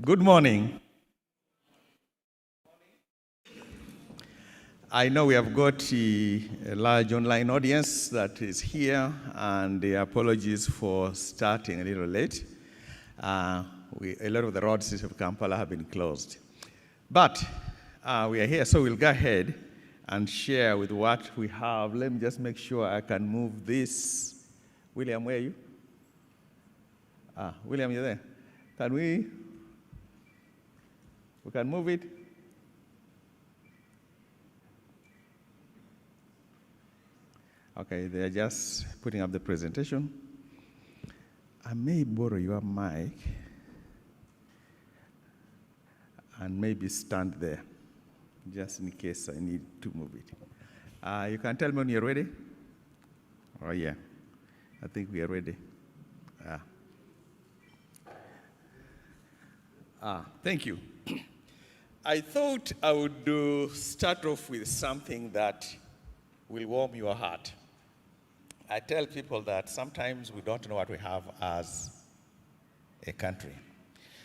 Good morning. I know we have got a large online audience that is here, and apologies for starting a little late. A lot of the roads of Kampala have been closed. But we are here, so we'll go ahead and share with what we have. Let me just make sure I can move this. William, where are you? William, you're there? Can we can move it? Okay, they're just putting up the presentation. I may borrow your mic and maybe stand there, just in case I need to move it. You can tell me when you're ready? Oh, yeah. I think we are ready. Thank you. I thought I would start off with something that will warm your heart. I tell people that sometimes we don't know what we have as a country.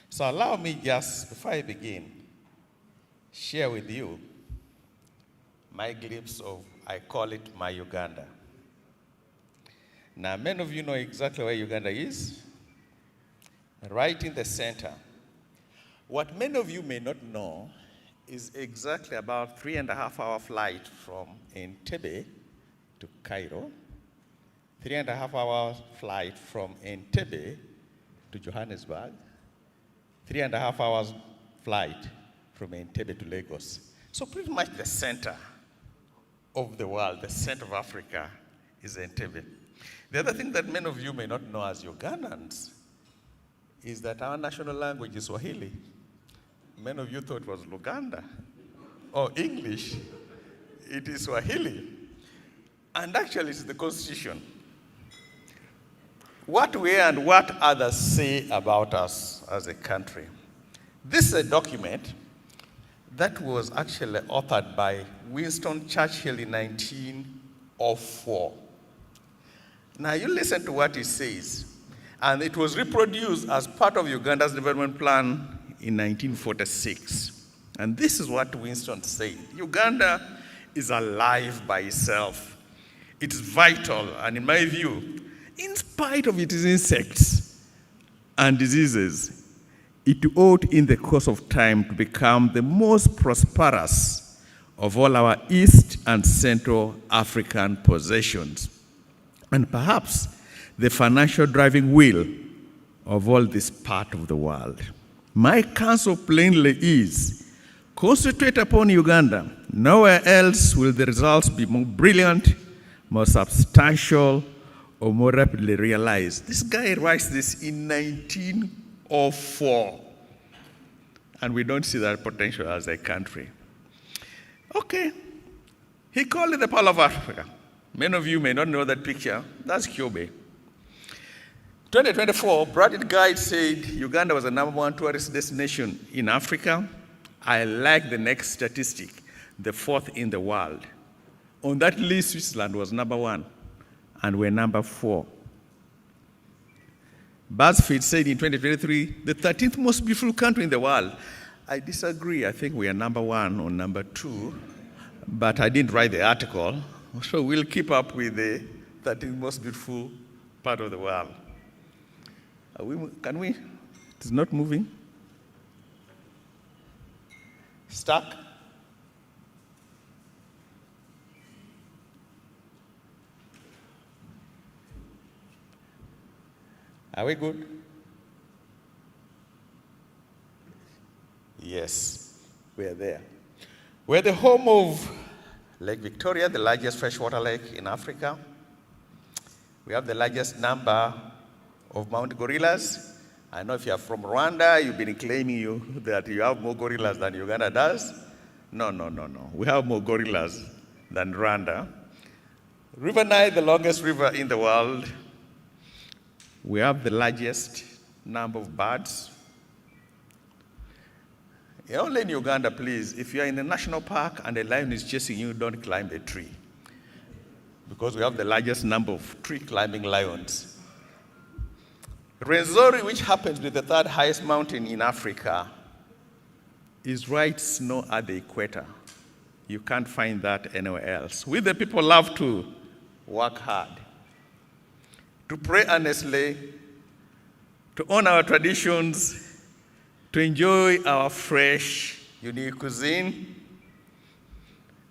So allow me just, before I begin, share with you my glimpse of, I call it my Uganda. Now, many of you know exactly where Uganda is, right in the center. What many of you may not know is exactly about 3.5-hour flight from Entebbe to Cairo, 3.5-hour flight from Entebbe to Johannesburg, 3.5 hours flight from Entebbe to Lagos. So pretty much the center of the world, the center of Africa, is Entebbe. The other thing that many of you may not know as Ugandans is that our national language is Swahili. Many of you thought it was Luganda or English. It is Swahili. And actually, it's the Constitution. What we and what others say about us as a country. This is a document that was actually authored by Winston Churchill in 1904. Now, you listen to what it says. And it was reproduced as part of Uganda's development plan in 1946. And this is what Winston said. Uganda is alive by itself. It's vital, and in my view, in spite of its insects and diseases, it ought in the course of time to become the most prosperous of all our East and Central African possessions, and perhaps the financial driving wheel of all this part of the world. My counsel plainly is, concentrate upon Uganda. Nowhere else will the results be more brilliant, more substantial, or more rapidly realized. This guy writes this in 1904. And we don't see that potential as a country. Okay. He called it the Pearl of Africa. Many of you may not know that picture. That's Kyobe. 2024, Bradley Guide said Uganda was the #1 tourist destination in Africa. I like the next statistic, the 4th in the world. On that list, Switzerland was #1, and we're #4. BuzzFeed said in 2023, the 13th most beautiful country in the world. I disagree. I think we are #1 or #2, but I didn't write the article, so we'll keep up with the 13th most beautiful part of the world. Can we? It's not moving. Stuck? Are we good? Yes, we're there. We're the home of Lake Victoria, the largest freshwater lake in Africa. We have the largest number of mountain gorillas. I know if you're from Rwanda, you've been claiming that you have more gorillas than Uganda does. No. We have more gorillas than Rwanda. River Nile, the longest river in the world. We have the largest number of birds. Only in Uganda, please, if you're in a national park and a lion is chasing you, don't climb a tree. Because we have the largest number of tree-climbing lions. Rwenzori, which happens to be the third highest mountain in Africa, is right snow at the equator. You can't find that anywhere else. We the people love to work hard, to pray earnestly, to honor our traditions, to enjoy our fresh, unique cuisine.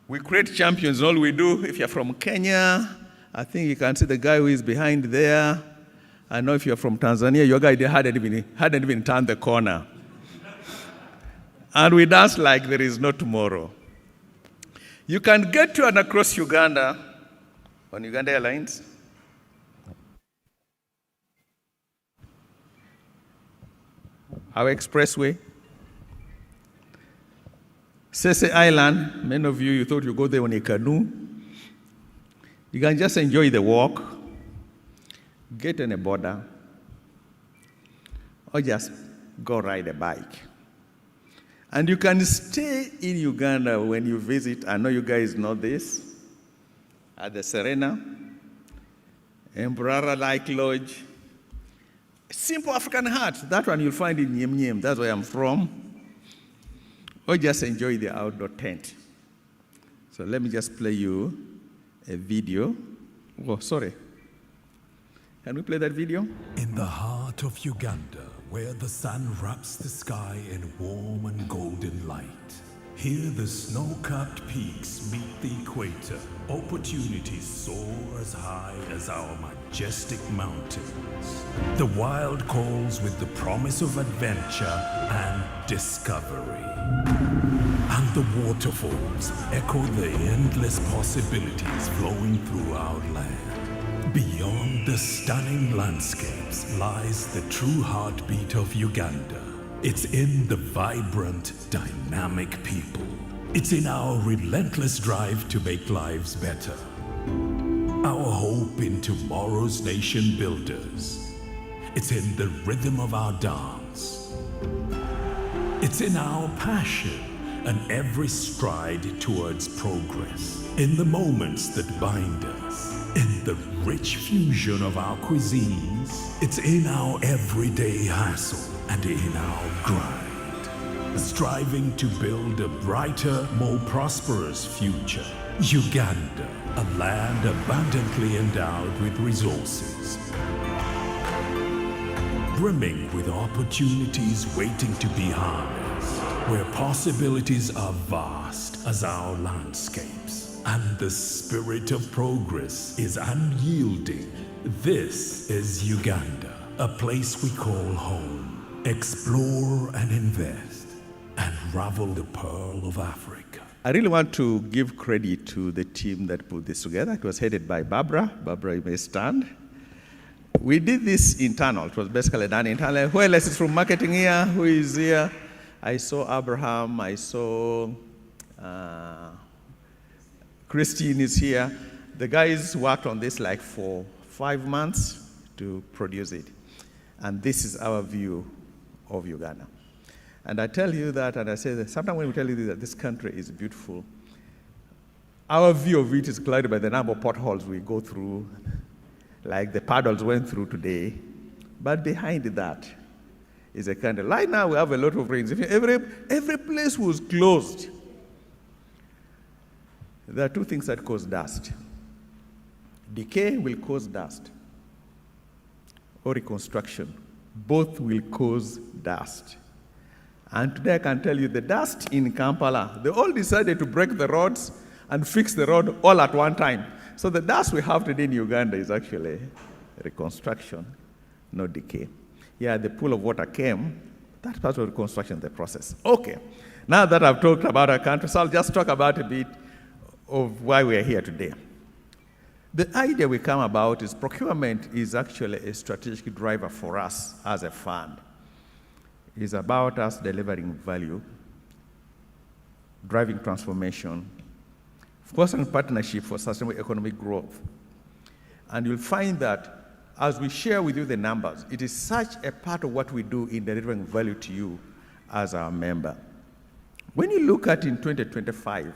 We create champions in all we do. If you're from Kenya, I think you can see the guy who is behind there. I know if you're from Tanzania, your guy hadn't even turned the corner. And we dance like there is no tomorrow. You can get to and across Uganda on Uganda Airlines. Our expressway. Sese Island, many of you thought you go there on a canoe. You can just enjoy the walk, get on a border, or just go ride a bike. And you can stay in Uganda when you visit. I know you guys know this, at the Serena, Emperor-like Lodge. Simple African hut. That one you'll find in Nyem Nyem. That's where I'm from. Or just enjoy the outdoor tent. So let me just play you a video. Oh, sorry. Can we play that video? In the heart of Uganda, where the sun wraps the sky in warm and golden light, here the snow-capped peaks meet the equator. Opportunities soar as high as our majestic mountains. The wild calls with the promise of adventure and discovery. And the waterfalls echo the endless possibilities flowing through our land. Beyond the stunning landscapes lies the true heartbeat of Uganda. It's in the vibrant, dynamic people. It's in our relentless drive to make lives better. Our hope in tomorrow's nation builders. It's in the rhythm of our dance. It's in our passion and every stride towards progress. In the moments that bind us. In the rich fusion of our cuisines. It's in our everyday hustle and in our grind. Striving to build a brighter, more prosperous future. Uganda, a land abundantly endowed with resources. Brimming with opportunities waiting to be harnessed. Where possibilities are vast as our landscapes. And the spirit of progress is unyielding. This is Uganda, a place we call home. Explore and invest, and unravel the pearl of Africa. I really want to give credit to the team that put this together. It was headed by Barbara. Barbara, you may stand. We did this internal. It was basically done internally. Who else is from marketing here? Who is here? I saw Abraham. I saw Christine is here. The guys worked on this like for 5 months to produce it. And this is our view of Uganda. And I tell you that, and I say that sometimes when we tell you that this country is beautiful, our view of it is clouded by the number of potholes we go through, like the paddles went through today. But behind that is a country. Right now we have a lot of rains. If every place was closed. There are two things that cause dust. Decay will cause dust, or reconstruction. Both will cause dust. And today I can tell you the dust in Kampala, they all decided to break the roads and fix the road all at one time. So the dust we have today in Uganda is actually reconstruction, not decay. Yeah, the pool of water came, that's part of reconstruction, the process. Okay, now that I've talked about our country, so I'll just talk about a bit of why we are here today. The idea we come about is procurement is actually a strategic driver for us as a fund. It's about us delivering value, driving transformation, fostering partnership for sustainable economic growth. And you'll find that as we share with you the numbers, it is such a part of what we do in delivering value to you as our member. When you look at in 2025,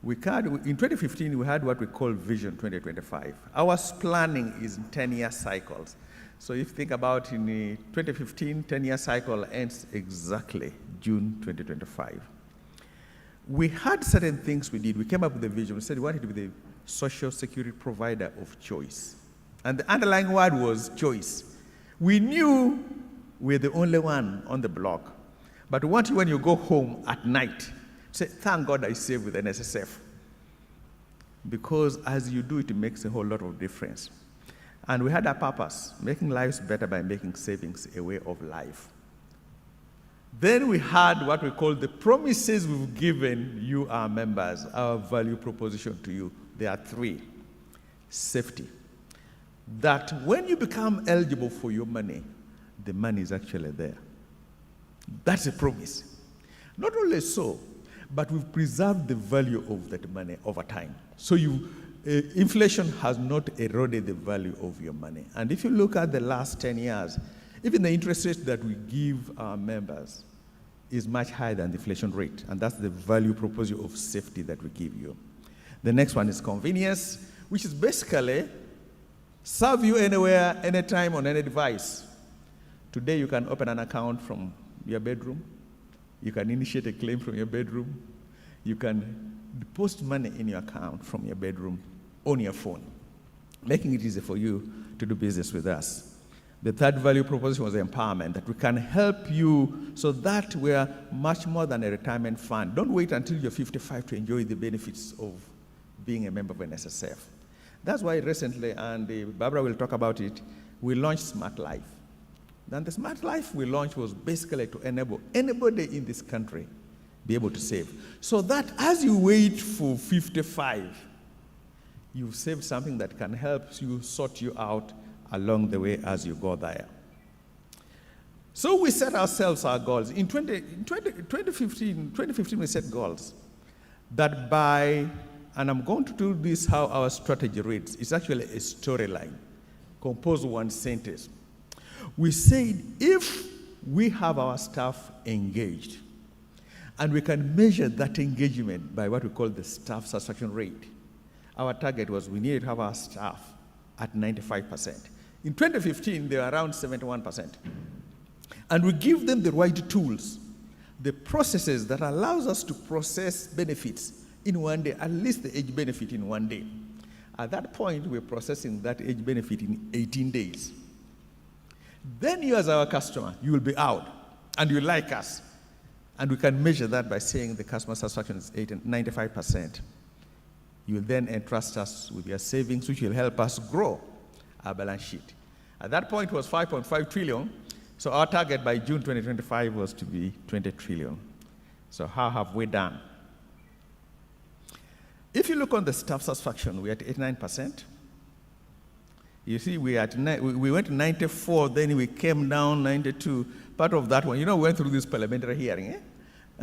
in 2015, we had what we call Vision 2025. Our planning is in 10-year cycles. So if you think about in the 2015, 10-year cycle ends exactly June 2025. We had certain things we did. We came up with a vision. We said we wanted to be the social security provider of choice. And the underlying word was choice. We knew we're the only one on the block. But we want you, when you go home at night, say, thank God I saved with NSSF. Because as you do it makes a whole lot of difference. And we had a purpose, making lives better by making savings a way of life. Then we had what we call the promises we've given you, our members, our value proposition to you. There are three. Safety. That when you become eligible for your money, the money is actually there. That's a promise. Not only so, but we've preserved the value of that money over time. So inflation has not eroded the value of your money. And if you look at the last 10 years, even the interest rate that we give our members is much higher than the inflation rate. And that's the value proposition of safety that we give you. The next one is convenience, which is basically serve you anywhere, anytime, on any device. Today you can open an account from your bedroom. You can initiate a claim from your bedroom. You can deposit money in your account from your bedroom on your phone, making it easy for you to do business with us. The third value proposition was empowerment, that we can help you so that we are much more than a retirement fund. Don't wait until you're 55 to enjoy the benefits of being a member of NSSF. That's why recently, and Barbara will talk about it, we launched Smart Life. And the Smart Life we launched was basically to enable anybody in this country be able to save. So that as you wait for 55, you've saved something that can help you sort you out along the way as you go there. So we set ourselves our goals. In 2015, we set goals that by, and I'm going to do this how our strategy reads, it's actually a storyline, composed one sentence. We said if we have our staff engaged, and we can measure that engagement by what we call the staff satisfaction rate. Our target was we needed to have our staff at 95%. In 2015, they were around 71%. And we give them the right tools, the processes that allows us to process benefits in one day, at least the age benefit in one day. At that point, we're processing that age benefit in 18 days. Then you as our customer, you will be out, and you like us. And we can measure that by saying the customer satisfaction is 95%. You will then entrust us with your savings, which will help us grow our balance sheet. At that point, it was 5.5 trillion. So our target by June 2025 was to be 20 trillion. So how have we done? If you look on the staff satisfaction, we're at 89%. You see, we went to 94, then we came down 92. Part of that one, we went through this parliamentary hearing.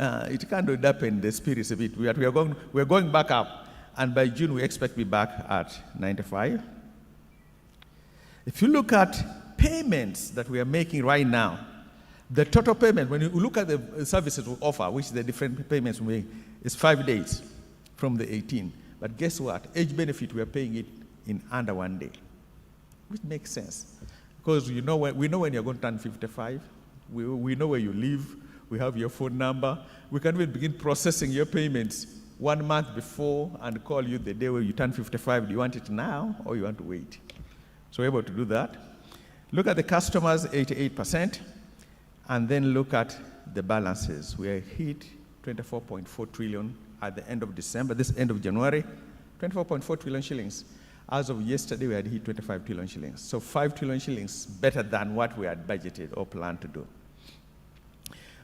It kind of dampened the spirits a bit. We're going back up, and by June we expect to be back at 95. If you look at payments that we are making right now, the total payment, when you look at the services we offer, which is the different payments we make, is 5 days from the 18. But guess what? Age benefit, we are paying it in under 1 day, which makes sense. Because we know when you're going to turn 55. We know where you live. We have your phone number. We can even begin processing your payments 1 month before and call you the day where you turn 55. Do you want it now or you want to wait? So we're able to do that. Look at the customers, 88%, and then look at the balances. We hit 24.4 trillion at the end of December, this end of January, 24.4 trillion shillings. As of yesterday, we had hit 25 trillion shillings. So 5 trillion shillings better than what we had budgeted or planned to do.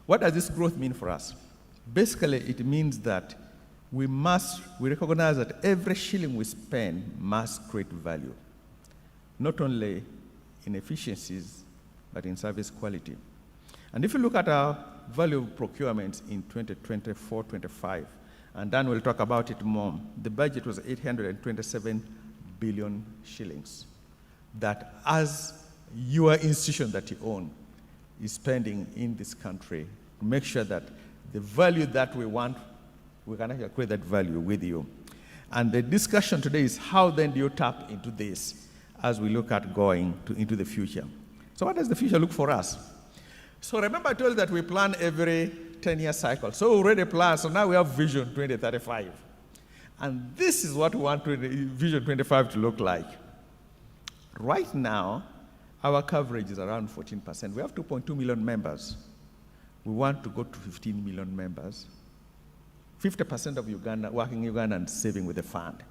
What does this growth mean for us? Basically, it means that we recognize that every shilling we spend must create value, not only in efficiencies, but in service quality. And if you look at our value of procurement in 2024-25, and Dan will talk about it more, the budget was 827 billion shillings that as your institution that you own is spending in this country to make sure that the value that we want, we can actually create that value with you. And the discussion today is how then do you tap into this as we look at going into the future. So what does the future look for us? So remember I told you that we plan every 10-year cycle. So we already planned, so now we have Vision 2035. And this is what we want Vision 25 to look like. Right now, our coverage is around 14%. We have 2.2 million members. We want to go to 15 million members. 50% of Uganda, working Ugandans saving with the fund,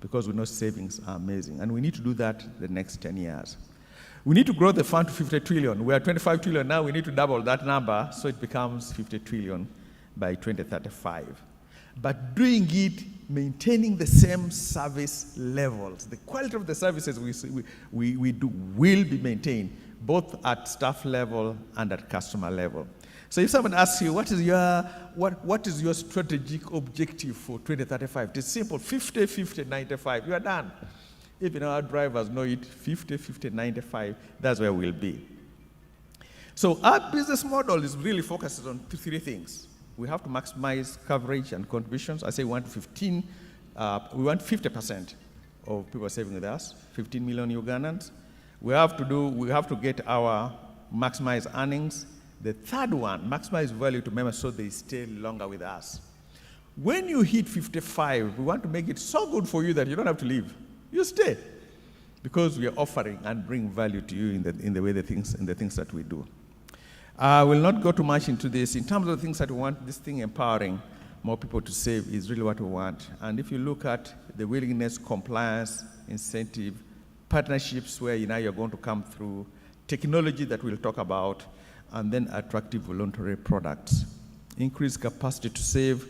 because we know savings are amazing. And we need to do that the next 10 years. We need to grow the fund to 50 trillion. We are 25 trillion now. We need to double that number so it becomes 50 trillion by 2035. But doing it, maintaining the same service levels. The quality of the services we do will be maintained, both at staff level and at customer level. So if someone asks you, what is your strategic objective for 2035? It's simple, 50, 50, 95. You are done. Even our drivers know it, 50, 50, 95, that's where we'll be. So our business model is really focused on three things. We have to maximize coverage and contributions. I say we want 50% of people saving with us, 15 million Ugandans. We have to get our maximize earnings. The third one, maximize value to members so they stay longer with us. When you hit 55, we want to make it so good for you that you don't have to leave. You stay, because we are offering and bring value to you in the things that we do. I will not go too much into this. In terms of the things that we want, this thing empowering more people to save is really what we want. And if you look at the willingness, compliance, incentive, partnerships where you're going to come through, technology that we'll talk about, and then attractive voluntary products. Increased capacity to save,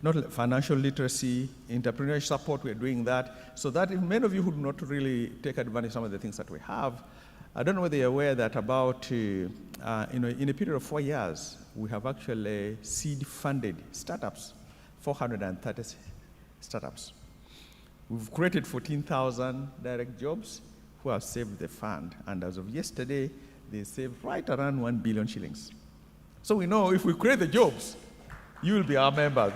not financial literacy, entrepreneurial support, we're doing that. So that if many of you who do not really take advantage of some of the things that we have, I don't know whether you're aware that about, in a period of 4 years, we have actually seed-funded startups, 430 startups. We've created 14,000 direct jobs who have saved the fund. And as of yesterday, they saved right around 1 billion shillings. So we know if we create the jobs, you will be our member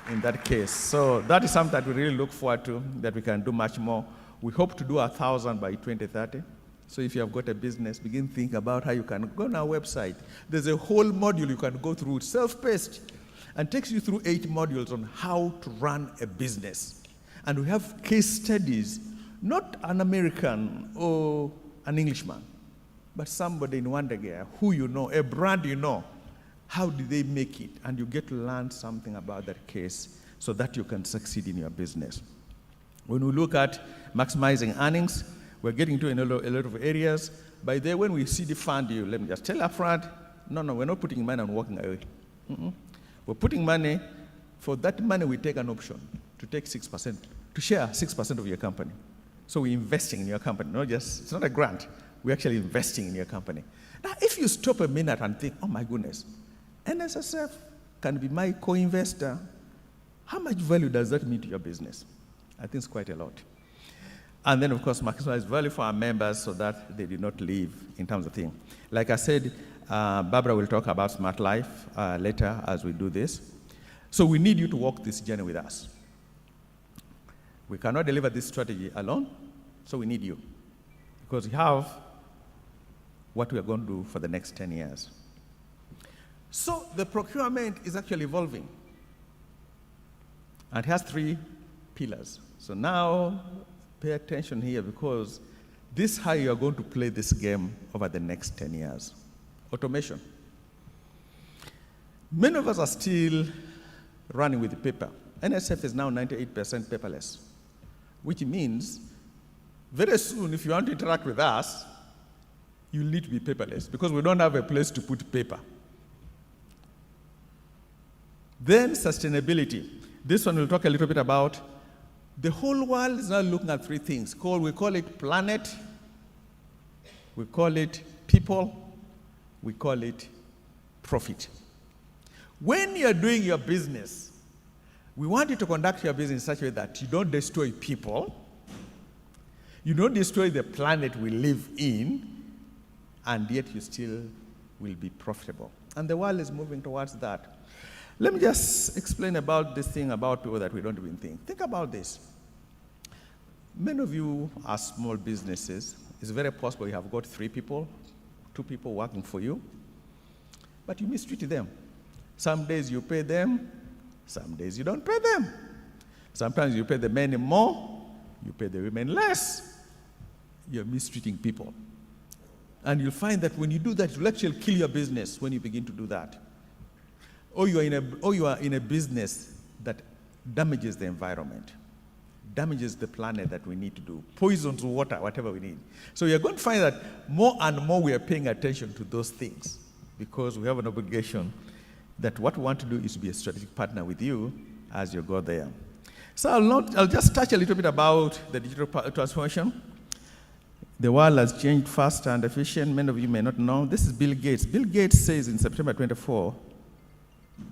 in that case. So that is something that we really look forward to, that we can do much more. We hope to do 1,000 by 2030. So if you have got a business, begin to think about how you can go on our website. There's a whole module you can go through, self-paced, and takes you through 8 modules on how to run a business. And we have case studies, not an American or an Englishman, but somebody in Wandagea who you know, a brand you know. How did they make it? And you get to learn something about that case so that you can succeed in your business. When we look at maximizing earnings, we're getting into a lot of areas. By the way, when we see the fund, let me just tell up front, no, we're not putting money on walking away. We're putting money, for that money we take an option to take 6%, to share 6% of your company. So we're investing in your company, it's not a grant. We're actually investing in your company. Now, if you stop a minute and think, oh my goodness, NSSF can be my co-investor, how much value does that mean to your business? I think it's quite a lot. And then, of course, maximize value for our members so that they do not leave in terms of things. Like I said, Barbara will talk about Smart Life later as we do this. So we need you to walk this journey with us. We cannot deliver this strategy alone, so we need you. Because we have what we are going to do for the next 10 years. So the procurement is actually evolving. And it has 3 pillars. So now, pay attention here, because this is how you are going to play this game over the next 10 years. Automation. Many of us are still running with paper. NSF is now 98% paperless, which means very soon, if you want to interact with us, you'll need to be paperless, because we don't have a place to put paper. Then sustainability. This one we'll talk a little bit about. The whole world is now looking at 3 things. We call it planet, we call it people, we call it profit. When you're doing your business, we want you to conduct your business in such a way that you don't destroy people, you don't destroy the planet we live in, and yet you still will be profitable. And the world is moving towards that. Let me just explain about this thing about people that we don't even think. Think about this. Many of you are small businesses. It's very possible you have got 3 people 2 people working for you, but you mistreat them. Some days you pay them, some days you don't pay them. Sometimes you pay the men more, you pay the women less. You're mistreating people. And you'll find that when you do that, you'll actually kill your business when you begin to do that. Or you are in a business that damages the environment, damages the planet that we need to do, poisons water, whatever we need. So you're going to find that more and more we are paying attention to those things because we have an obligation that what we want to do is to be a strategic partner with you as you go there. So I'll just touch a little bit about the digital transformation. The world has changed fast and efficient. Many of you may not know. This is Bill Gates. Bill Gates says in September 24,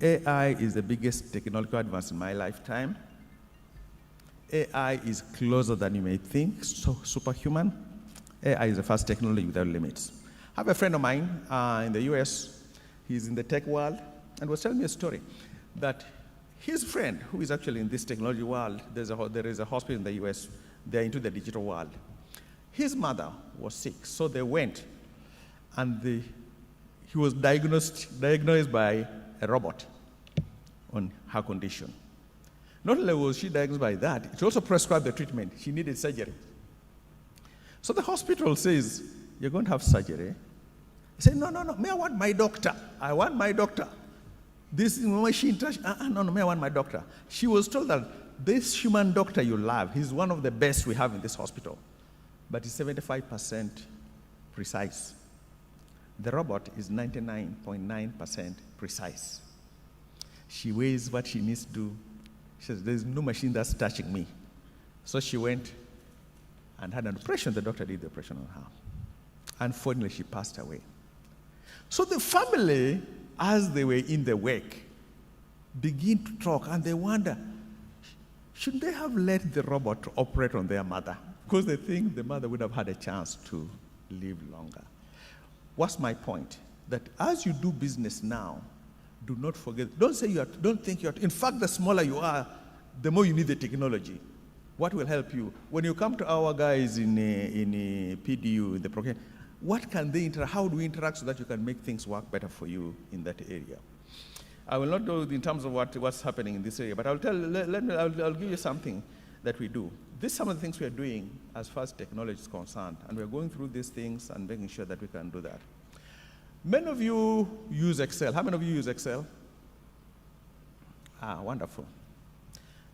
AI is the biggest technological advance in my lifetime. AI is closer than you may think, so superhuman. AI is the first technology without limits. I have a friend of mine in the US. He's in the tech world and was telling me a story that his friend, who is actually in this technology world, there is a hospital in the US, they're into the digital world. His mother was sick, so they went, and he was diagnosed by a robot on her condition. Not only was she diagnosed by that, it also prescribed the treatment. She needed surgery. So the hospital says, you're going to have surgery. He said, no, may I want my doctor. I want my doctor. This is when she touched, no, may I want my doctor. She was told that this human doctor you love, he's one of the best we have in this hospital, but he's 75% precise. The robot is 99.9% precise. She weighs what she needs to do. She says, there's no machine that's touching me. So she went and had an operation. The doctor did the operation on her. Unfortunately, she passed away. So the family, as they were in the wake, begin to talk, and they wonder, should they have let the robot operate on their mother? Because they think the mother would have had a chance to live longer. What's my point? That as you do business now, do not forget, don't think you're, in fact, the smaller you are, the more you need the technology. What will help you? When you come to our guys in PDU, in the procurement, what can they interact, how do we interact so that you can make things work better for you in that area? I will not go in terms of what's happening in this area, but I'll give you something that we do. These are some of the things we are doing as far as technology is concerned, and we're going through these things and making sure that we can do that. Many of you use Excel. How many of you use Excel? Wonderful.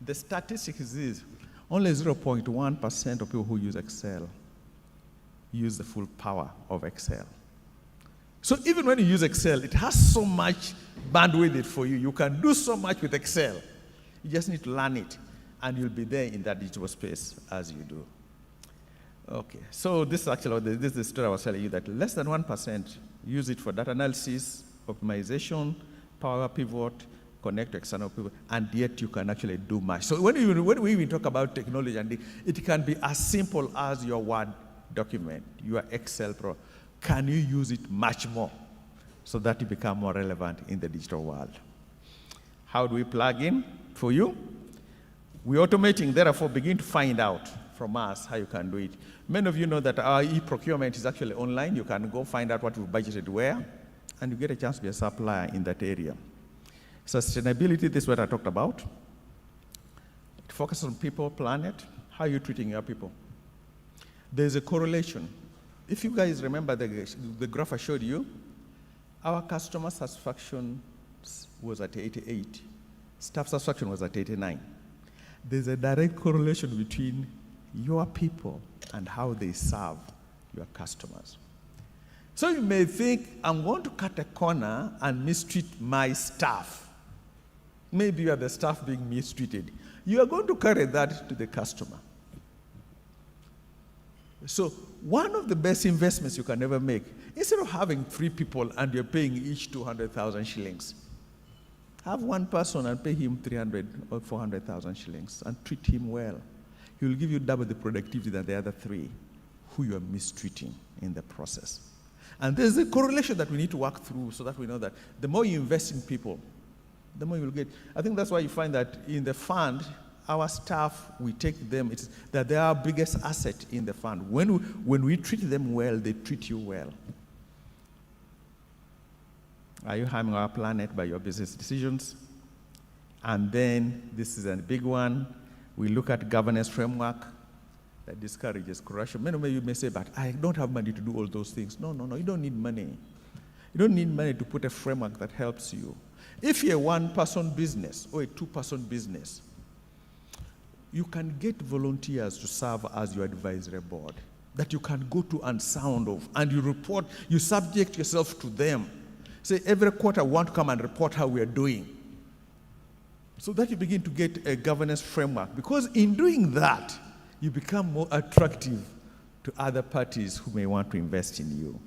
The statistics is only 0.1% of people who use Excel use the full power of Excel. So even when you use Excel, it has so much bandwidth for you. You can do so much with Excel. You just need to learn it, and you'll be there in that digital space as you do. Okay, so this is actually this is the story I was telling you, that less than 1% use it for data analysis, optimization, power pivot, connect to external people, and yet you can actually do much. So when we even talk about technology, and it can be as simple as your Word document, your Excel Pro. Can you use it much more so that you become more relevant in the digital world? How do we plug in for you? We're automating, therefore begin to find out from us how you can do it. Many of you know that our e-procurement is actually online. You can go find out what you've budgeted where, and you get a chance to be a supplier in that area. Sustainability, this is what I talked about. It focuses on people, planet, how are you treating your people? There's a correlation. If you guys remember the graph I showed you, our customer satisfaction was at 88. Staff satisfaction was at 89. There's a direct correlation between your people and how they serve your customers. So you may think, I'm going to cut a corner and mistreat my staff. Maybe you are the staff being mistreated. You are going to carry that to the customer. So one of the best investments you can ever make, instead of having 3 people and you're paying each 200,000 shillings, have one person and pay him 300 or 400,000 shillings and treat him well. He will give you double the productivity than the other 3 who you are mistreating in the process. And there's a correlation that we need to work through so that we know that the more you invest in people, the more you will get. I think that's why you find that in the fund, our staff, we take them, it's that they are our biggest asset in the fund. When we treat them well, they treat you well. Are you harming our planet by your business decisions? And then, this is a big one, we look at governance framework that discourages corruption. Many of you may say, but I don't have money to do all those things. No, you don't need money. You don't need money to put a framework that helps you. If you're a one-person business or a two-person business, you can get volunteers to serve as your advisory board that you can go to and sound off, and you report, you subject yourself to them. Say, every quarter I want to come and report how we are doing. So that you begin to get a governance framework, because in doing that, you become more attractive to other parties who may want to invest in you.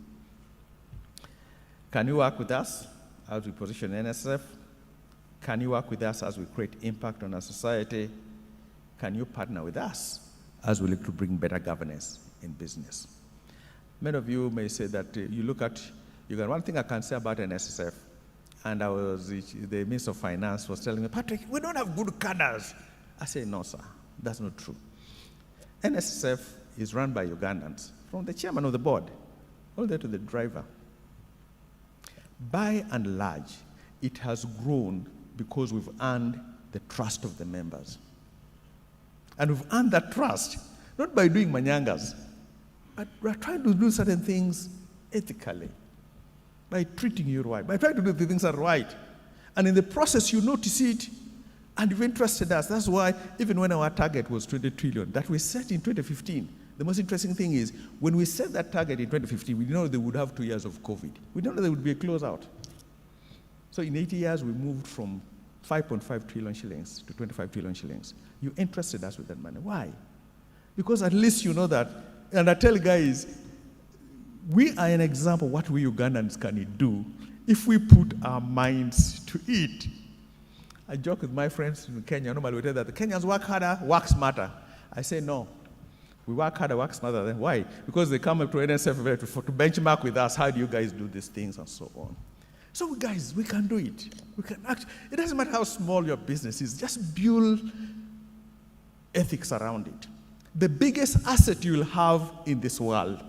Can you work with us as we position NSSF? Can you work with us as we create impact on our society? Can you partner with us as we look to bring better governance in business? Many of you may say that you look at Uganda. One thing I can say about NSSF, and the Minister of Finance was telling me, Patrick, we don't have good cadres. I say, no, sir, that's not true. NSSF is run by Ugandans, from the chairman of the board, all the way to the driver. By and large, it has grown because we've earned the trust of the members. And we've earned that trust, not by doing manyangas, but we're trying to do certain things ethically, by treating you right, by trying to do the things that are right. And in the process, you notice it, and you've interested us. That's why, even when our target was 20 trillion, that we set in 2015, the most interesting thing is, when we set that target in 2015, we didn't know they would have 2 years of COVID. We didn't know there would be a closeout. So in 80 years, we moved from 5.5 trillion shillings to 25 trillion shillings. You interested us with that money. Why? Because at least you know that, and I tell guys, we are an example of what we Ugandans can do if we put our minds to it. I joke with my friends in Kenya, normally we tell that the Kenyans work harder, work smarter. I say no. We work harder, work smarter. Then why? Because they come up to NSSF to benchmark with us. How do you guys do these things and so on? So guys, we can do it. We can act. It doesn't matter how small your business is. Just build ethics around it. The biggest asset you'll have in this world,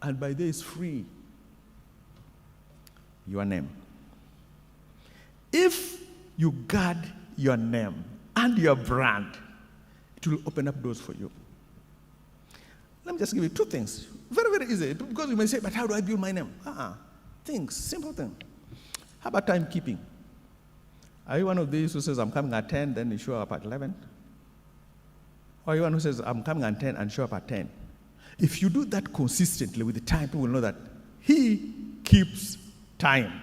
and by this, free, your name. If you guard your name and your brand, it will open up doors for you. Let me just give you two things. Very, very easy. Because you may say, but how do I build my name? Things, simple thing. How about timekeeping? Are you one of these who says, I'm coming at 10, then you show up at 11? Or are you one who says, I'm coming at 10 and show up at 10? If you do that consistently with the time, people will know that he keeps time.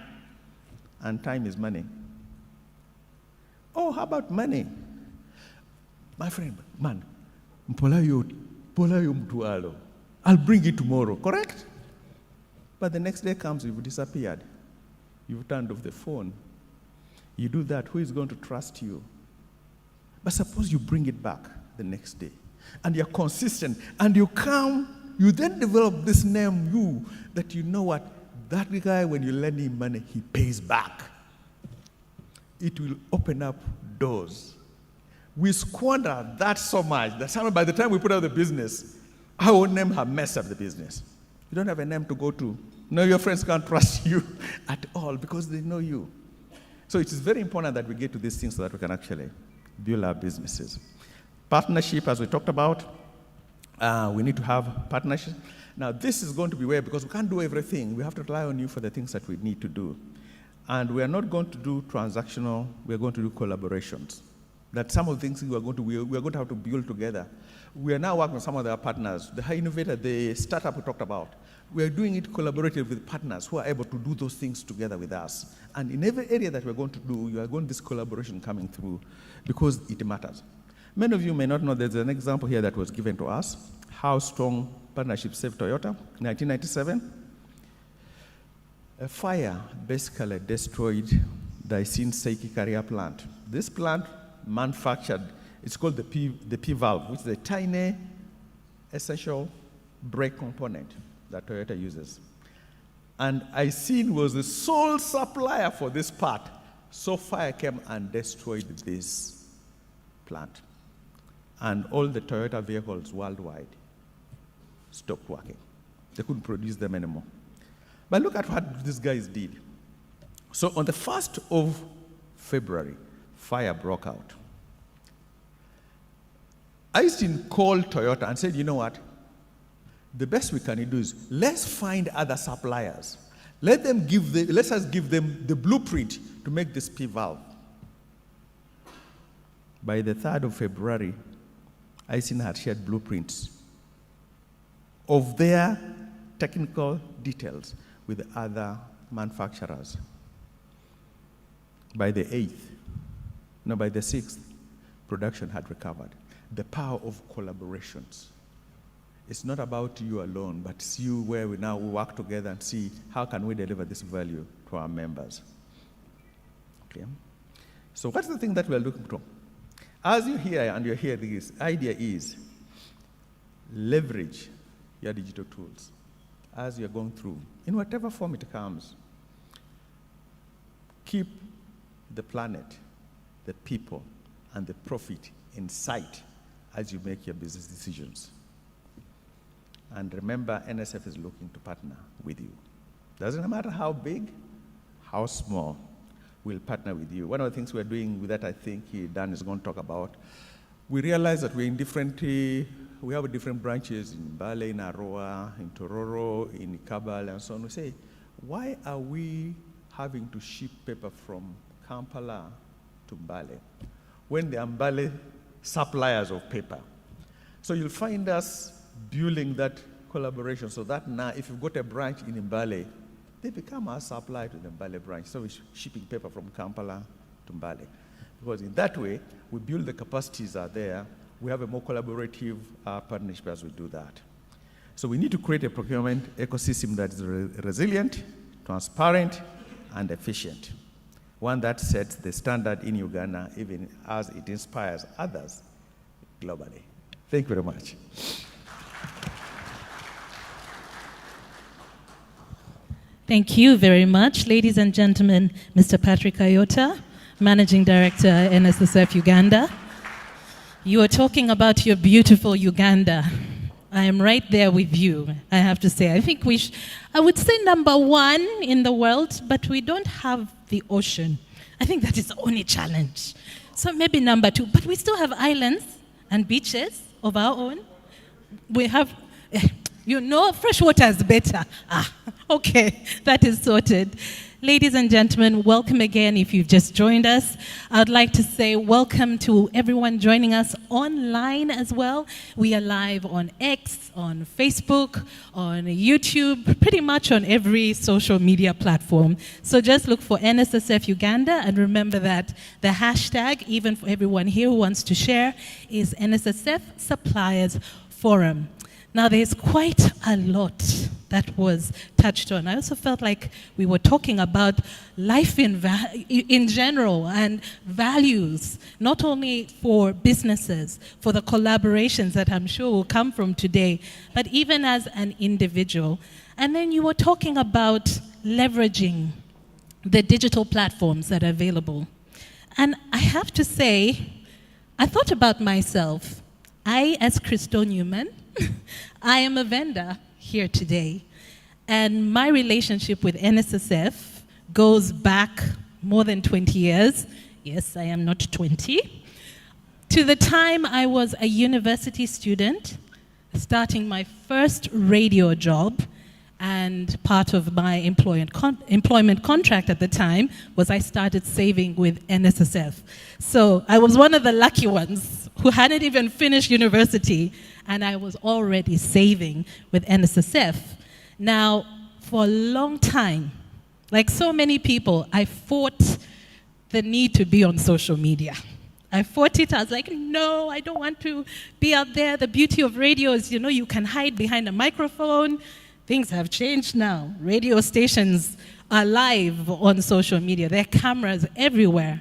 And time is money. Oh, how about money? My friend, man, polayo mtualo. I'll bring it tomorrow, correct? But the next day comes, you've disappeared. You've turned off the phone. You do that, who is going to trust you? But suppose you bring it back the next day, and you're consistent, and you come, you then develop this name, that you know what, that guy, when you lend him money, he pays back. It will open up doors. We squander that so much that by the time we put out the business, our own name have messed up the business. You don't have a name to go to. No, your friends can't trust you at all because they know you. So it is very important that we get to these things so that we can actually build our businesses. Partnership, as we talked about, we need to have partnership. Now, this is going to be where, because we can't do everything, we have to rely on you for the things that we need to do. And we are not going to do transactional, we are going to do collaborations. That some of the things we are going to have to build together. We are now working with some of our partners. The Hi-Innovator, the startup we talked about, we are doing it collaboratively with partners who are able to do those things together with us. And in every area that we're going to do, you are going to this collaboration coming through because it matters. Many of you may not know, there's an example here that was given to us, how strong partnership saved Toyota in 1997. A fire basically destroyed the Seiki Carrier plant. This plant manufactured, it's called the P valve, which is a tiny essential brake component that Toyota uses. And Aisin was the sole supplier for this part. So fire came and destroyed this plant. And all the Toyota vehicles worldwide stopped working. They couldn't produce them anymore. But look at what these guys did. So on the 1st of February, fire broke out. Einstein called Toyota and said, you know what? The best we can do is let's find other suppliers. Let us give them the blueprint to make this P valve. By the 3rd of February, Einstein had shared blueprints of their technical details with other manufacturers. By the 6th, production had recovered. The power of collaborations. It's not about you alone, but it's you where we work together and see how can we deliver this value to our members. Okay. So what's the thing that we're looking for? As you hear and you hear this, idea is leverage your digital tools as you're going through, in whatever form it comes. Keep the planet, the people, and the profit in sight as you make your business decisions. And remember, NSF is looking to partner with you. Doesn't matter how big, how small, we'll partner with you. One of the things we're doing with that, I think Dan is going to talk about, we realize that we're in we have different branches in Mbale, in Aroa, in Tororo, in Kabale, and so on. We say, why are we having to ship paper from Kampala to Mbale when they are Mbale suppliers of paper? So you'll find us building that collaboration so that now if you've got a branch in Mbale, they become our supplier to the Mbale branch. So we're shipping paper from Kampala to Mbale. Because in that way, we build the capacities are there. We have a more collaborative partnership as we do that. So we need to create a procurement ecosystem that is resilient, transparent, and efficient. One that sets the standard in Uganda, even as it inspires others globally. Thank you very much. Thank you very much, ladies and gentlemen. Mr. Patrick Ayota, Managing Director, NSSF Uganda. You are talking about your beautiful Uganda. I am right there with you, I have to say. I think I would say #1 in the world, but we don't have the ocean. I think that is the only challenge. So maybe #2, but we still have islands and beaches of our own. We have, fresh water is better. Okay, that is sorted. Ladies and gentlemen, welcome again if you've just joined us. I'd like to say welcome to everyone joining us online as well. We are live on X, on Facebook, on YouTube, pretty much on every social media platform. So just look for NSSF Uganda and remember that the hashtag, even for everyone here who wants to share, is NSSF Suppliers Forum. Now, there's quite a lot that was touched on. I also felt like we were talking about life in general and values, not only for businesses, for the collaborations that I'm sure will come from today, but even as an individual. And then you were talking about leveraging the digital platforms that are available. And I have to say, I thought about myself. I, as Christo Newman, I am a vendor here today, and my relationship with NSSF goes back more than 20 years. Yes, I am not 20. To the time I was a university student, starting my first radio job, and part of my employment contract at the time was I started saving with NSSF. So I was one of the lucky ones who hadn't even finished university, and I was already saving with NSSF. Now, for a long time, like so many people, I fought the need to be on social media. I fought it. I was like, no, I don't want to be out there. The beauty of radio is, you can hide behind a microphone. Things have changed now. Radio stations are live on social media. There are cameras everywhere.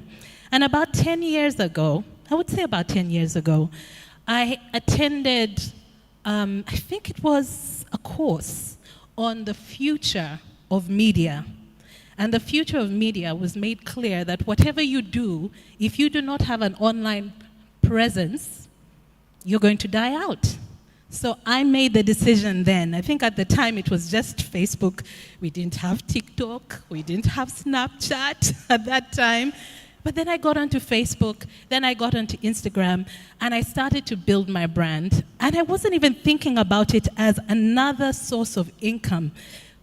And about 10 years ago, I would say about 10 years ago, I attended, I think it was a course on the future of media. And the future of media was made clear that whatever you do, if you do not have an online presence, you're going to die out. So I made the decision then. I think at the time it was just Facebook. We didn't have TikTok. We didn't have Snapchat at that time. But then I got onto Facebook, then I got onto Instagram, and I started to build my brand. And I wasn't even thinking about it as another source of income.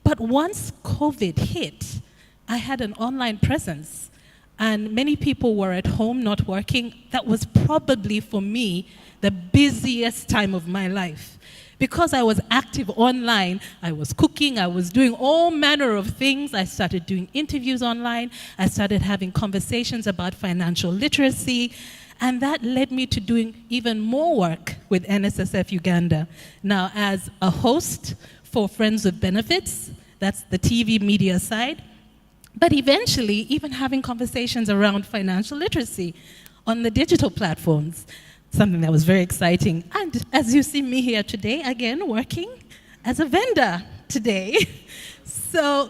But once COVID hit, I had an online presence. And many people were at home not working. That was probably, for me, the busiest time of my life. Because I was active online, I was cooking, I was doing all manner of things. I started doing interviews online. I started having conversations about financial literacy. And that led me to doing even more work with NSSF Uganda. Now, as a host for Friends with Benefits, that's the TV media side, but eventually even having conversations around financial literacy on the digital platforms. Something that was very exciting. And as you see me here today, again, working as a vendor today. So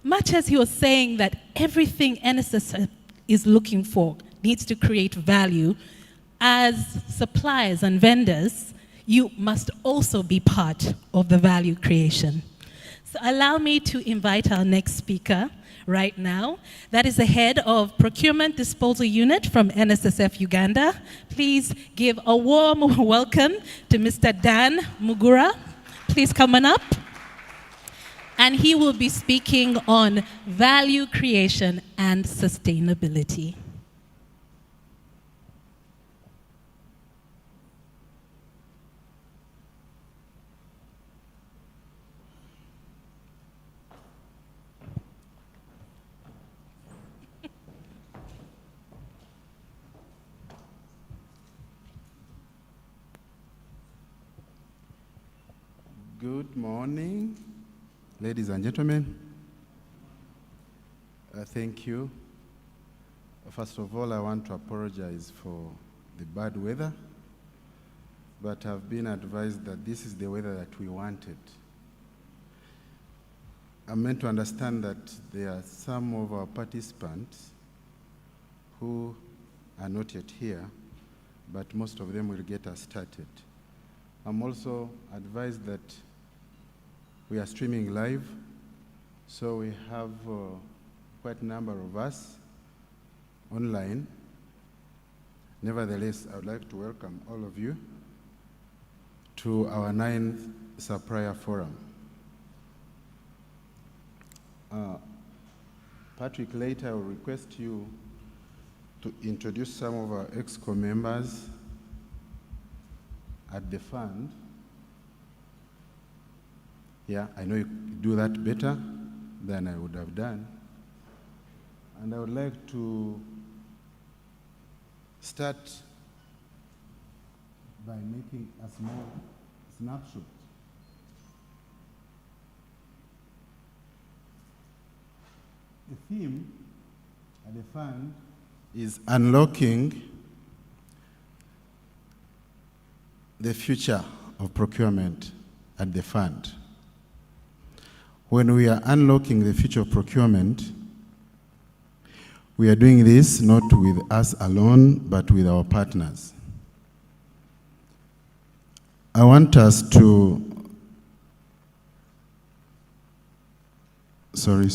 much as he was saying that everything NSSF is looking for needs to create value, as suppliers and vendors, you must also be part of the value creation. So allow me to invite our next speaker right now. That is the head of Procurement Disposal Unit from NSSF Uganda. Please give a warm welcome to Mr. Dan Mugura. Please come on up. And he will be speaking on value creation and sustainability. Good morning, ladies and gentlemen. Thank you. First of all, I want to apologize for the bad weather, but I've been advised that this is the weather that we wanted. I'm meant to understand that there are some of our participants who are not yet here, but most of them will get us started. I'm also advised that we are streaming live, so we have quite a number of us online. Nevertheless, I would like to welcome all of you to our 9th Supplier Forum. Patrick, later I will request you to introduce some of our EXCO members at the fund. Yeah, I know you do that better than I would have done. And I would like to start by making a small snapshot. The theme at the fund is unlocking the future of procurement at the fund. When we are unlocking the future of procurement, we are doing this not with us alone, but with our partners. I want us to, sorry.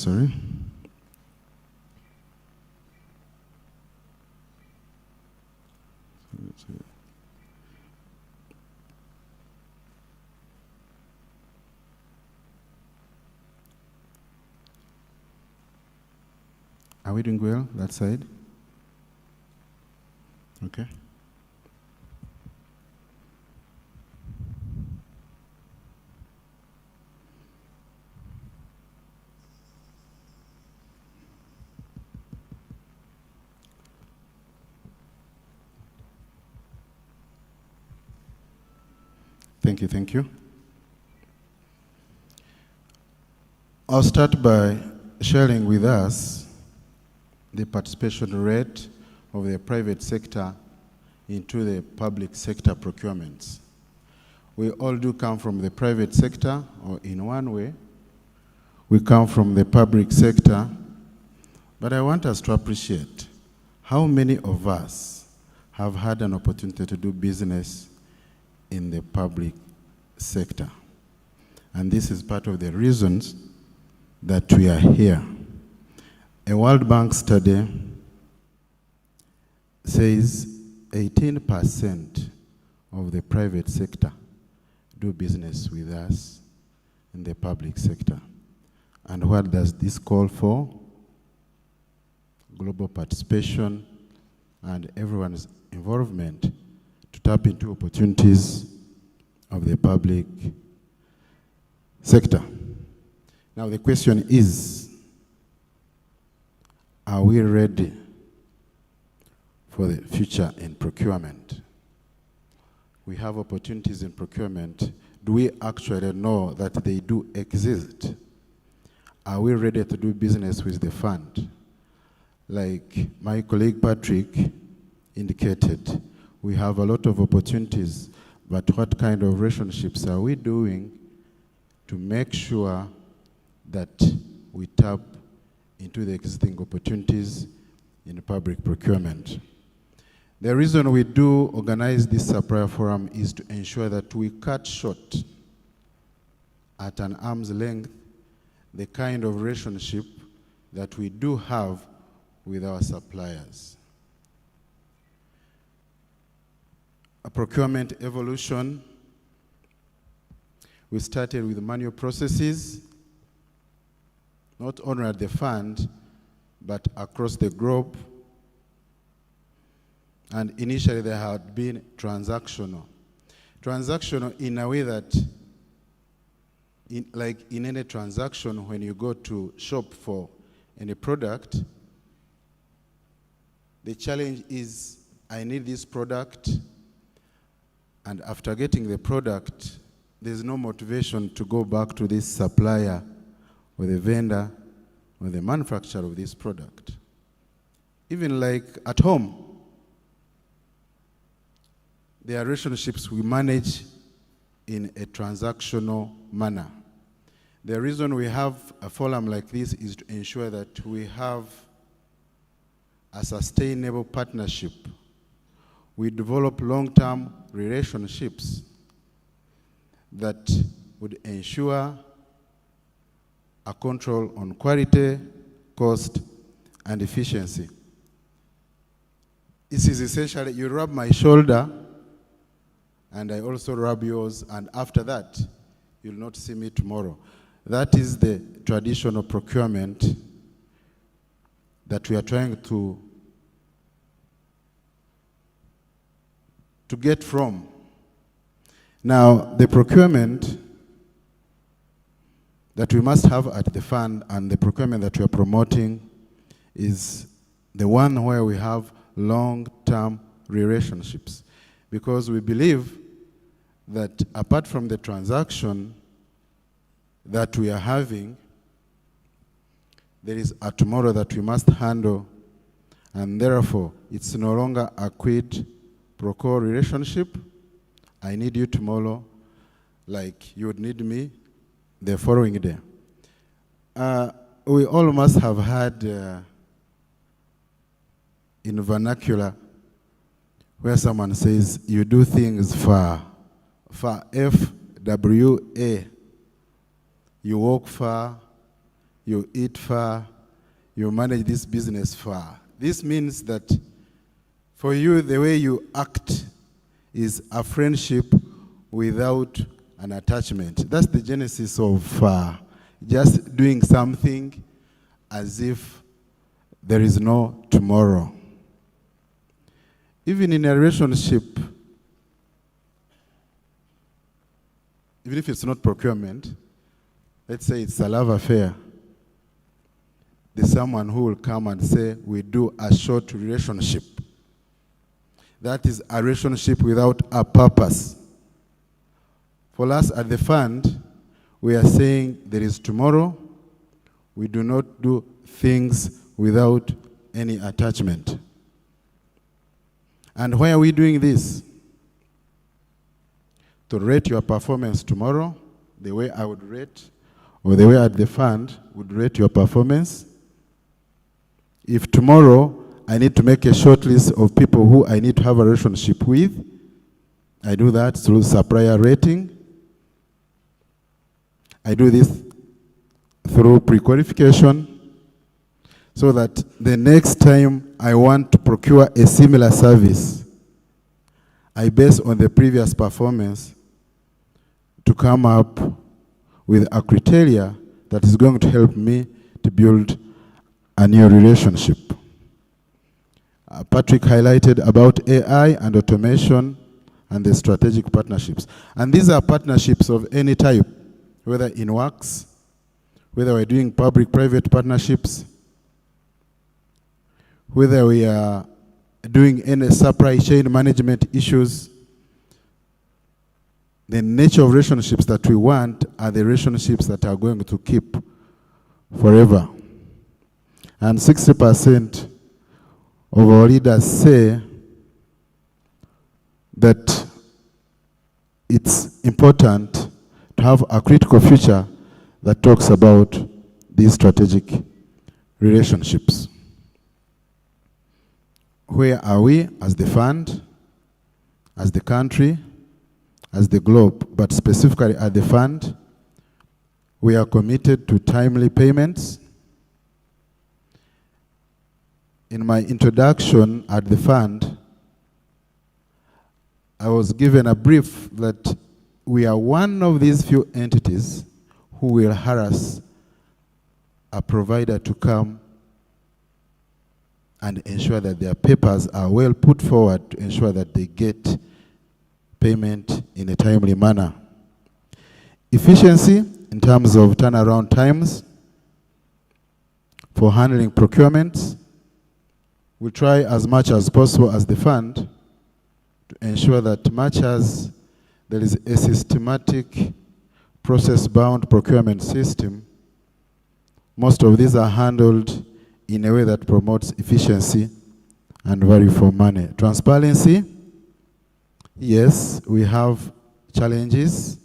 Are we doing well, that side? Okay. Thank you. I'll start by sharing with us the participation rate of the private sector into the public sector procurements. We all do come from the private sector, or in one way, we come from the public sector, but I want us to appreciate how many of us have had an opportunity to do business in the public sector. And this is part of the reasons that we are here. A World Bank study says 18% of the private sector do business with us in the public sector. And what does this call for? Global participation and everyone's involvement to tap into opportunities of the public sector. Now the question is, are we ready for the future in procurement? We have opportunities in procurement. Do we actually know that they do exist? Are we ready to do business with the fund? Like my colleague Patrick indicated, we have a lot of opportunities, but what kind of relationships are we doing to make sure that we tap into the existing opportunities in public procurement? The reason we do organize this supplier forum is to ensure that we cut short at an arm's length the kind of relationship that we do have with our suppliers. A procurement evolution, we started with manual processes, not only at the fund, but across the globe. And initially they had been transactional. Transactional in a way that, like in any transaction, when you go to shop for any product, the challenge is, I need this product, and after getting the product, there's no motivation to go back to this supplier or the vendor or the manufacturer of this product. Even like at home, there are relationships we manage in a transactional manner. The reason we have a forum like this is to ensure that we have a sustainable partnership. We develop long-term relationships that would ensure a control on quality, cost, and efficiency. This is essentially, you rub my shoulder, and I also rub yours, and after that, you'll not see me tomorrow. That is the traditional procurement that we are trying to get from. Now, the procurement that we must have at the fund and the procurement that we are promoting is the one where we have long-term relationships, because we believe that apart from the transaction that we are having, there is a tomorrow that we must handle, and therefore it's no longer a quid pro quo relationship. I need you tomorrow like you would need me the following day. We all must have had in vernacular where someone says, you do things far, F-W-A. You walk far, you eat far, you manage this business far. This means that for you, the way you act is a friendship without an attachment. That's the genesis of just doing something as if there is no tomorrow. Even in a relationship, even if it's not procurement, let's say it's a love affair, there's someone who will come and say, we do a short relationship. That is a relationship without a purpose. For us at the fund, we are saying there is tomorrow. We do not do things without any attachment. And why are we doing this? To rate your performance tomorrow, the way I would rate, or the way at the fund would rate your performance. If tomorrow I need to make a short list of people who I need to have a relationship with, I do that through supplier rating. I do this through pre-qualification so that the next time I want to procure a similar service, I base on the previous performance to come up with a criteria that is going to help me to build a new relationship. Patrick highlighted about AI and automation and the strategic partnerships. And these are partnerships of any type, whether in works, whether we're doing public-private partnerships, whether we are doing any supply chain management issues. The nature of relationships that we want are the relationships that are going to keep forever. And 60% of our leaders say that it's important to have a critical feature that talks about these strategic relationships. Where are we as the fund, as the country, as the globe, but specifically at the fund? We are committed to timely payments. In my introduction at the fund, I was given a brief that we are one of these few entities who will harass a provider to come and ensure that their papers are well put forward to ensure that they get payment in a timely manner. Efficiency in terms of turnaround times for handling procurements. We try as much as possible as the fund to ensure that much as there is a systematic process-bound procurement system, most of these are handled in a way that promotes efficiency and value for money. Transparency, yes, we have challenges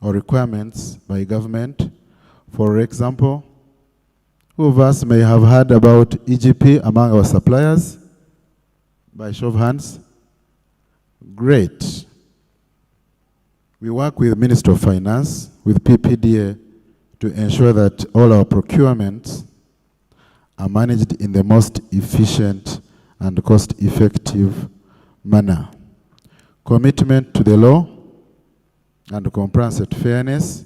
or requirements by government. For example, who of us may have heard about EGP among our suppliers? By show of hands. Great. We work with the Ministry of Finance, with PPDA, to ensure that all our procurements are managed in the most efficient and cost-effective manner. Commitment to the law and compliance and fairness.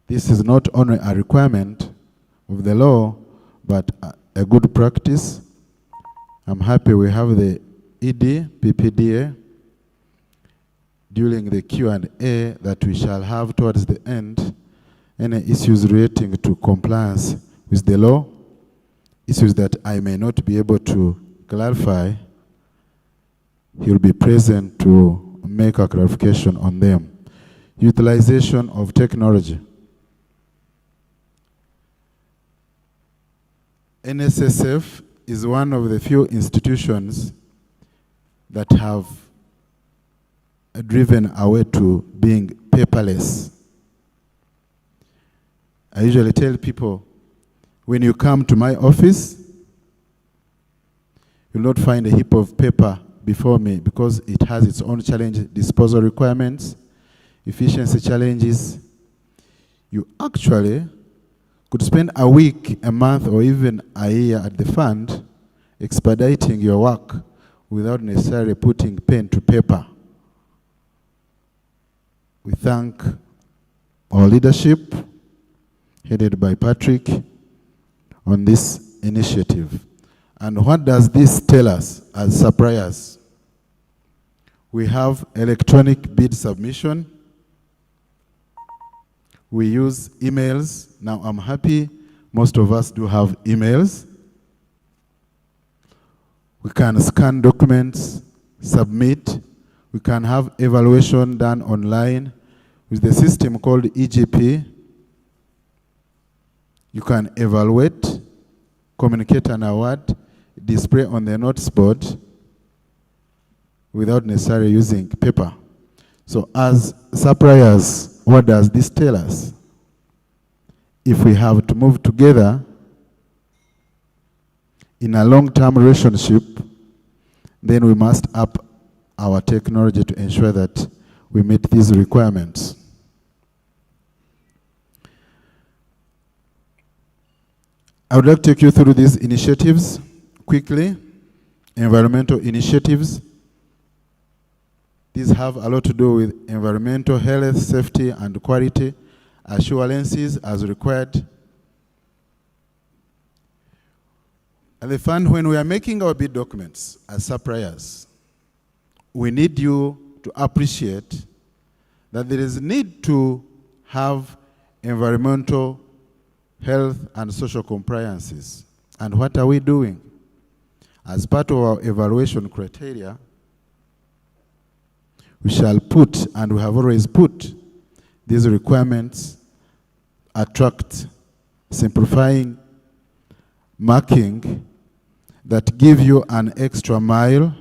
This is not only a requirement of the law, but a good practice. I'm happy we have the ED, PPDA, during the Q&A that we shall have towards the end. Any issues relating to compliance with the law, issues that I may not be able to clarify, he'll be present to make a clarification on them. Utilization of technology. NSSF is one of the few institutions that have driven away to being paperless. I usually tell people, when you come to my office, you'll not find a heap of paper before me because it has its own challenge, disposal requirements, efficiency challenges. You actually could spend a week, a month, or even a year at the fund expediting your work without necessarily putting pen to paper. We thank our leadership, headed by Patrick, on this initiative. And what does this tell us as suppliers? We have electronic bid submission. We use emails. Now I'm happy most of us do have emails. We can scan documents, submit. We can have evaluation done online with the system called EGP. You can evaluate, communicate an award, display on the notice board without necessarily using paper. So as suppliers, what does this tell us? If we have to move together in a long-term relationship, then we must up our technology to ensure that we meet these requirements. I would like to take you through these initiatives quickly. Environmental initiatives. These have a lot to do with environmental health, safety, and quality assurances as required. And the fund, when we are making our bid documents as suppliers, we need you to appreciate that there is need to have environmental, health, and social compliances. And what are we doing? As part of our evaluation criteria, we shall put, and we have always put, these requirements, attract, simplifying, marking, that give you an extra mile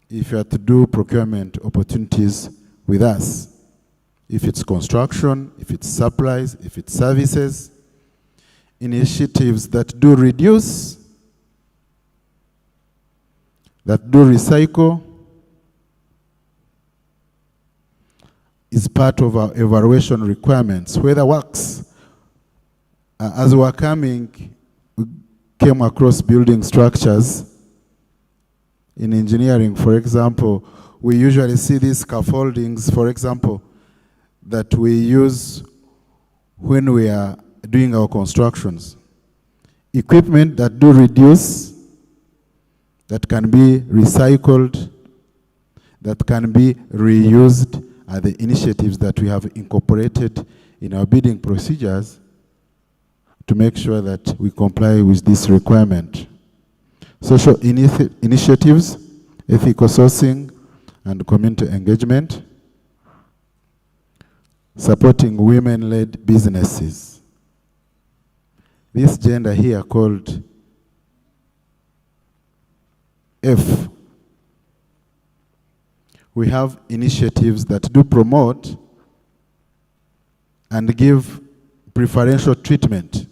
if you are to do procurement opportunities with us. If it's construction, if it's supplies, if it's services, initiatives that do reduce, that do recycle, is part of our evaluation requirements. Whether works, as we were coming, we came across building structures. In engineering, for example, we usually see these scaffoldings, for example, that we use when we are doing our constructions. Equipment that do reduce, that can be recycled, that can be reused, are the initiatives that we have incorporated in our bidding procedures to make sure that we comply with this requirement. Social initiatives, ethical sourcing, and community engagement. Supporting women-led businesses. This gender here called F. We have initiatives that do promote and give preferential treatment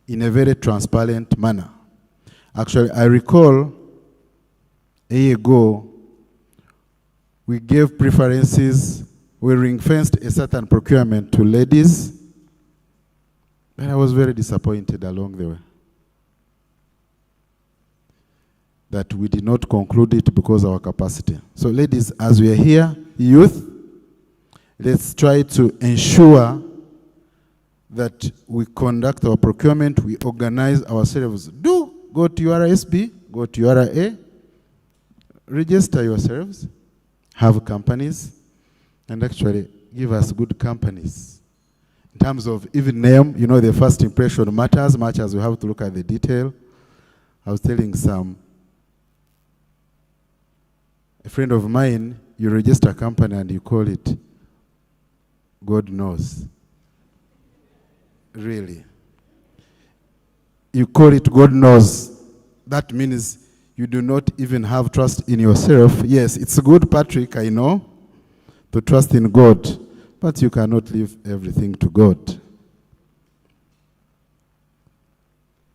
in a very transparent manner. Actually, I recall a year ago, we gave preferences, we ring-fenced a certain procurement to ladies, and I was very disappointed along the way that we did not conclude it because of our capacity. So ladies, as we are here, youth, let's try to ensure that we conduct our procurement, we organize ourselves. Do go to URSB, go to URA, register yourselves, have companies, and actually give us good companies. In terms of even name, you know, the first impression matters much as we have to look at the detail. I was telling a friend of mine, you register a company and you call it God Knows. Really. You call it God Knows. That means you do not even have trust in yourself. Yes, it's good, Patrick, I know, to trust in God, but you cannot leave everything to God.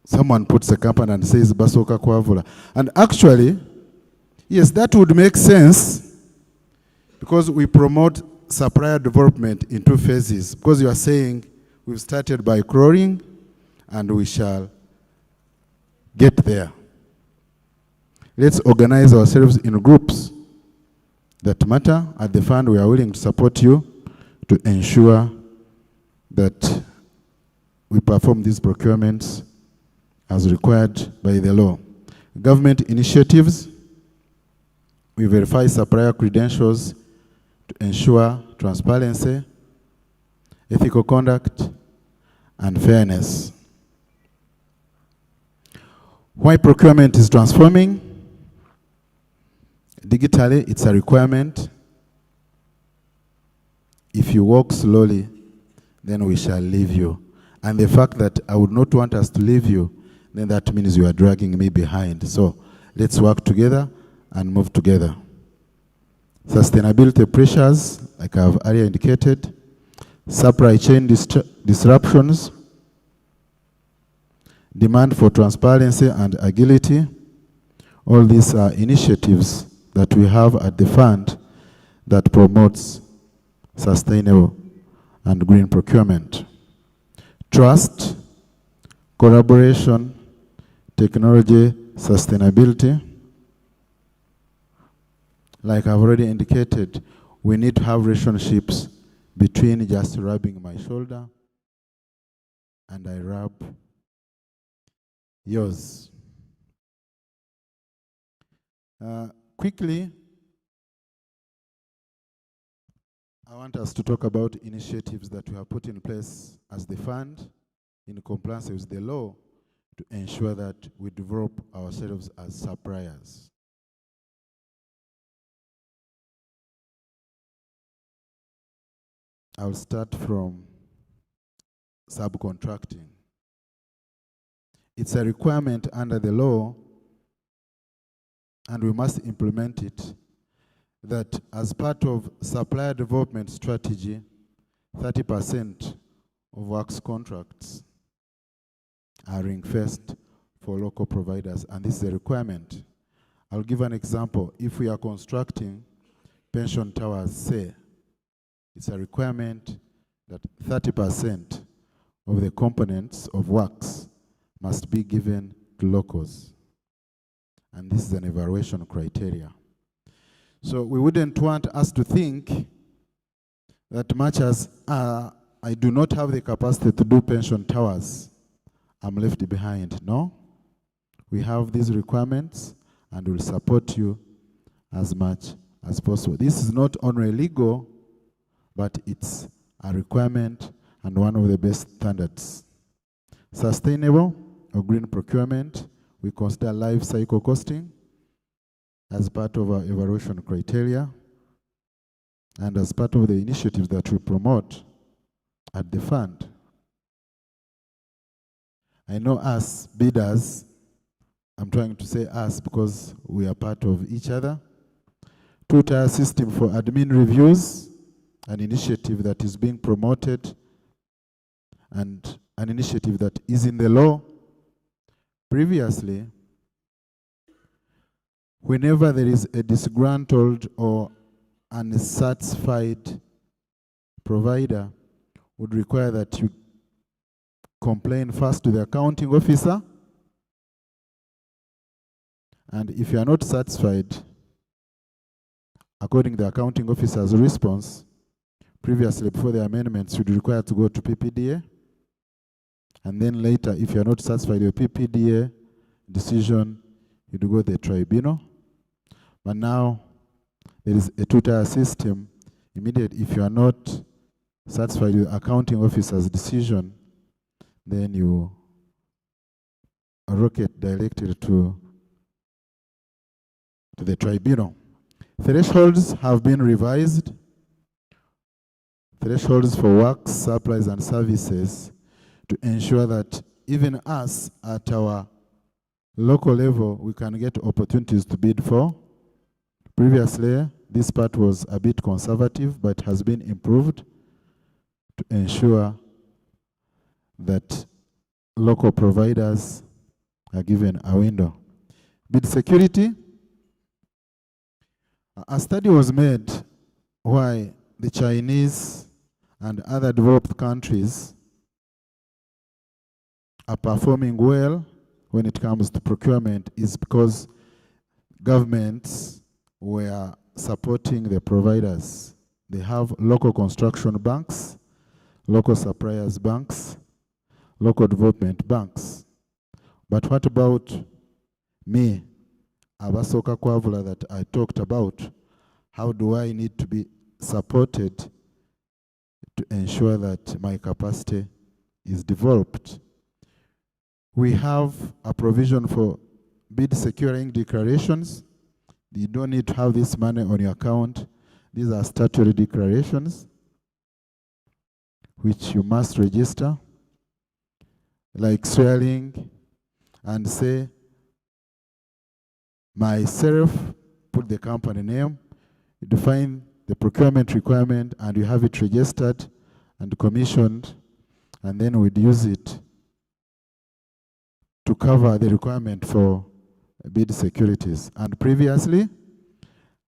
Someone puts a company and says, Basoka Kwavula. And actually, yes, that would make sense because we promote supplier development in 2 phases. Because you are saying we've started by crawling and we shall get there. Let's organize ourselves in groups that matter. At the fund, we are willing to support you to ensure that we perform these procurements as required by the law. Government initiatives. We verify supplier credentials to ensure transparency, ethical conduct, and fairness. Why procurement is transforming? Digitally, it's a requirement. If you walk slowly, then we shall leave you. And the fact that I would not want us to leave you, then that means you are dragging me behind. So let's work together and move together. Sustainability pressures, like I have earlier indicated, supply chain disruptions, demand for transparency and agility. All these are initiatives that we have at the fund that promotes sustainable and green procurement. Trust, collaboration, technology, sustainability. Like I've already indicated, we need to have relationships between just rubbing my shoulder and I rub yours. Quickly, I want us to talk about initiatives that we have put in place as the fund in compliance with the law to ensure that we develop ourselves as suppliers. I'll start from subcontracting. It's a requirement under the law, and we must implement it, that as part of supplier development strategy, 30% of works contracts are ring-fenced for local providers, and this is a requirement. I'll give an example. If we are constructing pension towers, say, it's a requirement that 30% of the components of works must be given to locals. And this is an evaluation criteria. So we wouldn't want us to think that much as I do not have the capacity to do pension towers, I'm left behind. No. We have these requirements and we'll support you as much as possible. This is not only legal, but it's a requirement and one of the best standards. Sustainable or green procurement, we consider life cycle costing as part of our evaluation criteria and as part of the initiatives that we promote at the fund. I know us bidders, I'm trying to say us because we are part of each other. Two-tier system for admin reviews, an initiative that is being promoted and an initiative that is in the law. Previously, whenever there is a disgruntled or unsatisfied provider, would require that you complain first to the accounting officer, and if you are not satisfied, according to the accounting officer's response, previously before the amendments, you'd require to go to PPDA, and then later, if you are not satisfied with PPDA decision, you'd go to the tribunal. But now, there is a two-tier system. Immediately, if you are not satisfied with the accounting officer's decision, then you rocket directly to the tribunal. Thresholds have been revised. Thresholds for works, supplies, and services to ensure that even us at our local level, we can get opportunities to bid for. Previously, this part was a bit conservative, but has been improved to ensure that local providers are given a window. Bid security. A study was made why the Chinese and other developed countries are performing well when it comes to procurement is because governments were supporting the providers. They have local construction banks, local suppliers banks, local development banks. But what about me, Abasoka Kwavula, that I talked about? How do I need to be supported to ensure that my capacity is developed? We have a provision for bid securing declarations. You don't need to have this money on your account. These are statutory declarations which you must register, like swearing and say, myself, put the company name, you define the procurement requirement, and you have it registered and commissioned, and then we'd use it to cover the requirement for bid securities. And previously,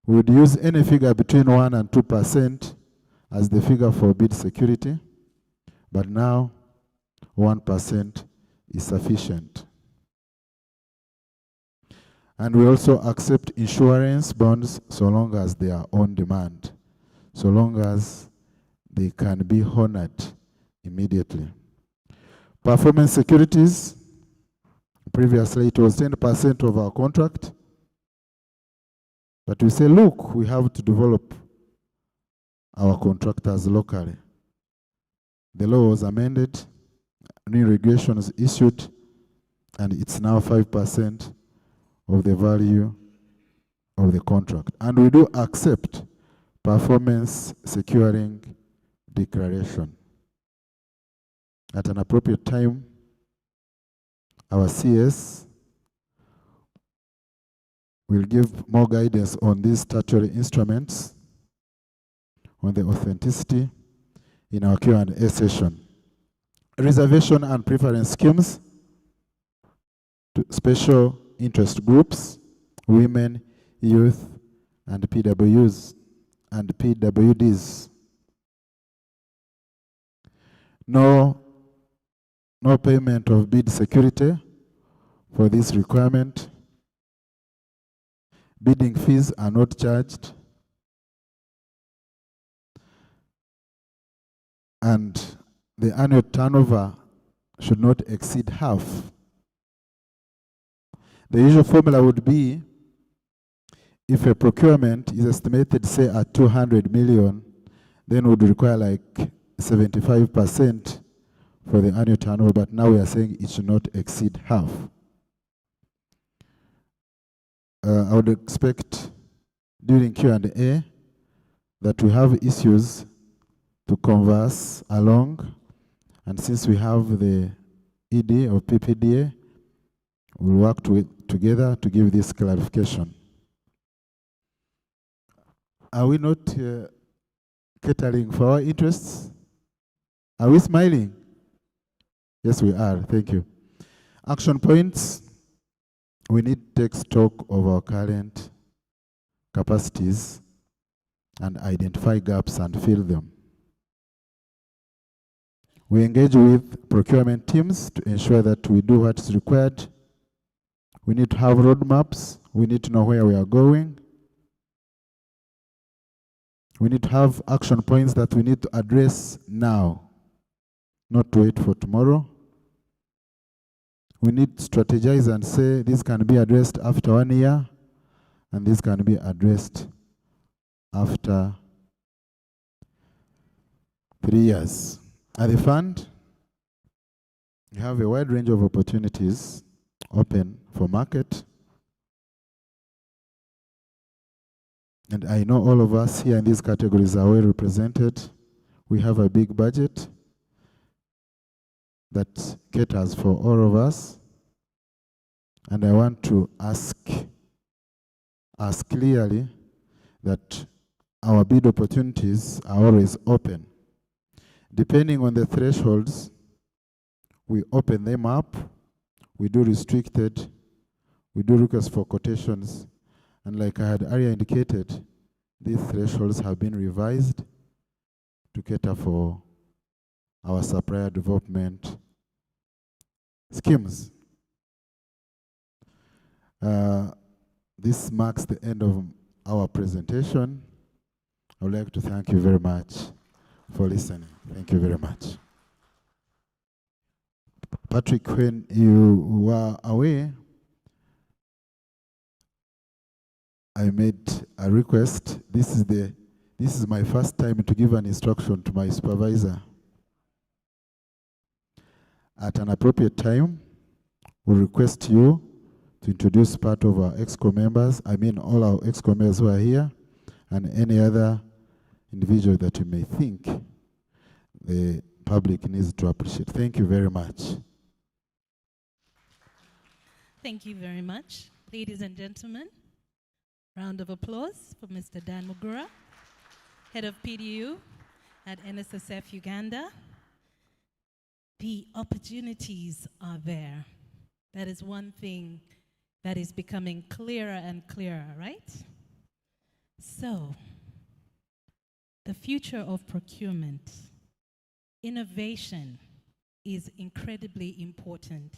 we would use any figure between 1 and 2% as the figure for bid security, but now 1% is sufficient. And we also accept insurance bonds so long as they are on demand, so long as they can be honored immediately. Performance securities, previously it was 10% of our contract, but we say, look, we have to develop our contractors locally. The law was amended, new regulations issued, and it's now 5% of the value of the contract. And we do accept performance securing declaration. At an appropriate time, our CS will give more guidance on these statutory instruments, on the authenticity in our Q&A session. Reservation and preference schemes to special interest groups, women, youth, and PWs and PWDs. No payment of bid security for this requirement. Bidding fees are not charged. And the annual turnover should not exceed half. The usual formula would be, if a procurement is estimated, say, at 200 million, then would require like 75% for the annual turnover, but now we are saying it should not exceed half. I would expect during Q&A that we have issues to converse along, and since we have the ED or PPDA, we'll work together to give this clarification. Are we not catering for our interests? Are we smiling? Yes, we are. Thank you. Action points. We need to take stock of our current capacities and identify gaps and fill them. We engage with procurement teams to ensure that we do what is required. We need to have roadmaps. We need to know where we are going. We need to have action points that we need to address now, not to wait for tomorrow. We need to strategize and say this can be addressed after 1 year, and this can be addressed after 3 years. At the fund, we have a wide range of opportunities open for market. And I know all of us here in these categories are well represented. We have a big budget that caters for all of us. And I want to ask clearly that our bid opportunities are always open. Depending on the thresholds, we open them up, we do restricted, we do requests for quotations, and like I had earlier indicated, these thresholds have been revised to cater for our supplier development schemes. This marks the end of our presentation. I would like to thank you very much for listening. Thank you very much. Patrick, when you were away, I made a request. This is my first time to give an instruction to my supervisor. At an appropriate time, we'll request you to introduce part of our EXCO members, I mean all our EXCO members who are here, and any other individual that you may think the public needs to appreciate. Thank you very much. Thank you very much. Ladies and gentlemen, round of applause for Mr. Dan Mugura, Head of PDU at NSSF Uganda. The opportunities are there. That is one thing that is becoming clearer and clearer, right? So, the future of procurement, innovation is incredibly important.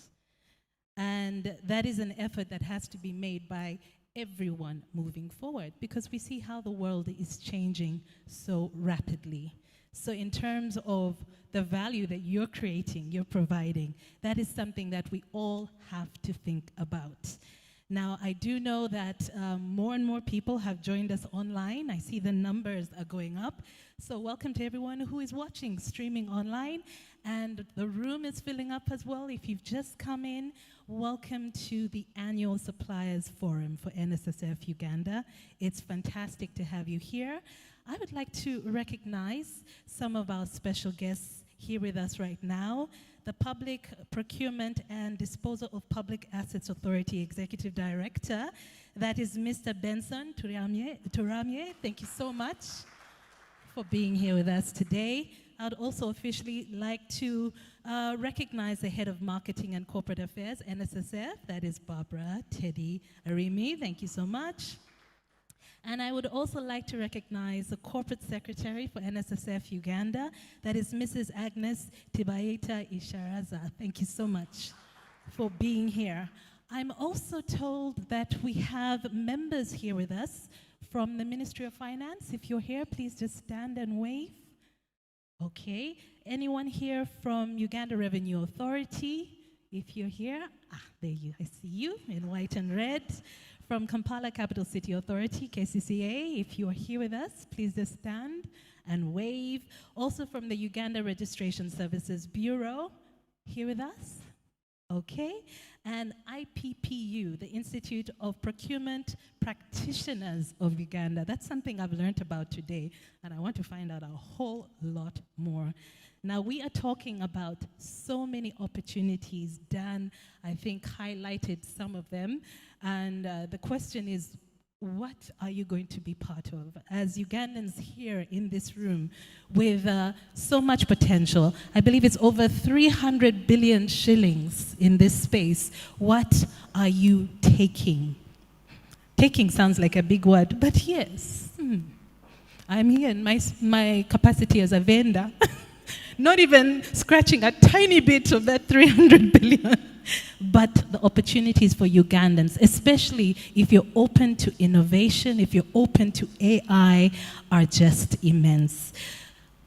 And that is an effort that has to be made by everyone moving forward, because we see how the world is changing so rapidly. So in terms of the value that you're creating, you're providing, that is something that we all have to think about. Now, I do know that more and more people have joined us online. I see the numbers are going up. So welcome to everyone who is watching, streaming online. And the room is filling up as well. If you've just come in, welcome to the annual Suppliers Forum for NSSF Uganda. It's fantastic to have you here. I would like to recognize some of our special guests here with us right now. The Public Procurement and Disposal of Public Assets Authority Executive Director, that is Mr. Benson Turamye. Thank you so much for being here with us today. I'd also officially like to recognize the Head of Marketing and Corporate Affairs, NSSF, that is Barbara Teddy Arimi. Thank you so much. And I would also like to recognize the Corporate Secretary for NSSF Uganda, that is Mrs. Agnes Tibaita Isharaza. Thank you so much for being here. I'm also told that we have members here with us from the Ministry of Finance. If you're here, please just stand and wave. Okay. Anyone here from Uganda Revenue Authority? If you're here, there you, I see you in white and red. From Kampala Capital City Authority, KCCA, if you are here with us, please just stand and wave. Also from the Uganda Registration Services Bureau, here with us? Okay. And IPPU, the Institute of Procurement Practitioners of Uganda. That's something I've learned about today, and I want to find out a whole lot more. Now, we are talking about so many opportunities. Dan, I think, highlighted some of them. And the question is, what are you going to be part of? As Ugandans here in this room with so much potential, I believe it's over 300 billion shillings in this space. What are you taking? Taking sounds like a big word, but yes. I'm here in my capacity as a vendor. Not even scratching a tiny bit of that 300 billion. But the opportunities for Ugandans, especially if you're open to innovation, if you're open to AI, are just immense.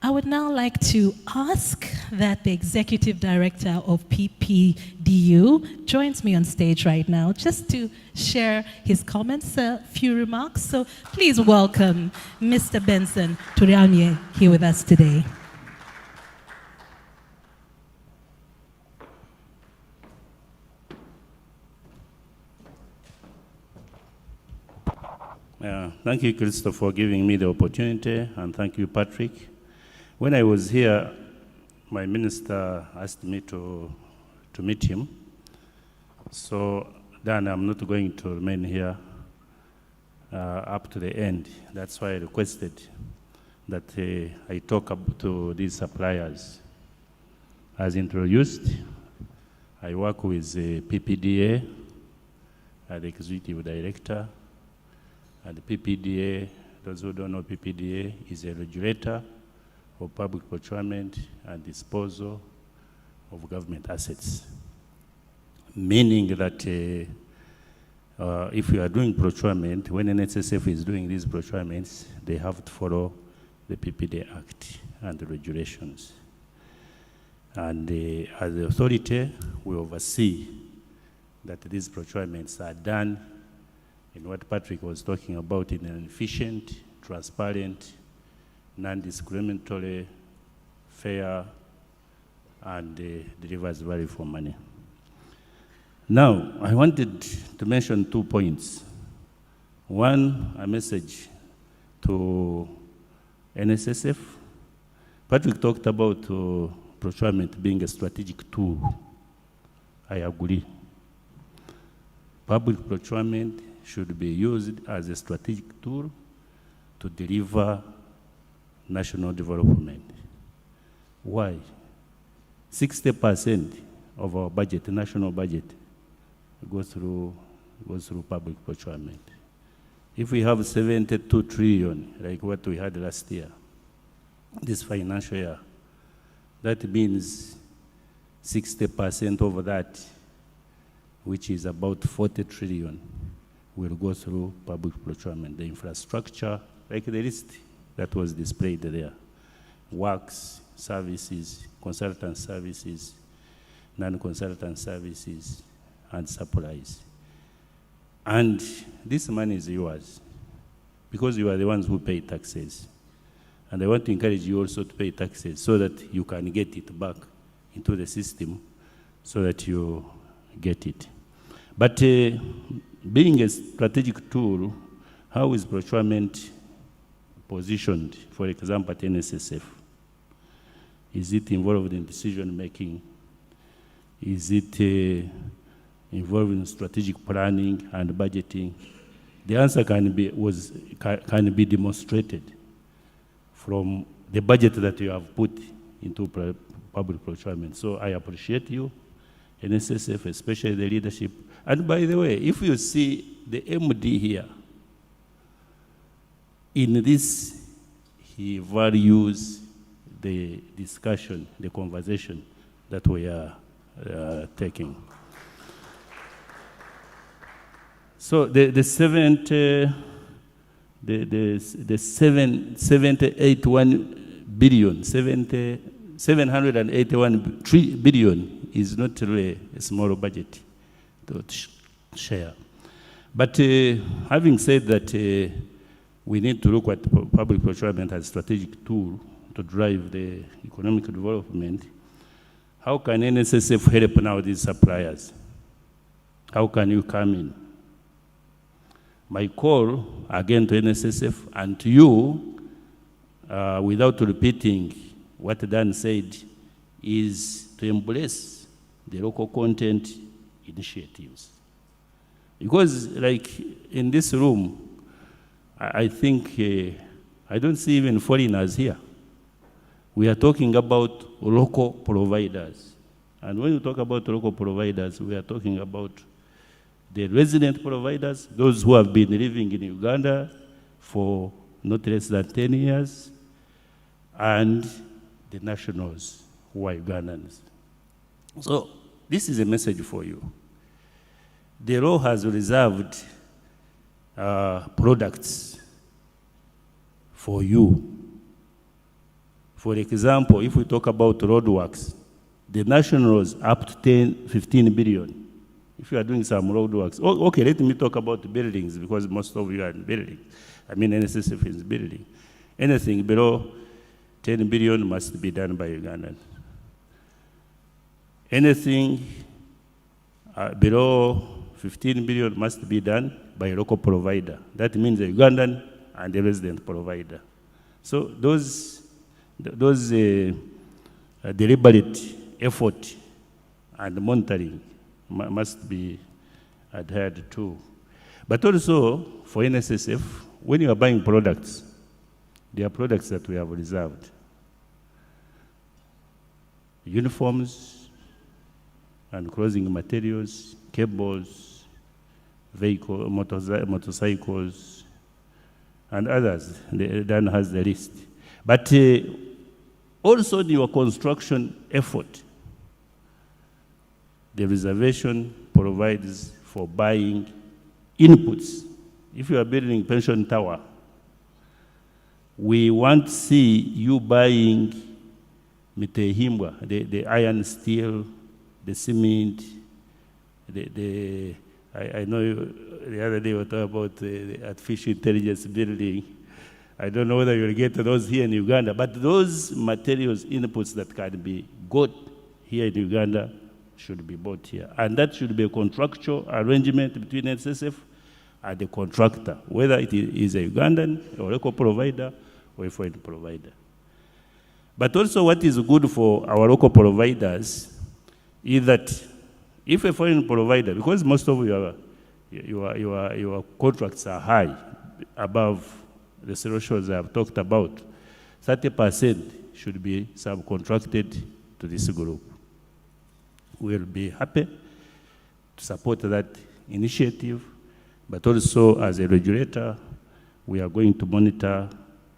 I would now like to ask that the Executive Director of PPDU joins me on stage right now just to share his comments, a few remarks. So please welcome Mr. Benson Turamye here with us today. Thank you, Christopher, for giving me the opportunity, and thank you, Patrick. When I was here, my minister asked me to meet him. So then I'm not going to remain here up to the end. That's why I requested that I talk to these suppliers. As introduced, I work with PPDA, the Executive Director. And the PPDA, those who don't know, PPDA is a regulator of public procurement and disposal of government assets. Meaning that if you are doing procurement, when NSSF is doing these procurements, they have to follow the PPDA Act and the regulations. And as the authority, we oversee that these procurements are done in what Patrick was talking about, in an efficient, transparent, non-discriminatory, fair, and delivers value for money. Now, I wanted to mention 2 points. One, a message to NSSF. Patrick talked about procurement being a strategic tool. I agree. Public procurement should be used as a strategic tool to deliver national development. Why? 60% of our budget, the national budget, goes through public procurement. If we have 72 trillion, like what we had last year, this financial year, that means 60% of that, which is about 40 trillion, will go through public procurement. The infrastructure, like the list that was displayed there, works, services, consultant services, non-consultant services, and supplies. And this money is yours, because you are the ones who pay taxes. And I want to encourage you also to pay taxes so that you can get it back into the system so that you get it. But being a strategic tool, how is procurement positioned, for example, at NSSF? Is it involved in decision making? Is it involved in strategic planning and budgeting? The answer can be demonstrated from the budget that you have put into public procurement. So I appreciate you, NSSF, especially the leadership. And by the way, if you see the MD here, in this, he values the discussion, the conversation that we are taking. So the 781 billion is not really a small budget to share. But having said that, we need to look at public procurement as a strategic tool to drive the economic development. How can NSSF help now these suppliers? How can you come in? My call, again, to NSSF and to you, without repeating what Dan said, is to embrace the local content initiatives. Because, like, in this room, I think I don't see even foreigners here. We are talking about local providers. And when you talk about local providers, we are talking about the resident providers, those who have been living in Uganda for not less than 10 years, and the nationals who are Ugandans. So this is a message for you. The law has reserved products for you. For example, if we talk about roadworks, the nationals up to 15 billion. If you are doing some roadworks, okay, let me talk about buildings, because most of you are in buildings. I mean, NSSF is building. Anything below 10 billion must be done by Ugandans. Anything below 15 billion must be done by a local provider. That means a Ugandan and a resident provider. So those deliberate effort and monitoring must be adhered to. But also, for NSSF, when you are buying products, there are products that we have reserved. Uniforms and clothing materials, cables, motorcycles, and others. Dan has the list. But also in your construction effort, the reservation provides for buying inputs. If you are building pension tower, we want to see you buying Mitehimbwa, the iron steel, the cement, I know the other day we talked about the artificial intelligence building. I don't know whether you'll get those here in Uganda, but those materials, inputs that can be got here in Uganda should be bought here. And that should be a contractual arrangement between NSSF and the contractor, whether it is a Ugandan or local provider or a foreign provider. But also what is good for our local providers is that if a foreign provider, because most of your contracts are high, above the thresholds I have talked about, 30% should be subcontracted to this group. We'll be happy to support that initiative, but also as a regulator, we are going to monitor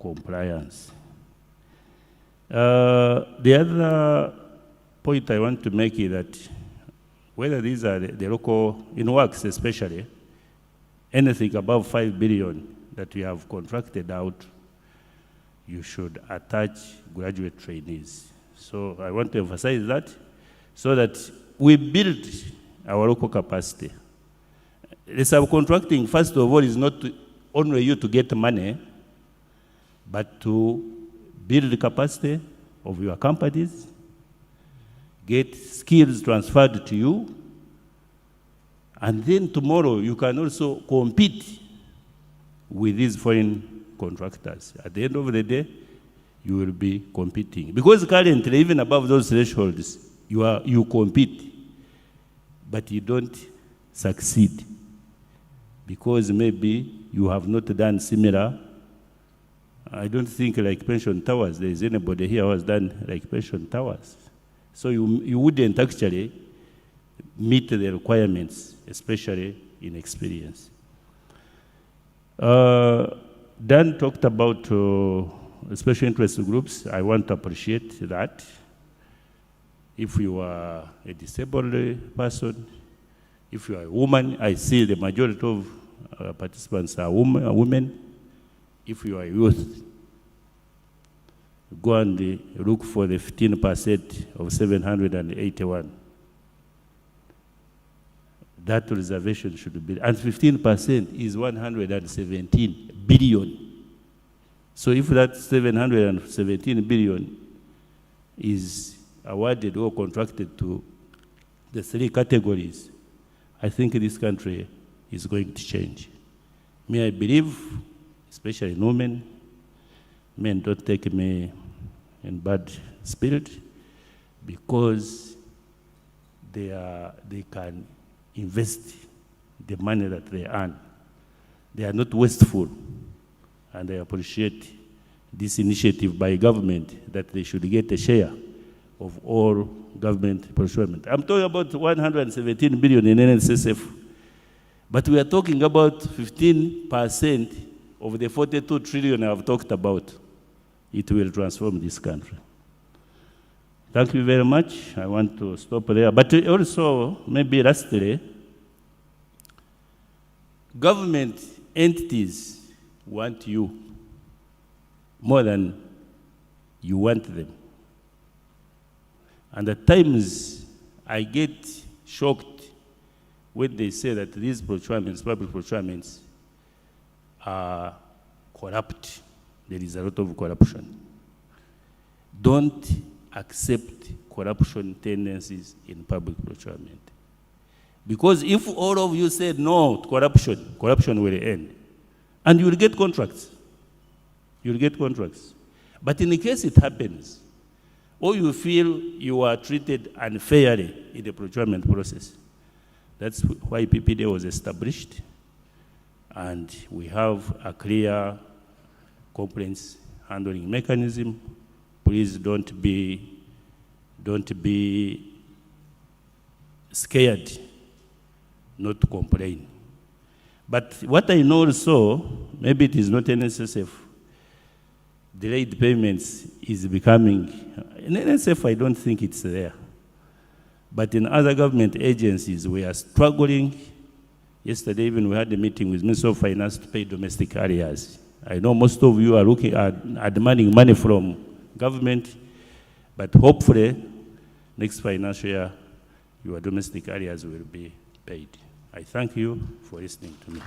compliance. The other point I want to make is that whether these are the local, in works especially, anything above 5 billion that we have contracted out, you should attach graduate trainees. So I want to emphasize that, so that we build our local capacity. The subcontracting, first of all, is not only you to get money, but to build the capacity of your companies, get skills transferred to you, and then tomorrow you can also compete with these foreign contractors. At the end of the day, you will be competing. Because currently, even above those thresholds, you compete, but you don't succeed. Because maybe you have not done similar. I don't think like pension towers, there is anybody here who has done like pension towers. So you wouldn't actually meet the requirements, especially in experience. Dan talked about special interest groups. I want to appreciate that. If you are a disabled person, if you are a woman, I see the majority of participants are women. If you are youth, go and look for the 15% of 781. That reservation should be, and 15% is 117 billion. So if that 717 billion is awarded or contracted to the three categories, I think this country is going to change. I believe, especially in women, men don't take me in bad spirit, because they can invest the money that they earn. They are not wasteful, and I appreciate this initiative by government that they should get a share of all government procurement. I'm talking about 117 billion in NSSF, but we are talking about 15% of the 42 trillion I've talked about. It will transform this country. Thank you very much. I want to stop there. But also, maybe lastly, government entities want you more than you want them. And at times, I get shocked when they say that these procurements, public procurements, are corrupt. There is a lot of corruption. Don't accept corruption tendencies in public procurement. Because if all of you said no to corruption, corruption will end. And you will get contracts. You will get contracts. But in the case it happens, or you feel you are treated unfairly in the procurement process, that's why PPD was established. And we have a clear complaints handling mechanism. Please don't be scared not to complain. But what I know also, maybe it is not NSSF, delayed payments is becoming, in NSSF I don't think it's there. But in other government agencies, we are struggling. Yesterday even we had a meeting with Minister of Finance to pay domestic arrears. I know most of you are looking at demanding money from government, but hopefully next financial year your domestic arrears will be paid. I thank you for listening to me.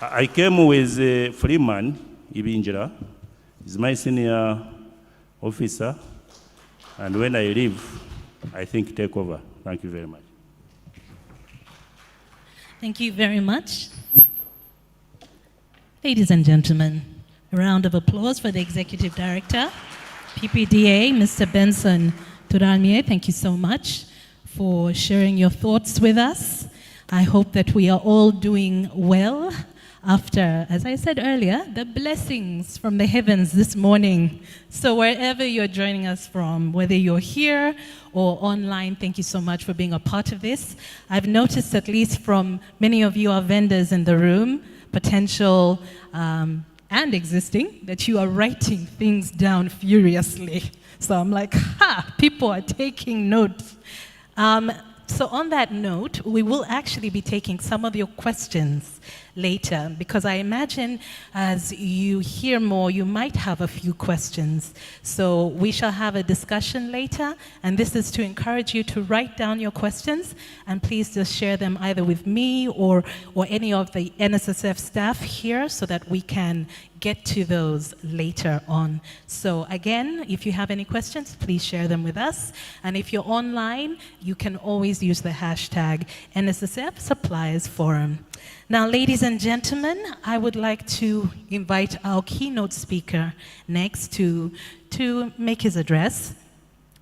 I came with Freeman Ibinjira. He's my senior officer, and when I leave, I think take over. Thank you very much. Thank you very much. Ladies and gentlemen, a round of applause for the Executive Director, PPDA, Mr. Benson Turalmie. Thank you so much for sharing your thoughts with us. I hope that we are all doing well after, as I said earlier, the blessings from the heavens this morning. So wherever you're joining us from, whether you're here or online, thank you so much for being a part of this. I've noticed, at least from many of you are vendors in the room, potential and existing, that you are writing things down furiously. So I'm like, people are taking notes. So on that note, we will actually be taking some of your questions later, because I imagine as you hear more, you might have a few questions. So we shall have a discussion later, and this is to encourage you to write down your questions, and please just share them either with me or any of the NSSF staff here so that we can get to those later on. So again, if you have any questions, please share them with us. And if you're online, you can always use the hashtag NSSF Suppliers Forum. Now, ladies and gentlemen, I would like to invite our keynote speaker next to make his address.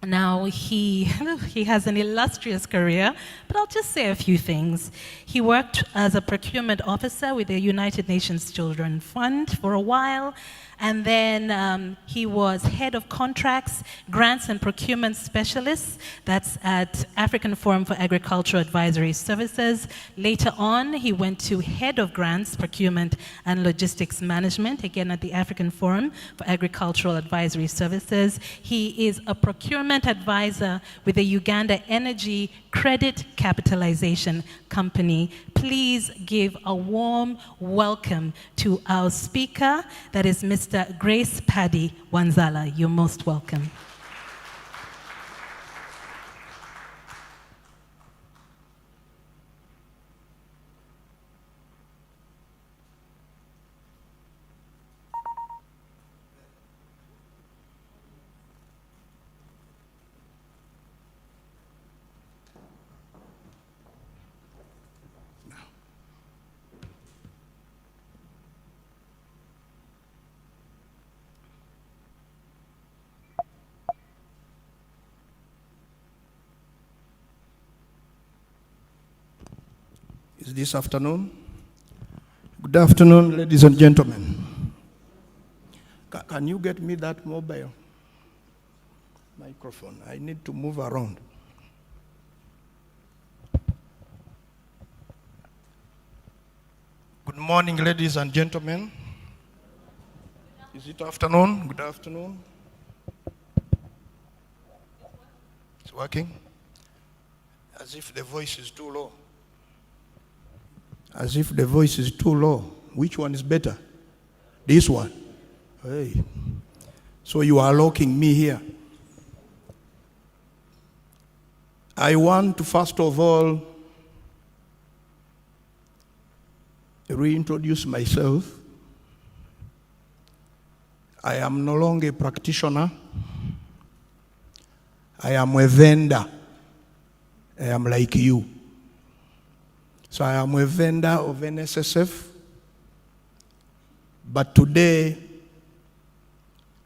Now, he has an illustrious career, but I'll just say a few things. He worked as a procurement officer with the United Nations Children's Fund for a while, and then he was head of contracts, grants, and procurement specialist. That's at African Forum for Agricultural Advisory Services. Later on, he went to head of grants, procurement, and logistics management, again at the African Forum for Agricultural Advisory Services. He is a procurement advisor with the Uganda Energy Credit Capitalization Company. Please give a warm welcome to our speaker, that is Mr. Grace Paddy Wanzala. You're most welcome. Is this afternoon? Good afternoon, ladies and gentlemen. Can you get me that mobile microphone? I need to move around. Good morning, ladies and gentlemen. Is it afternoon? Good afternoon. It's working? As if the voice is too low. As if the voice is too low. Which one is better? This one. Hey. So you are locking me here. I want to first of all reintroduce myself. I am no longer a practitioner. I am a vendor. I am like you. So I am a vendor of NSSF, but today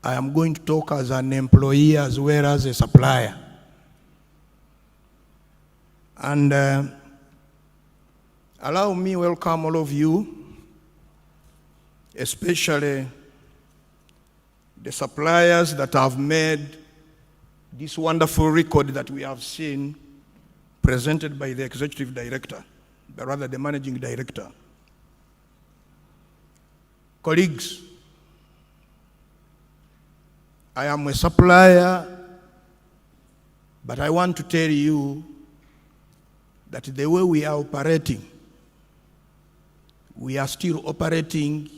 I am going to talk as an employee as well as a supplier. And allow me welcome all of you, especially the suppliers that have made this wonderful record that we have seen presented by the executive director. Rather the managing director. Colleagues, I am a supplier, but I want to tell you that the way we are operating, we are still operating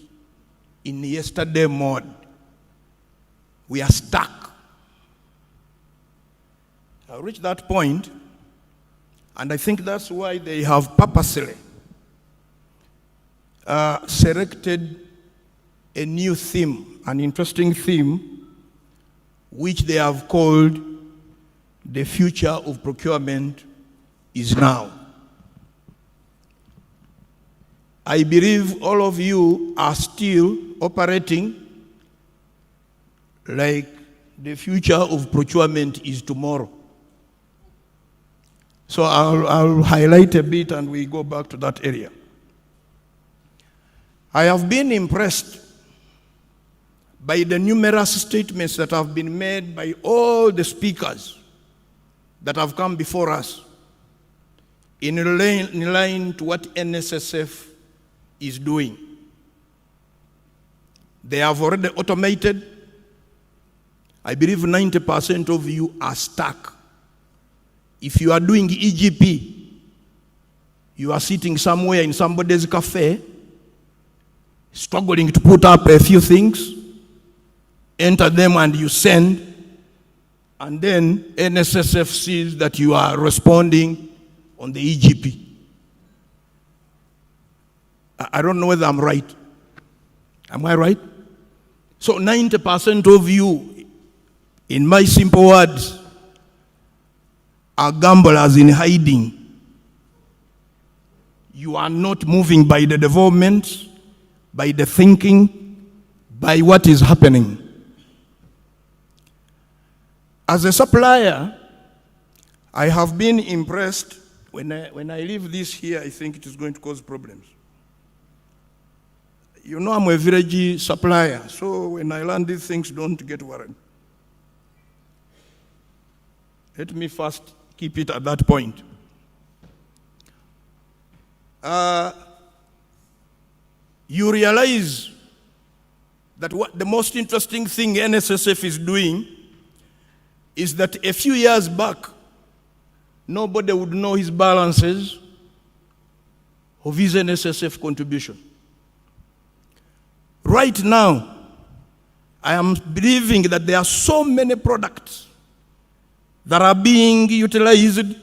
in yesterday mode. We are stuck. I'll reach that point. And I think that's why they have purposely selected a new theme, an interesting theme, which they have called "The Future of Procurement is Now." I believe all of you are still operating like the future of procurement is tomorrow. So I'll highlight a bit and we go back to that area. I have been impressed by the numerous statements that have been made by all the speakers that have come before us in line to what NSSF is doing. They have already automated. I believe 90% of you are stuck. If you are doing EGP, you are sitting somewhere in somebody's cafe, struggling to put up a few things, enter them and you send, and then NSSF sees that you are responding on the EGP. I don't know whether I'm right. Am I right? So 90% of you, in my simple words, are gamblers in hiding. You are not moving by the development, by the thinking, by what is happening. As a supplier, I have been impressed. When I leave this here, I think it is going to cause problems. You know I'm a village supplier, so when I learn these things, don't get worried. Let me first keep it at that point. You realize that what the most interesting thing NSSF is doing is that a few years back, nobody would know his balances of his NSSF contribution. Right now, I am believing that there are so many products that are being utilized.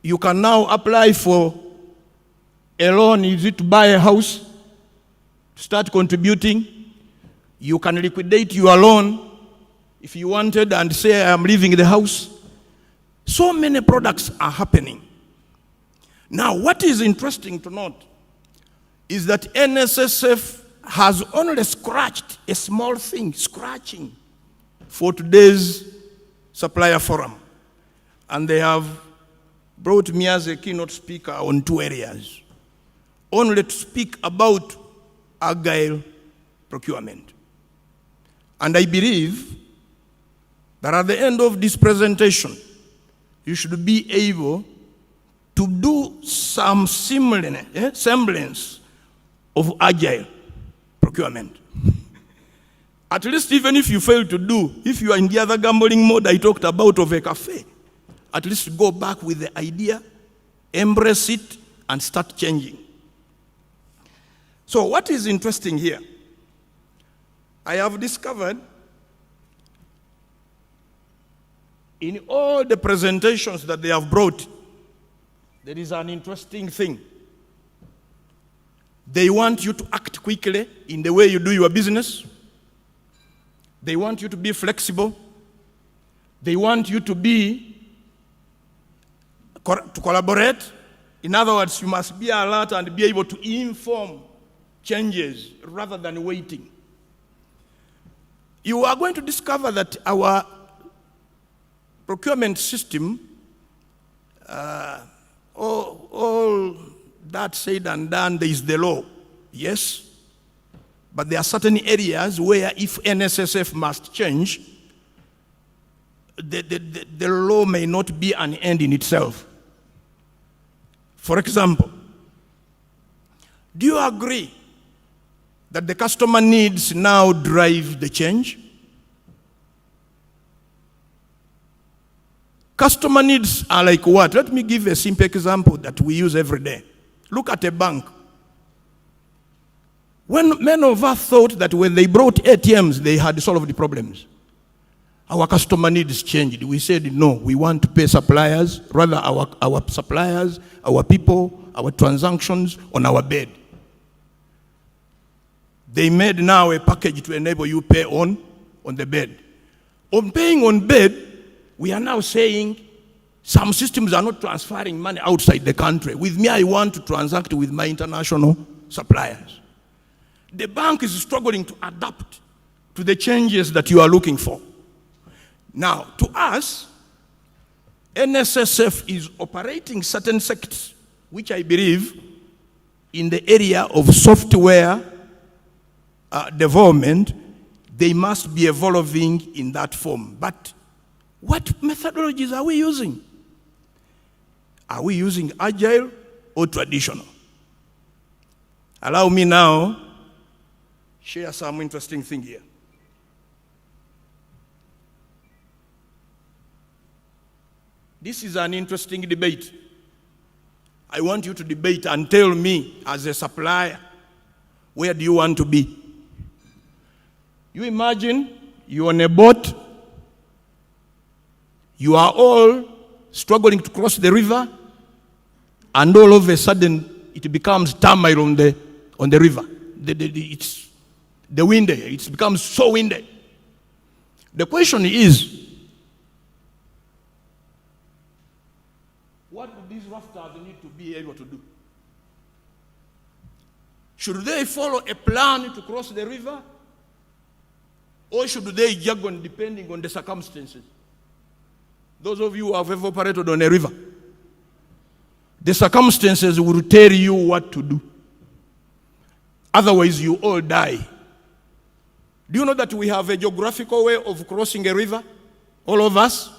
You can now apply for a loan. Is it to buy a house? Start contributing. You can liquidate your loan if you wanted and say, I am leaving the house. So many products are happening. Now, what is interesting to note is that NSSF has only scratched a small thing, scratching, for today's supplier forum. And they have brought me as a keynote speaker on 2 areas. Only to speak about Agile procurement. And I believe that at the end of this presentation, you should be able to do some semblance of Agile procurement. At least even if you fail to do, if you are in the other gambling mode I talked about of a cafe, at least go back with the idea, embrace it, and start changing. So what is interesting here? I have discovered in all the presentations that they have brought, there is an interesting thing. They want you to act quickly in the way you do your business. They want you to be flexible. They want you to collaborate. In other words, you must be alert and be able to inform changes rather than waiting. You are going to discover that our procurement system, all that said and done, there is the law, yes, but there are certain areas where if NSSF must change, the law may not be an end in itself. For example, do you agree that the customer needs now drive the change? Customer needs are like what? Let me give a simple example that we use every day. Look at a bank. When many of us thought that when they brought ATMs, they had solved the problems. Our customer needs changed. We said, no, we want to pay suppliers, rather our suppliers, our people, our transactions on our bed. They made now a package to enable you pay on the bed. On paying on bed, we are now saying some systems are not transferring money outside the country. With me, I want to transact with my international suppliers. The bank is struggling to adapt to the changes that you are looking for. Now, to us, NSSF is operating certain sectors, which I believe in the area of software development, they must be evolving in that form. But what methodologies are we using? Are we using Agile or traditional? Allow me now share some interesting thing here. This is an interesting debate. I want you to debate and tell me, as a supplier, where do you want to be? You imagine you're on a boat, you are all struggling to cross the river, and all of a sudden it becomes turmoil on the river. It's the wind, it becomes so windy. The question is, what do these rafters need to be able to do? Should they follow a plan to cross the river? Or should they juggle depending on the circumstances? Those of you who have ever operated on a river, the circumstances will tell you what to do. Otherwise, you all die. Do you know that we have a geographical way of crossing a river? All of us?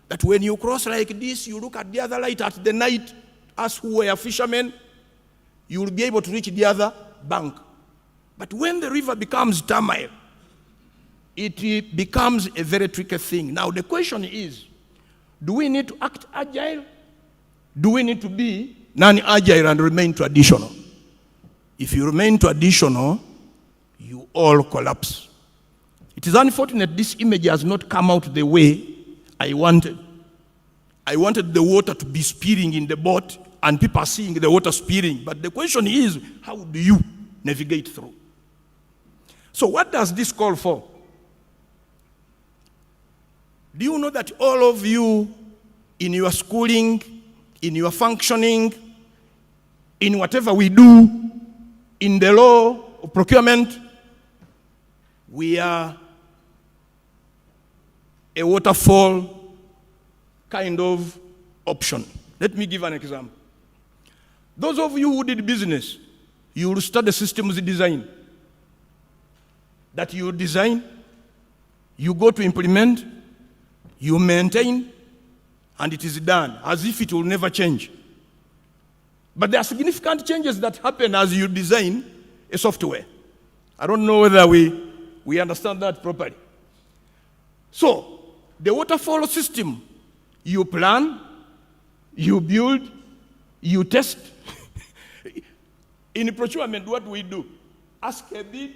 That when you cross like this, you look at the other light at the night, us who were fishermen, you will be able to reach the bank. But when the river becomes turmoil, it becomes a very tricky thing. Now the question is, do we need to act agile? Do we need to be non-agile and remain traditional? If you remain traditional, you all collapse. It is unfortunate this image has not come out the way I wanted. I wanted the water to be spilling in the boat and people are seeing the water spilling. But the question is, how do you navigate through? So what does this call for? Do you know that all of you in your schooling, in your functioning, in whatever we do, in the law of procurement, we are a waterfall kind of option. Let me give an example. Those of you who did business, you will study systems design. That you design, you go to implement, you maintain, and it is done, as if it will never change. But there are significant changes that happen as you design a software. I don't know whether we understand that properly. So, the waterfall system, you plan, you build, you test. In procurement, what do we do? Ask a bid,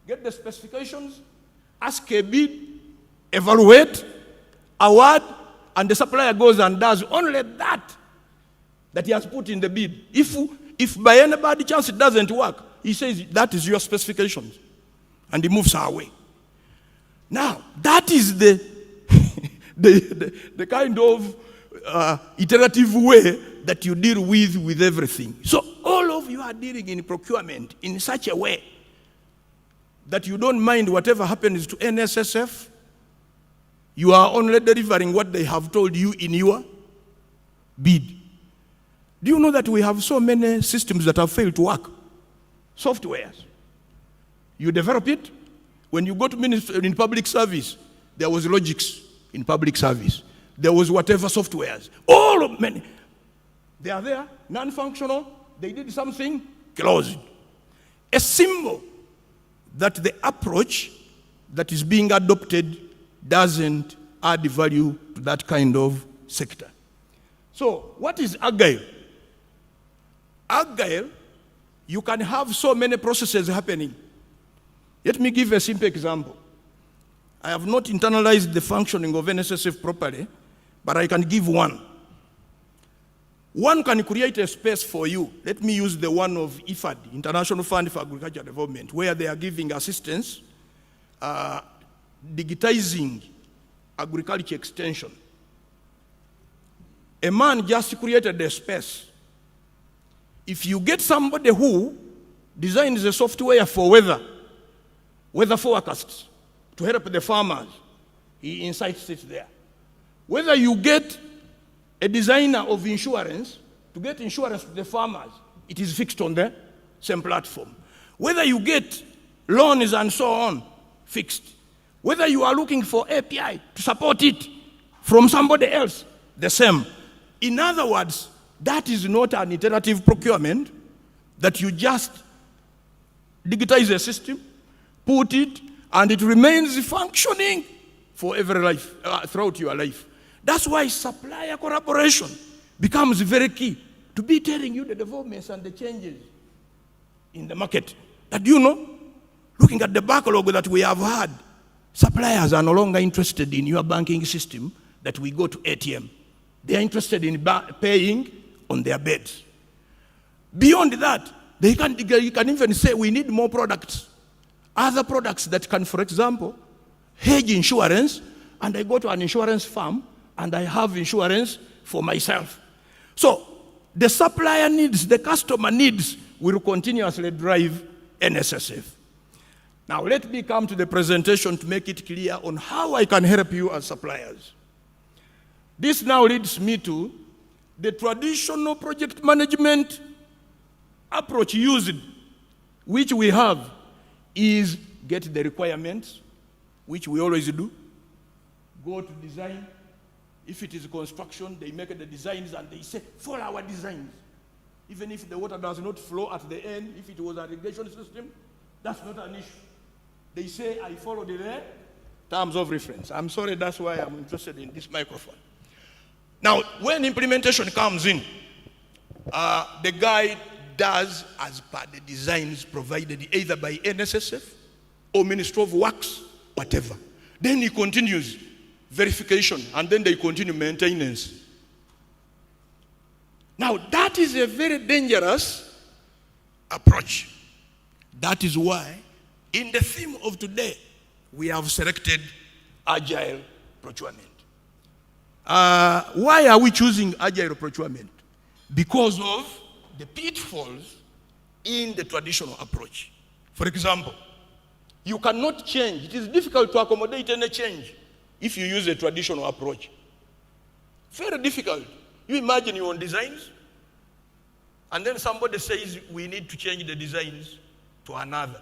get the specifications, ask a bid, evaluate, award, and the supplier goes and does only that he has put in the bid. If by any bad chance it doesn't work, he says, that is your specifications. And he moves away. Now, that is the kind of iterative way that you deal with everything. So all of you are dealing in procurement in such a way that you don't mind whatever happens to NSSF. You are only delivering what they have told you in your bid. Do you know that we have so many systems that have failed to work? Softwares. You develop it. When you go to ministry in public service, there was logics in public service. There was whatever softwares. All of many. They are there, non-functional. They did something, closed. A symbol that the approach that is being adopted doesn't add value to that kind of sector. So, what is Agile? Agile, you can have so many processes happening. Let me give a simple example. I have not internalized the functioning of NSSF properly, but I can give one. One can create a space for you. Let me use the one of IFAD, International Fund for Agricultural Development, where they are giving assistance, digitizing agriculture extension. A man just created a space. If you get somebody who designs a software for weather forecasts, to help the farmers, he incites it there. Whether you get a designer of insurance to get insurance to the farmers, it is fixed on the same platform. Whether you get loans and so on, fixed. Whether you are looking for API to support it from somebody else, the same. In other words, that is not an iterative procurement that you just digitize a system, put it, and it remains functioning for every life, throughout your life. That's why supplier collaboration becomes very key to be telling you the developments and the changes in the market. That you know, looking at the backlog that we have had, suppliers are no longer interested in your banking system that we go to ATM. They are interested in paying on their beds. Beyond that, you can even say we need more products. Other products that can, for example, hedge insurance, and I go to an insurance firm and I have insurance for myself. So the supplier needs, the customer needs will continuously drive NSSF. Now let me come to the presentation to make it clear on how I can help you as suppliers. This now leads me to the traditional project management approach used, which we have, is get the requirements, which we always do, go to design. If it is construction, they make the designs and they say, follow our designs. Even if the water does not flow at the end, if it was an irrigation system, that's not an issue. They say, I follow the terms of reference. I'm sorry, that's why I'm interested in this microphone. Now, when implementation comes in, the guide does as per the designs provided either by NSSF or Ministry of Works, whatever. Then he continues verification, and then they continue maintenance. Now, that is a very dangerous approach. That is why, in the theme of today, we have selected Agile procurement. Why are we choosing Agile procurement? Because of the pitfalls in the traditional approach. For example, you cannot change. It is difficult to accommodate any change if you use a traditional approach. Very difficult. You imagine your own designs, and then somebody says we need to change the designs to another.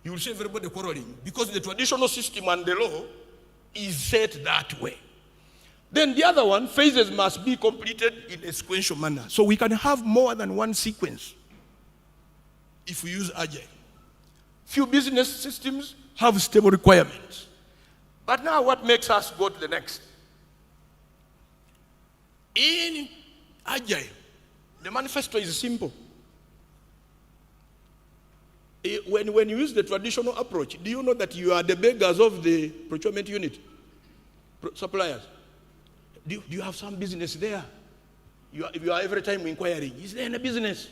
You will see everybody quarreling because the traditional system and the law is set that way. Then the other one, phases must be completed in a sequential manner. So we can have more than one sequence if we use Agile. Few business systems have stable requirements. But now what makes us go to the next? In Agile, the manifesto is simple. When you use the traditional approach, do you know that you are the beggars of the procurement unit? Suppliers. Do you have some business there? You are every time inquiring, is there any business?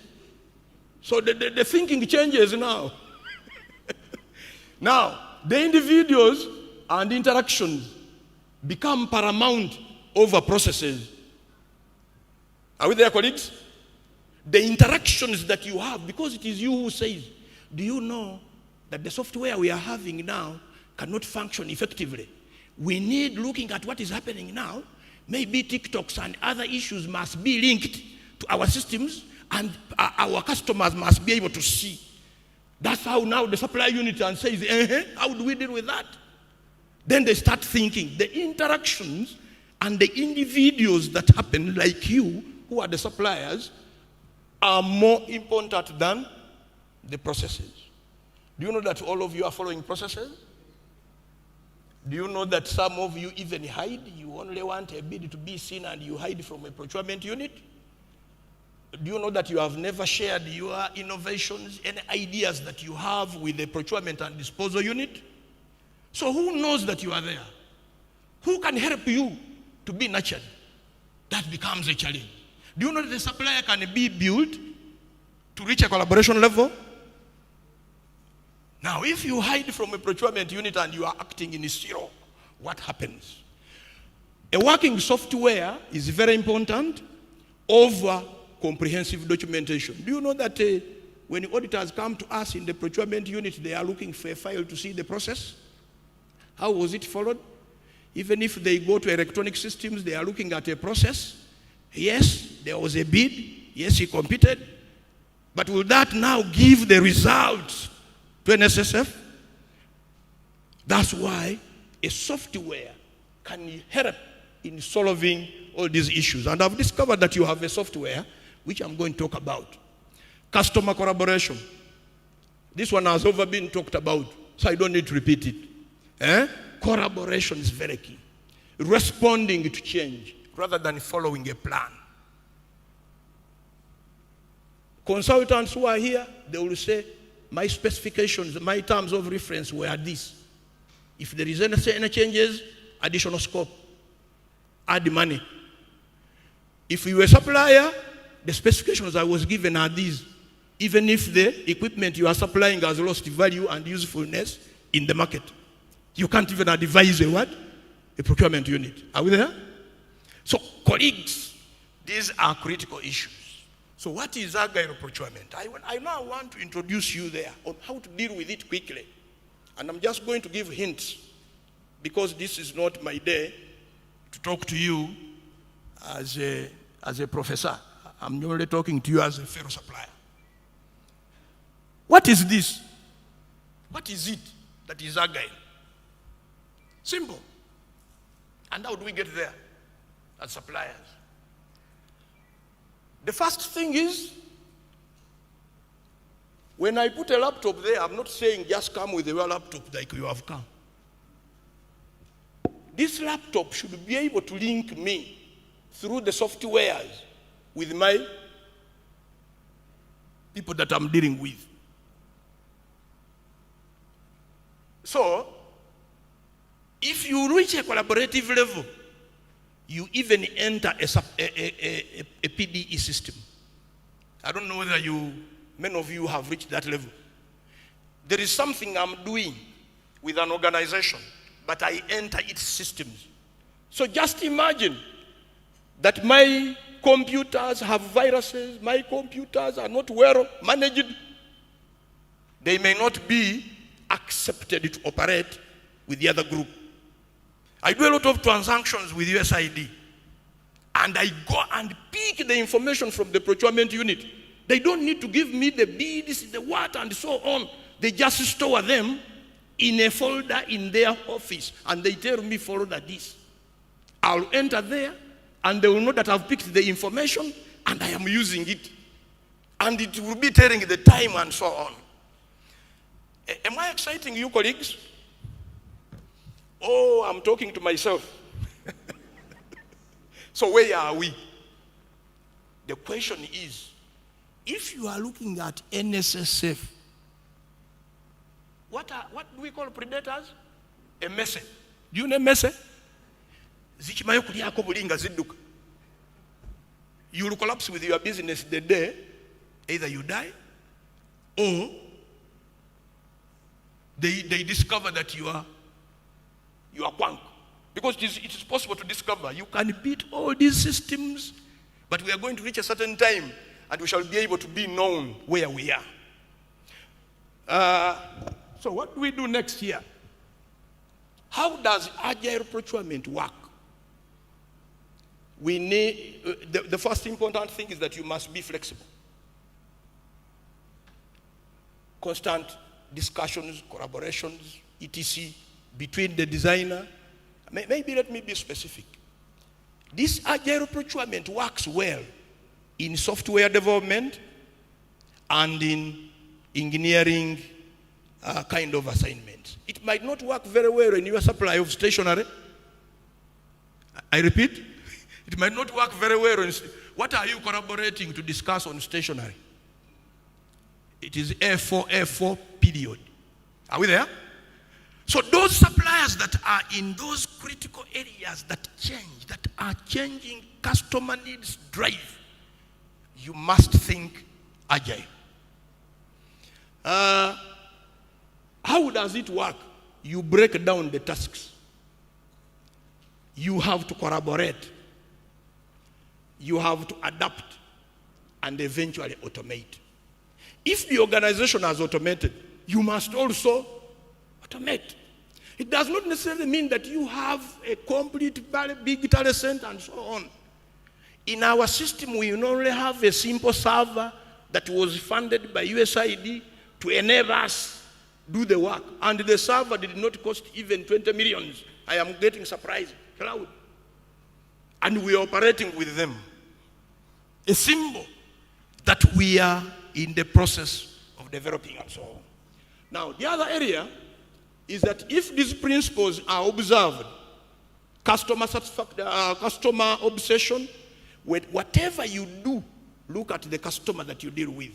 So the thinking changes now. Now, the individuals and interactions become paramount over processes. Are we there, colleagues? The interactions that you have, because it is you who says, do you know that the software we are having now cannot function effectively? We need, looking at what is happening now, maybe TikToks and other issues must be linked to our systems, and our customers must be able to see. That's how now the supply unit and says, how do we deal with that? Then they start thinking the interactions and the individuals that happen, like you, who are the suppliers, are more important than the processes. Do you know that all of you are following processes? Do you know that some of you even hide? You only want a bid to be seen and you hide from a procurement unit? Do you know that you have never shared your innovations, any ideas that you have with the procurement and disposal unit? So who knows that you are there? Who can help you to be nurtured? That becomes a challenge. Do you know that the supplier can be built to reach a collaboration level? Now, if you hide from a procurement unit and you are acting in silo, what happens? A working software is very important over comprehensive documentation. Do you know that when auditors come to us in the procurement unit, they are looking for a file to see the process? How was it followed? Even if they go to electronic systems, they are looking at a process. Yes, there was a bid. Yes, he competed. But will that now give the results to NSSF? That's why a software can help in solving all these issues. And I've discovered that you have a software, which I'm going to talk about. Customer collaboration. This one has over been talked about, so I don't need to repeat it. Collaboration is very key. responding to change rather than following a plan. Consultants who are here, they will say, my specifications, my terms of reference were this. If there is any changes, additional scope, add money. If you are a supplier, the specifications I was given are these. Even if the equipment you are supplying has lost value and usefulness in the market. You can't even advise a what? A procurement unit. Are we there? So, colleagues, these are critical issues. So what is Agile procurement? I now want to introduce you there on how to deal with it quickly. And I'm just going to give hints because this is not my day to talk to you as a professor. I'm only talking to you as a fellow supplier. What is this? What is it that is Agile? Simple. And how do we get there as suppliers? The first thing is, when I put a laptop there, I'm not saying just come with your laptop like you have come. This laptop should be able to link me through the softwares with my people that I'm dealing with. So, if you reach a collaborative level, you even enter a PDE system. I don't know whether many of you have reached that level. There is something I'm doing with an organization, but I enter its systems. So just imagine that my computers have viruses, my computers are not well managed. They may not be accepted to operate with the other group. I do a lot of transactions with USAID, and I go and pick the information from the procurement unit. They don't need to give me the bids, the what, and so on. They just store them in a folder in their office, and they tell me folder this. I'll enter there, and they will know that I've picked the information, and I am using it. And it will be telling the time and so on. Am I exciting you, colleagues? Oh, I'm talking to myself. So where are we? The question is, if you are looking at NSSF, what do we call predators? A messe. Do you know messe? You will collapse with your business the day either you die or they discover that you are punk. Because it is possible to discover. You can beat all these systems, but we are going to reach a certain time and we shall be able to be known where we are. So what do we do next year? How does Agile procurement work? We need, the first important thing is that you must be flexible. Constant discussions, collaborations, etc. between the designer. Maybe let me be specific. This Agile procurement works well in software development and in engineering kind of assignments. It might not work very well in your supply of stationery. I repeat, it might not work very well in, what are you collaborating to discuss on stationery? It is A4 period. Are we there? So those suppliers that are in those critical areas that change, that are changing customer needs drive, you must think Agile. How does it work? You break down the tasks. You have to collaborate. You have to adapt and eventually automate. If the organization has automated, you must also automate. It does not necessarily mean that you have a complete, very big data center and so on. In our system, we only have a simple server that was funded by USAID to enable us do the work. And the server did not cost even 20 million. I am getting surprised. Cloud. And we are operating with them. A symbol that we are in the process of developing and so on. Now, the other area is that if these principles are observed customer customer obsession. Whatever you do, look at the customer that you deal with.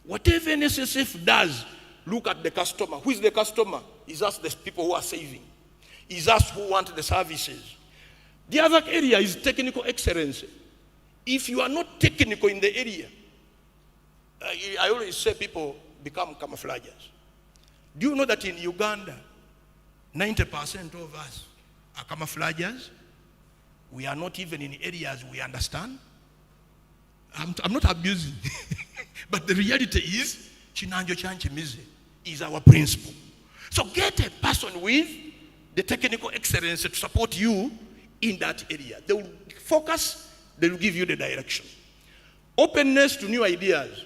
Whatever NSSF does, look at the customer. Who is the customer? Is us, the people who are saving. Is us who want the services. The other area is technical excellence. If you are not technical in the area, I always say people become camouflagers. Do you know that in Uganda, 90% of us are camouflagers? We are not even in areas we understand. I'm not abusing. But the reality is, Chinanjo Chanchimize is our principle. So get a person with the technical excellence to support you in that area. They will focus, they will give you the direction. Openness to new ideas.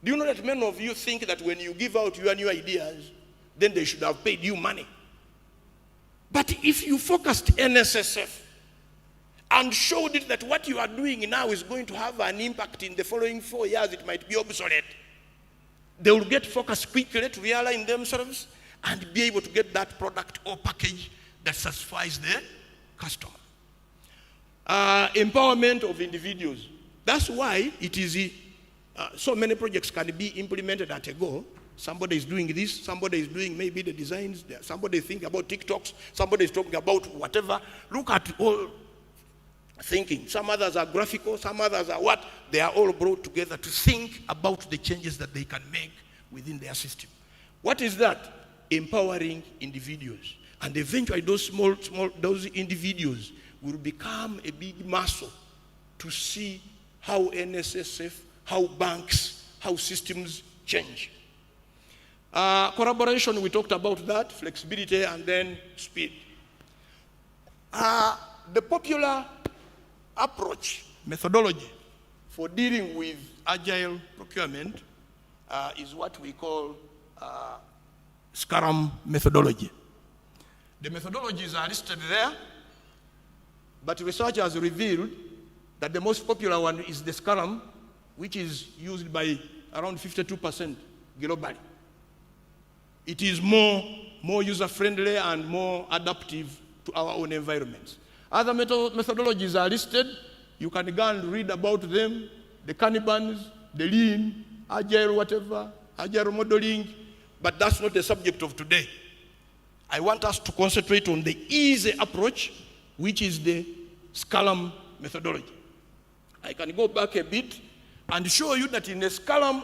Do you know that many of you think that when you give out your new ideas, then they should have paid you money? But if you focused NSSF and showed it that what you are doing now is going to have an impact in the following 4 years, it might be obsolete. They will get focused quickly to realign themselves and be able to get that product or package that satisfies the customer. Empowerment of individuals. That's why it is so many projects can be implemented at a go. Somebody is doing this, somebody is doing maybe the designs, somebody is thinking about TikToks, somebody is talking about whatever. Look at all thinking. Some others are graphical, some others are what? They are all brought together to think about the changes that they can make within their system. What is that? Empowering individuals. And eventually those those individuals will become a big muscle to see how NSSF, how banks, how systems change. Collaboration, we talked about that, flexibility and then speed. The popular approach, methodology for dealing with agile procurement is what we call Scrum methodology. The methodologies are listed there, but research has revealed that the most popular one is the Scrum, which is used by around 52% globally. It is more user-friendly and more adaptive to our own environments. Other methodologies are listed. You can go and read about them. The Kanbans, the Lean, Agile whatever, Agile modeling, but that's not the subject of today. I want us to concentrate on the easy approach, which is the Scrum methodology. I can go back a bit and show you that in the Scrum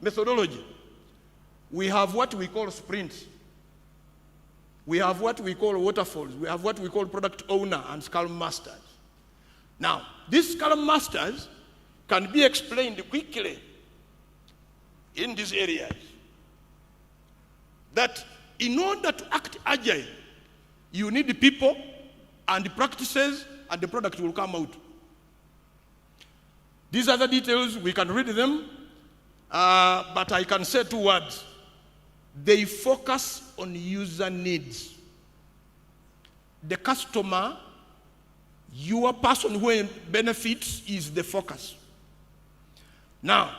methodology, we have what we call sprints. We have what we call waterfalls. We have what we call product owner and Scrum masters. Now, these Scrum masters can be explained quickly in these areas. That in order to act agile, you need people and practices, and the product will come out. These other details, we can read them, but I can say 2 words. They focus on user needs. The customer, your person who benefits, is the focus. Now,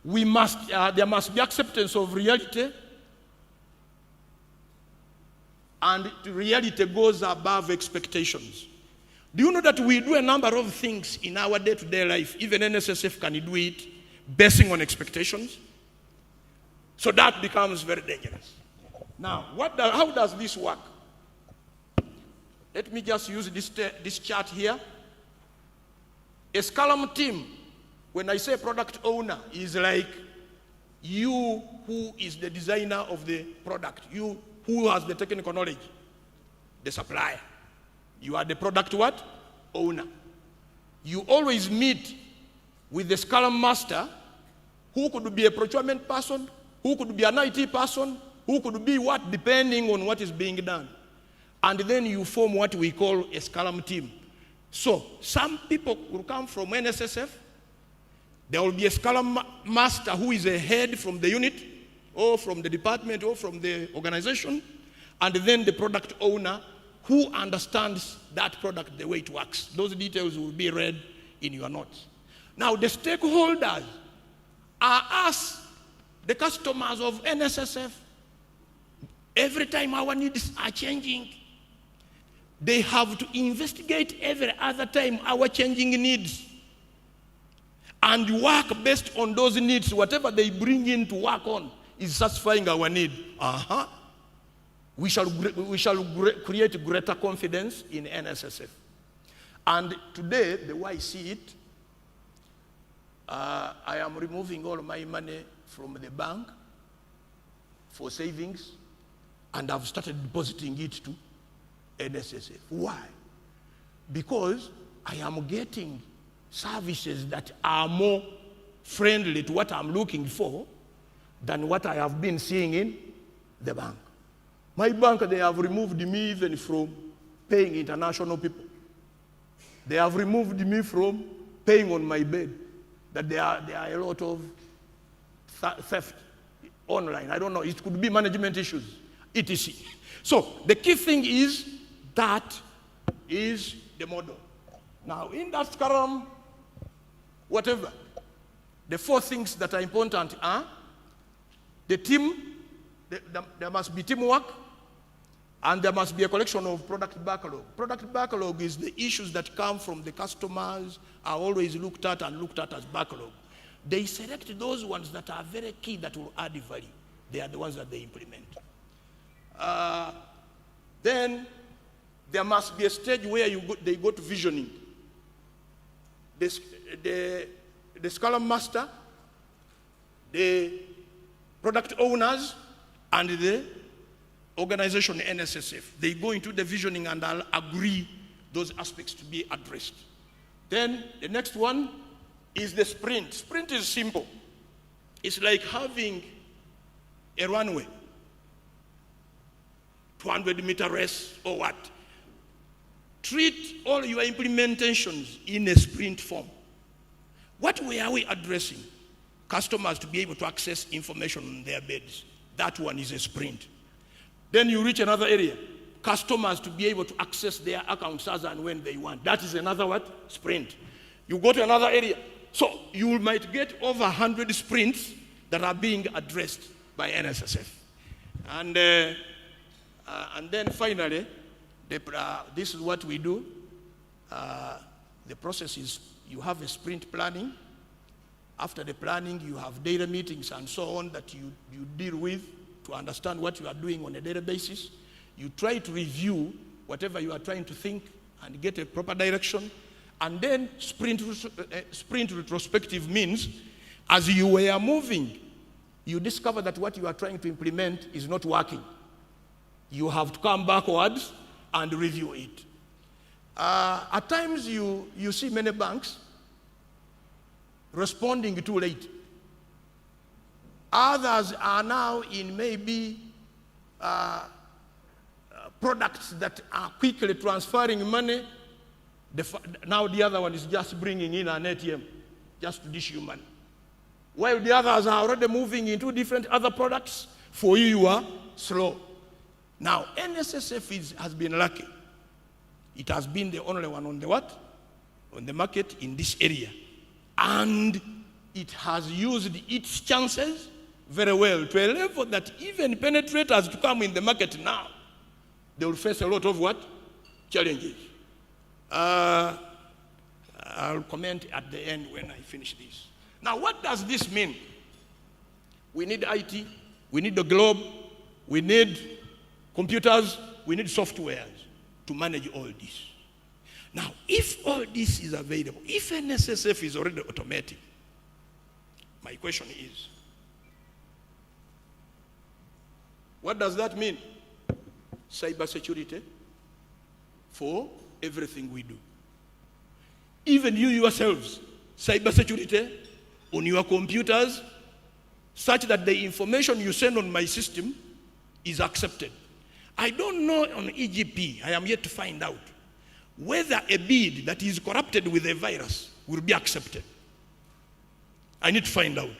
there must be acceptance of reality, and reality goes above expectations. Do you know that we do a number of things in our day-to-day life, even NSSF can do it, basing on expectations? So that becomes very dangerous. Now, how does this work? Let me just use this chart here. A Scrum team, when I say product owner, is like you who is the designer of the product, you who has the technical knowledge, the supplier. You are the product what? Owner. You always meet with the Scrum master, who could be a procurement person, who could be an IT person, who could be what, depending on what is being done. And then you form what we call a Scrum team. So some people will come from NSSF. There will be a Scrum master who is a head from the unit, or from the department, or from the organization. And then the product owner who understands that product the way it works. Those details will be read in your notes. Now the stakeholders are us, the customers of NSSF. Every time our needs are changing, They have to investigate every other time our changing needs and work based on those needs. Whatever they bring in to work on is satisfying our need. We shall create greater confidence in NSSF. And today, the way I see it, I am removing all my money from the bank for savings, and I've started depositing it to NSSF. Why? Because I am getting services that are more friendly to what I'm looking for than what I have been seeing in the bank. My bank, they have removed me even from paying international people. They have removed me from paying on my bed. That there are a lot of theft online. I don't know, it could be management issues, etc. So the key thing is that is the model. Now in that Scrum, whatever, the 4 things that are important are the team, there must be teamwork, and there must be a collection of product backlog. Product backlog is the issues that come from the customers are always looked at as backlog. They select those ones that are very key that will add value. They are the ones that they implement. Then there must be a stage where they go to visioning. The Scrum Master, the product owners, and the organization NSSF, they go into the visioning and I'll agree those aspects to be addressed. Then the next one is the sprint. Sprint is simple. It's like having a runway, 200-meter race or what. Treat all your implementations in a sprint form. What way are we addressing? Customers to be able to access information on their beds. That one is a sprint. Then you reach another area. Customers to be able to access their accounts as and when they want. That is another what? Sprint. You go to another area. So you might get over 100 sprints that are being addressed by NSSF. And then finally, this is what we do. The process is you have a sprint planning. After the planning, you have data meetings and so on that you deal with to understand what you are doing on a daily basis. You try to review whatever you are trying to think and get a proper direction. And then sprint retrospective means as you were moving, you discover that what you are trying to implement is not working. You have to come backwards and review it. At times you see many banks responding too late. Others are now in maybe products that are quickly transferring money. Now the other one is just bringing in an ATM, just to dish you money. While the others are already moving into different other products, for you are slow. Now, NSSF has been lucky. It has been the only one on the what? On the market in this area. And it has used its chances very well to a level that even penetrators to come in the market now, they will face a lot of what? Challenges. I'll comment at the end when I finish this. Now, what does this mean? We need IT, we need the globe, we need computers, we need softwares to manage all this. Now, if all this is available, if NSSF is already automatic, my question is, what does that mean? Cybersecurity for everything we do. Even you yourselves, cybersecurity on your computers, such that the information you send on my system is accepted. I don't know on EGP, I am yet to find out, whether a bid that is corrupted with a virus will be accepted. I need to find out.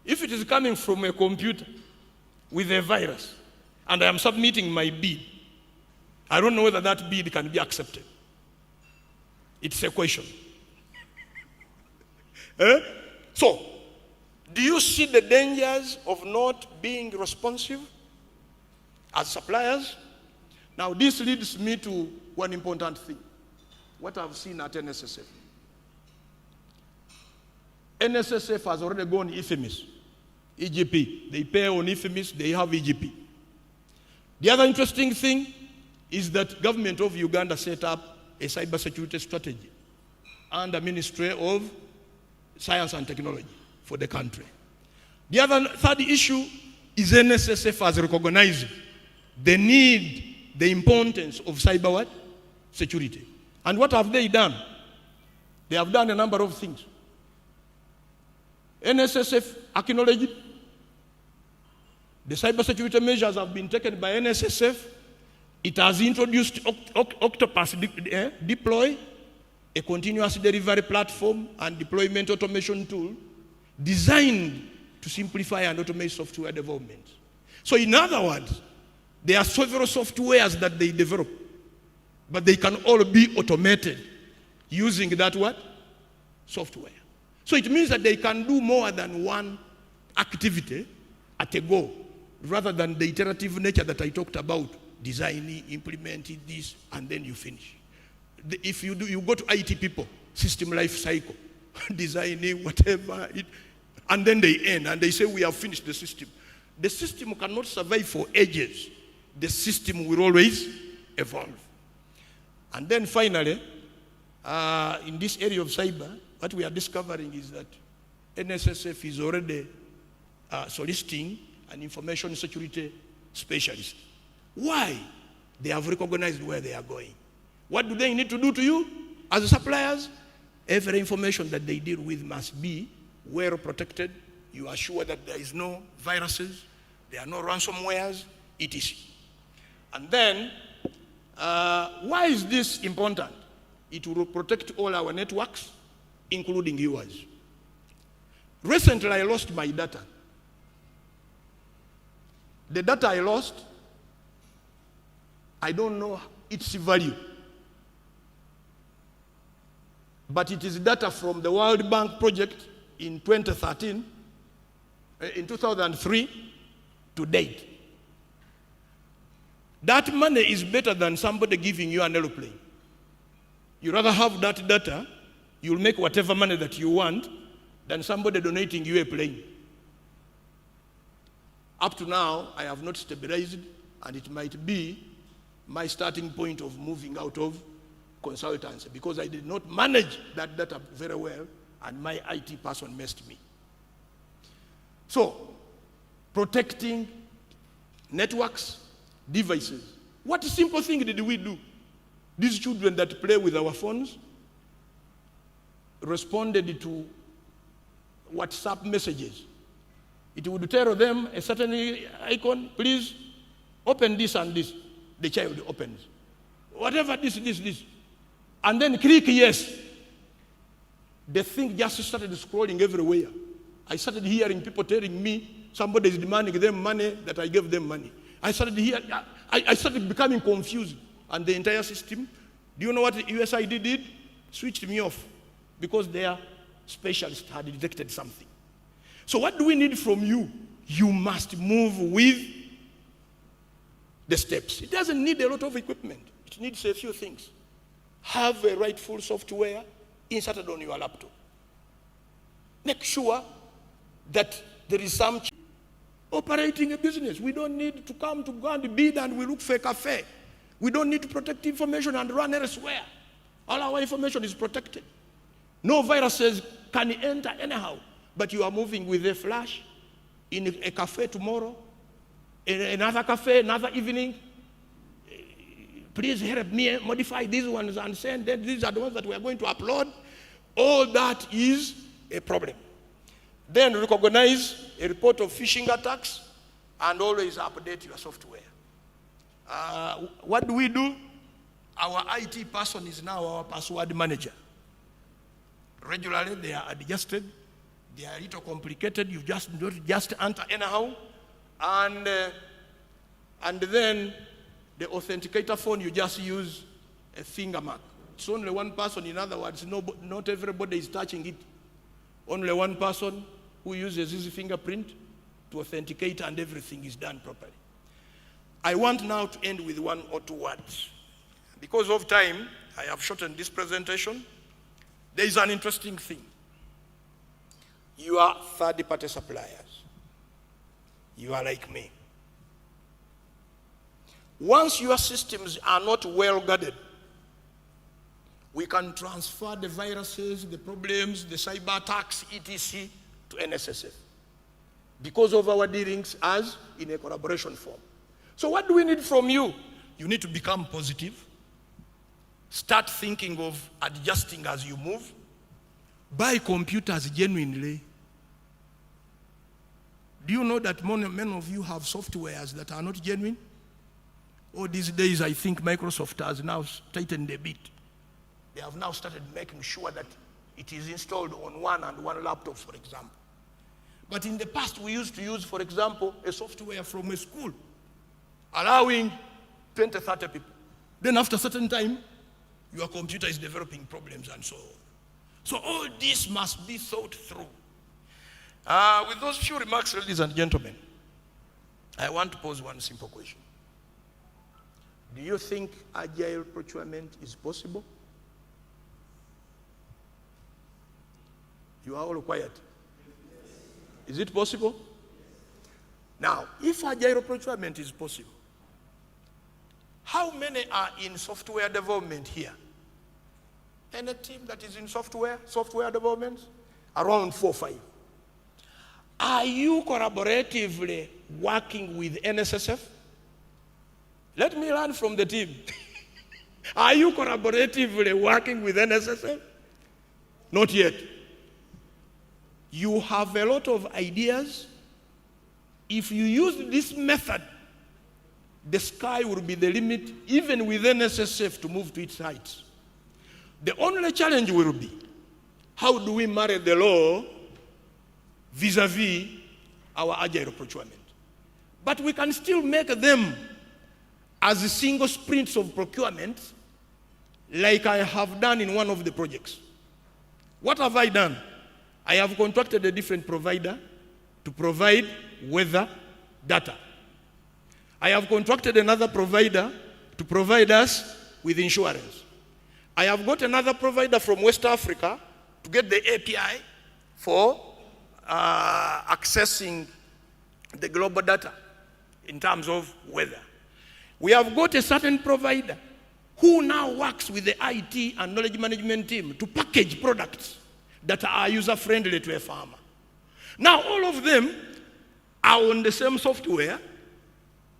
If it is coming from a computer with a virus, and I am submitting my bid, I don't know whether that bid can be accepted. It's a question. So, do you see the dangers of not being responsive as suppliers? Now, this leads me to one important thing, what I've seen at NSSF. NSSF has already gone IFMIS, EGP. They pay on IFMIS, they have EGP. The other interesting thing is that government of Uganda set up a cybersecurity strategy under Ministry of Science and Technology for the country. The third issue is NSSF has recognized the need, the importance of cyber security. And what have they done? They have done a number of things. NSSF acknowledged the cybersecurity measures have been taken by NSSF. It has introduced Octopus Deploy, a continuous delivery platform and deployment automation tool designed to simplify and automate software development. So in other words, there are several softwares that they develop, but they can all be automated using that software. So it means that they can do more than one activity at a go, rather than the iterative nature that I talked about, designing, implementing this, and then you finish. If you do, you go to IT people, system life cycle, designing, whatever, and then they end, and they say, we have finished the system. The system cannot survive for ages. The system will always evolve. And then finally, in this area of cyber, what we are discovering is that NSSF is already soliciting an information security specialist. Why? They have recognized where they are going. What do they need to do to you? As suppliers, every information that they deal with must be well protected. You are sure that there is no viruses, there are no ransomwares, etc. And then, why is this important? It will protect all our networks, including yours. Recently, I lost my data. The data I lost, I don't know its value. But it is data from the World Bank project in 2013, in 2003 to date. That money is better than somebody giving you an aeroplane. You rather have that data, you'll make whatever money that you want, than somebody donating you a plane. Up to now, I have not stabilized, and it might be my starting point of moving out of consultancy, because I did not manage that data very well, and my IT person messed me. So, protecting networks, devices. What simple thing did we do? These children that play with our phones responded to WhatsApp messages. It would tell them a certain icon, please open this and this. The child opens. Whatever this. And then click yes. The thing just started scrolling everywhere. I started hearing people telling me somebody is demanding them money that I gave them money. I started becoming confused. And the entire system, do you know what USAID did? Switched me off because their specialist had detected something. So what do we need from you? You must move with the steps. It doesn't need a lot of equipment. It needs a few things. Have a rightful software inserted on your laptop. Make sure that there is some operating a business. We don't need to come to go and bid and we look for a cafe. We don't need to protect information and run elsewhere. All our information is protected. No viruses can enter anyhow. But you are moving with a flash in a cafe tomorrow, in another cafe, another evening. Please help me modify these ones and send them. These are the ones that we are going to upload. All that is a problem. Then recognize a report of phishing attacks and always update your software. What do we do? Our IT person is now our password manager. Regularly they are adjusted. They are a little complicated. You just enter anyhow. And then the authenticator phone, you just use a finger mark. It's only one person. In other words, not everybody is touching it. Only one person who uses his fingerprint to authenticate, and everything is done properly. I want now to end with 1 or 2 words. Because of time, I have shortened this presentation. There is an interesting thing. You are third-party suppliers. You are like me. Once your systems are not well guarded, we can transfer the viruses, the problems, the cyber attacks, etc. to NSSF because of our dealings as in a collaboration form. So what do we need from you? You need to become positive. Start thinking of adjusting as you move. Buy computers genuinely. Do you know that many of you have softwares that are not genuine? Oh, these days I think Microsoft has now tightened a bit. They have now started making sure that it is installed on one laptop, for example. But in the past, we used to use, for example, a software from a school, allowing 20, 30 people. Then after a certain time, your computer is developing problems and so on. So all this must be thought through. With those few remarks, ladies and gentlemen, I want to pose one simple question. Do you think agile procurement is possible? You are all quiet. Is it possible? Now, if agile procurement is possible, how many are in software development here? Any team that is in software development? Around 4 or 5. Are you collaboratively working with NSSF? Let me learn from the team. Are you collaboratively working with NSSF? Not yet. You have a lot of ideas. If you use this method, the sky will be the limit, even with NSSF to move to its heights. The only challenge will be, how do we marry the law vis-a-vis our agile procurement? But we can still make them as a single sprints of procurement, like I have done in one of the projects. What have I done? I have contracted a different provider to provide weather data. I have contracted another provider to provide us with insurance. I have got another provider from West Africa to get the API for accessing the global data in terms of weather. We have got a certain provider who now works with the IT and knowledge management team to package products that are user-friendly to a farmer. Now all of them are on the same software,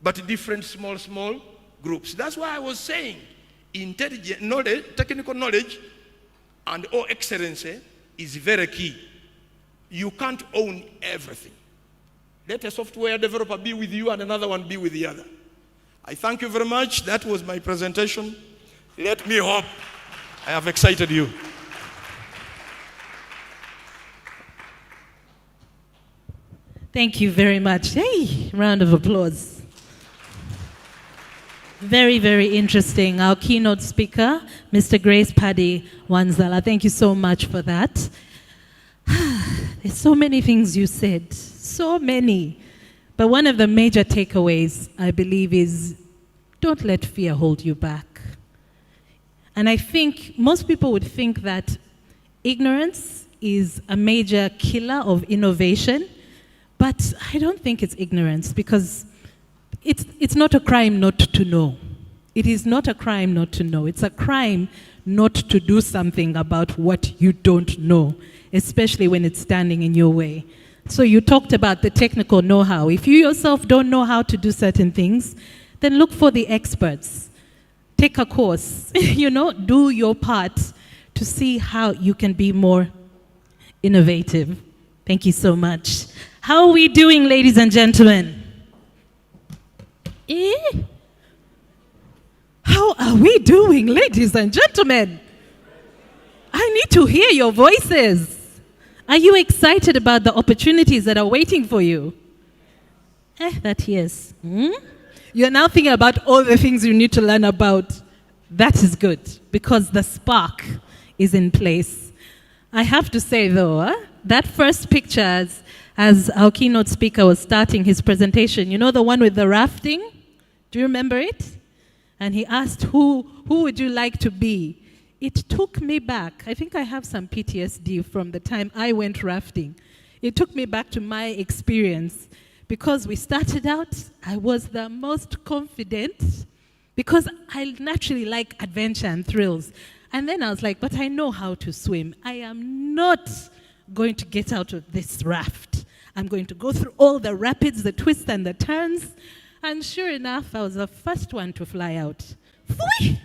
but different small groups. That's why I was saying intelligent knowledge, technical knowledge, and excellency is very key. You can't own everything. Let a software developer be with you and another one be with the other. I thank you very much. That was my presentation. Let me hope I have excited you. Thank you very much. Hey, round of applause. Very, very interesting. Our keynote speaker, Mr. Grace Paddy Wanzala. Thank you so much for that. There's so many things you said, so many. But one of the major takeaways, I believe, is don't let fear hold you back. And I think most people would think that ignorance is a major killer of innovation, but I don't think it's ignorance, because it's not a crime not to know. It is not a crime not to know. It's a crime not to do something about what you don't know, especially when it's standing in your way. So you talked about the technical know-how. If you yourself don't know how to do certain things, then look for the experts. Take a course, do your part to see how you can be more innovative. Thank you so much. How are we doing, ladies and gentlemen? How are we doing, ladies and gentlemen? I need to hear your voices. Are you excited about the opportunities that are waiting for you? That yes. You're now thinking about all the things you need to learn about. That is good, because the spark is in place. I have to say, though, that first picture, as our keynote speaker was starting his presentation, the one with the rafting? Do you remember it? And he asked, who would you like to be? It took me back. I think I have some PTSD from the time I went rafting. It took me back to my experience. Because we started out, I was the most confident because I naturally like adventure and thrills. And then I was like, but I know how to swim. I am not going to get out of this raft. I'm going to go through all the rapids, the twists and the turns. And sure enough, I was the first one to fly out. Fwee!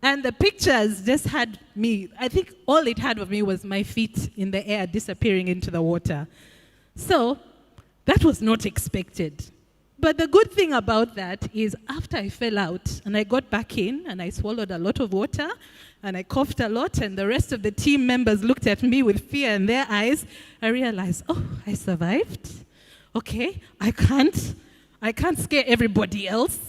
And the pictures just had me. I think all it had of me was my feet in the air disappearing into the water. So that was not expected. But the good thing about that is after I fell out and I got back in and I swallowed a lot of water and I coughed a lot and the rest of the team members looked at me with fear in their eyes, I realized, oh, I survived. Okay, I can't scare everybody else.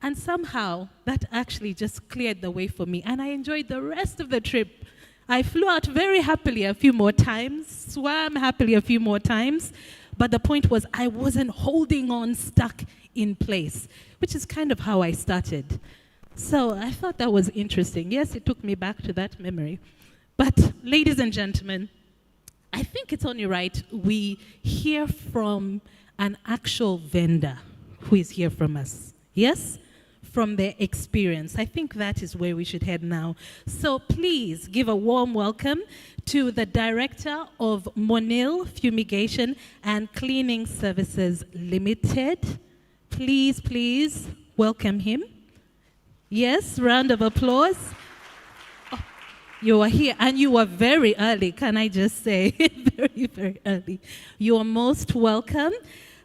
And somehow that actually just cleared the way for me and I enjoyed the rest of the trip. I flew out very happily a few more times, swam happily a few more times. But the point was I wasn't holding on stuck in place, which is kind of how I started. So I thought that was interesting. Yes, it took me back to that memory. But ladies and gentlemen, I think it's only right we hear from an actual vendor who is here from us. Yes? From their experience. I think that is where we should head now. So please give a warm welcome to the Director of Monil Fumigation and Cleaning Services Limited. Please welcome him. Yes, round of applause. Oh, you are here and you are very early, can I just say? Very early. You are most welcome.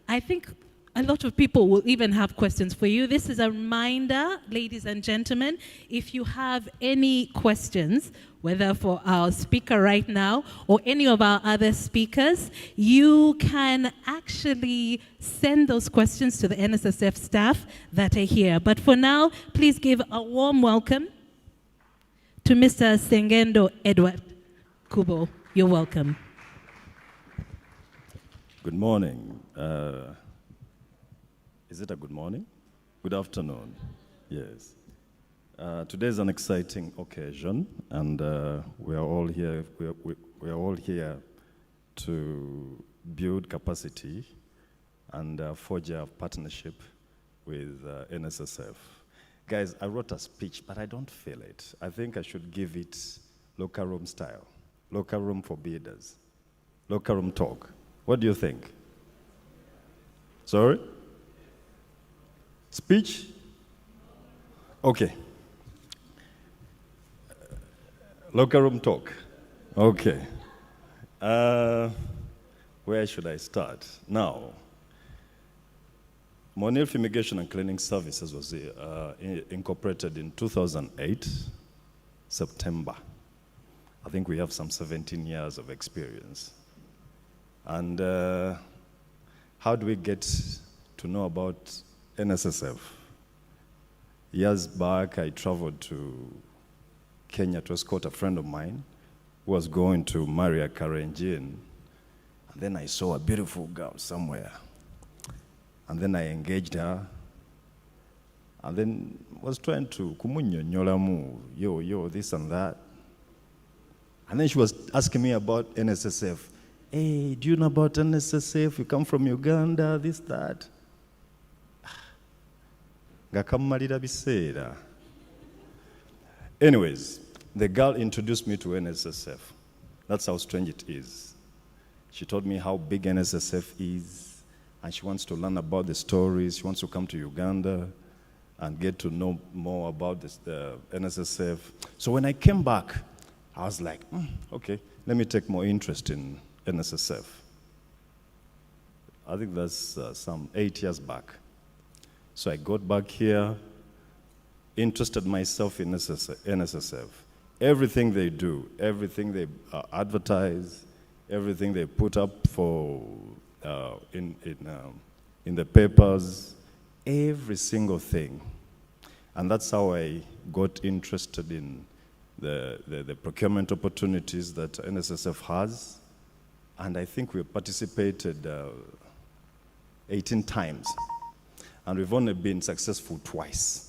I think a lot of people will even have questions for you. This is a reminder, ladies and gentlemen, if you have any questions, whether for our speaker right now or any of our other speakers, you can actually send those questions to the NSSF staff that are here. But for now, please give a warm welcome to Mr. Sengendo Edward Kubo. You're welcome. Good morning. Is it a good morning? Good afternoon. Yes. Today is an exciting occasion, and we are all here. We are all here to build capacity and forge a partnership with NSSF. Guys, I wrote a speech, but I don't feel it. I think I should give it locker room style, locker room for bidders, locker room talk. What do you think? Sorry? Speech? Okay. Locker room talk. Okay. Where should I start? Now, Monil Fumigation and Cleaning Services was incorporated in 2008, September. I think we have some 17 years of experience. And how do we get to know about NSSF? Years back, I traveled to Kenya to escort a friend of mine who was going to marry a Karenjin. And then I saw a beautiful girl somewhere. And then I engaged her. And then was trying to kumunyonyolamu, yo, this and that. And then she was asking me about NSSF. Hey, do you know about NSSF? You come from Uganda, this, that. Anyways, the girl introduced me to NSSF. That's how strange it is. She told me how big NSSF is, and she wants to learn about the stories. She wants to come to Uganda and get to know more about the NSSF. So when I came back, I was like, okay, let me take more interest in NSSF. I think that's some 8 years back. So I got back here, interested myself in NSSF. Everything they do, everything they advertise, everything they put up for in the papers, every single thing. And that's how I got interested in the procurement opportunities that NSSF has. And I think we participated 18 times. and we've only been successful twice.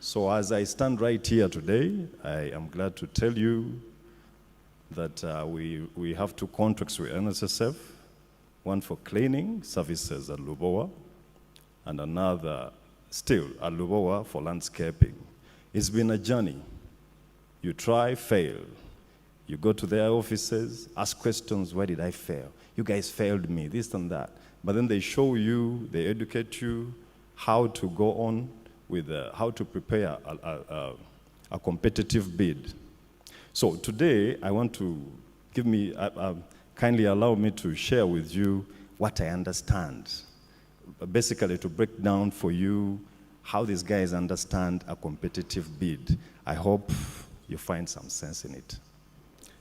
So as I stand right here today, I am glad to tell you that we have 2 contracts with NSSF, one for cleaning services at Lubowa, and another still at Lubowa for landscaping. It's been a journey. You try, fail. You go to their offices, ask questions, why did I fail? You guys failed me, this and that. But then they show you, they educate you how to go on with, how to prepare a competitive bid. So today, I want to kindly allow me to share with you what I understand. Basically, to break down for you how these guys understand a competitive bid. I hope you find some sense in it.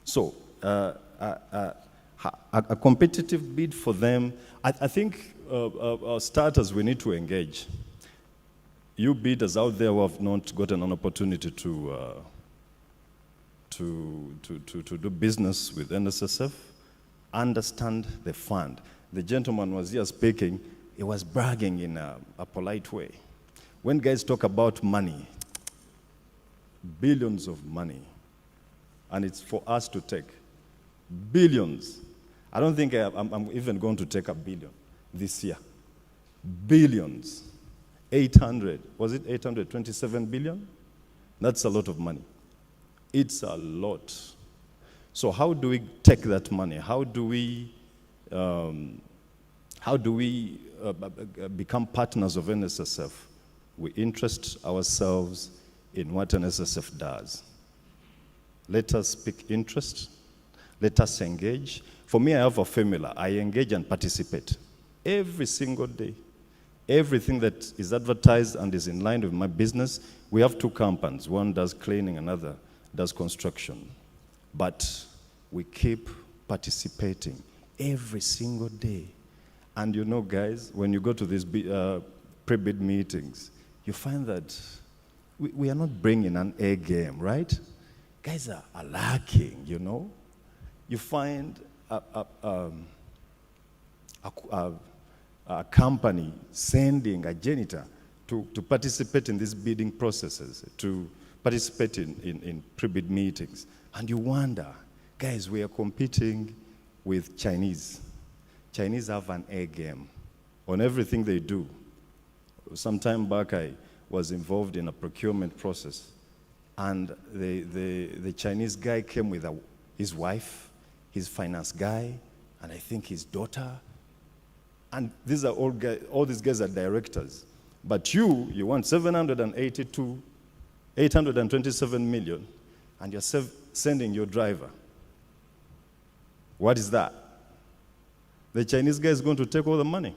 So, a competitive bid for them, I think starters, we need to engage. You bidders out there who have not gotten an opportunity to do business with NSSF, understand the fund. The gentleman was here speaking, he was bragging in a polite way. When guys talk about money, billions of money, and it's for us to take billions. I don't think I'm even going to take $1 billion this year. Billions. 800, was it 827 billion? That's a lot of money. It's a lot. So how do we take that money? How do we become partners of NSSF? We interest ourselves in what NSSF does. Let us pick interest. Let us engage. For me, I have a formula. I engage and participate every single day. Everything that is advertised and is in line with my business, we have 2 companies. One does cleaning, another does construction. But we keep participating every single day. And you know, guys, when you go to these pre-bid meetings, you find that we are not bringing an A game, right? Guys are lacking, you know. You find a company sending a janitor to participate in these bidding processes, to participate in pre-bid meetings. And you wonder, guys, we are competing with Chinese. Chinese have an A game on everything they do. Some time back, I was involved in a procurement process, and the Chinese guy came with his wife, his finance guy, and I think his daughter. And these are all these guys are directors. But you want 827 million, and you're sending your driver. What is that? The Chinese guy is going to take all the money.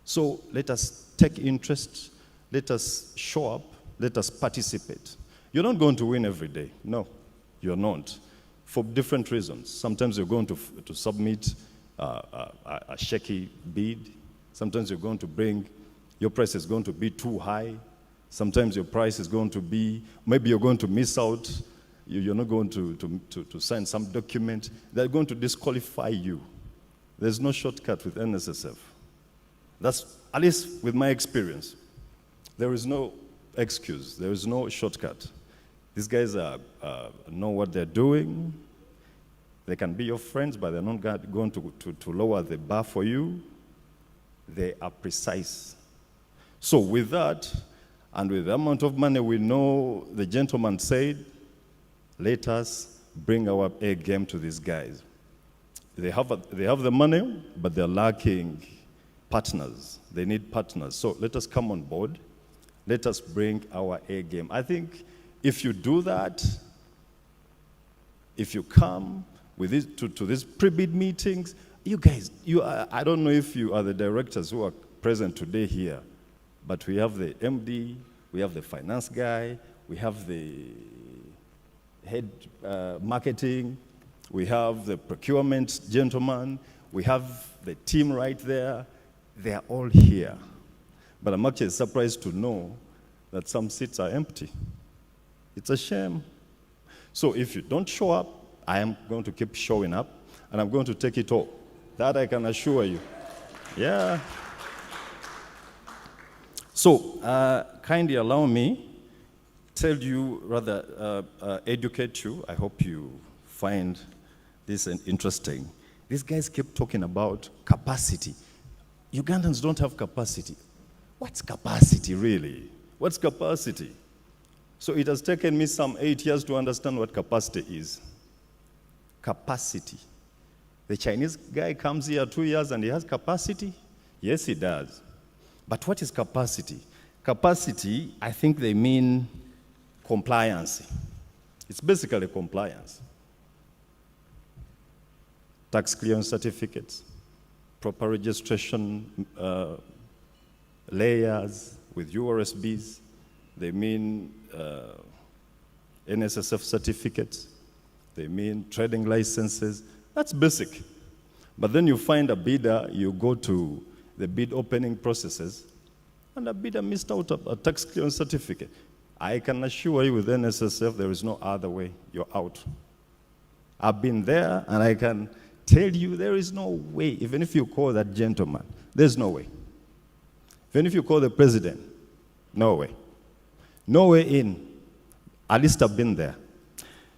So let us take interest, let us show up, let us participate. You're not going to win every day. No, you're not. For different reasons. Sometimes you're going to submit a shaky bid. Sometimes you're going to your price is going to be too high. Sometimes your price is going to be, maybe you're going to miss out. You're not going to sign some document. They're going to disqualify you. There's no shortcut with NSSF. That's, at least with my experience, there is no excuse. There is no shortcut. These guys know what they're doing. They can be your friends, but they're not going to lower the bar for you. They are precise. So with that, and with the amount of money we know, the gentleman said, let us bring our A game to these guys. They have the money, but they're lacking partners. They need partners. So let us come on board. Let us bring our A game. I think if you do that, if you come with this, to these pre-bid meetings, you guys, I don't know if you are the directors who are present today here, but we have the MD, we have the finance guy, we have the head marketing, we have the procurement gentleman, we have the team right there. They are all here. But I'm actually surprised to know that some seats are empty. It's a shame. So if you don't show up, I am going to keep showing up, and I'm going to take it all. That I can assure you. Yeah. So, kindly allow me tell you, rather educate you. I hope you find this interesting. These guys keep talking about capacity. Ugandans don't have capacity. What's capacity really? What's capacity? So it has taken me some 8 years to understand what capacity is. Capacity. The Chinese guy comes here 2 years and he has capacity? Yes, he does. But what is capacity? Capacity, I think they mean compliance. It's basically compliance. Tax clearance certificates, proper registration layers with URSBs. They mean NSSF certificates. They mean trading licenses. That's basic. But then you find a bidder, you go to the bid opening processes, and a bidder missed out a tax clearance certificate. I can assure you with NSSF, there is no other way. You're out. I've been there, and I can tell you there is no way. Even if you call that gentleman, there's no way. Even if you call the president, no way. No way in. At least I've been there.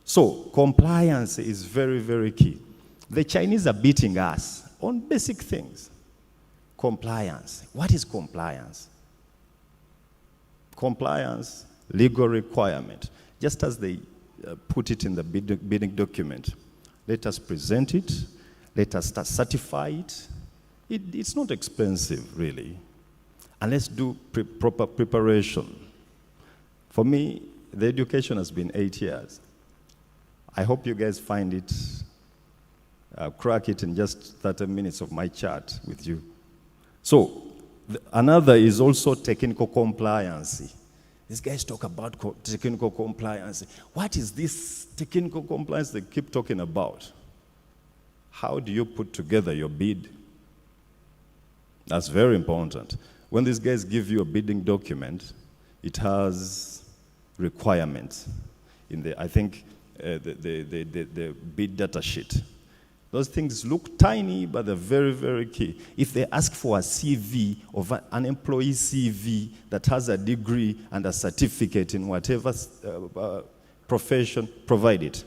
So compliance is very, very key. The Chinese are beating us on basic things. Compliance. What is compliance? Compliance, legal requirement. Just as they put it in the bidding document. Let us present it. Let us certify it. It's not expensive, really. And let's do proper preparation. For me, the education has been 8 years. I hope you guys find it, crack it in just 30 minutes of my chat with you. So, another is also technical compliance. These guys talk about technical compliance. What is this technical compliance they keep talking about? How do you put together your bid? That's very important. When these guys give you a bidding document, it has requirements in the, I think, the bid data sheet. Those things look tiny, but they're very, very key. If they ask for a CV of an employee CV that has a degree and a certificate in whatever profession, provide it.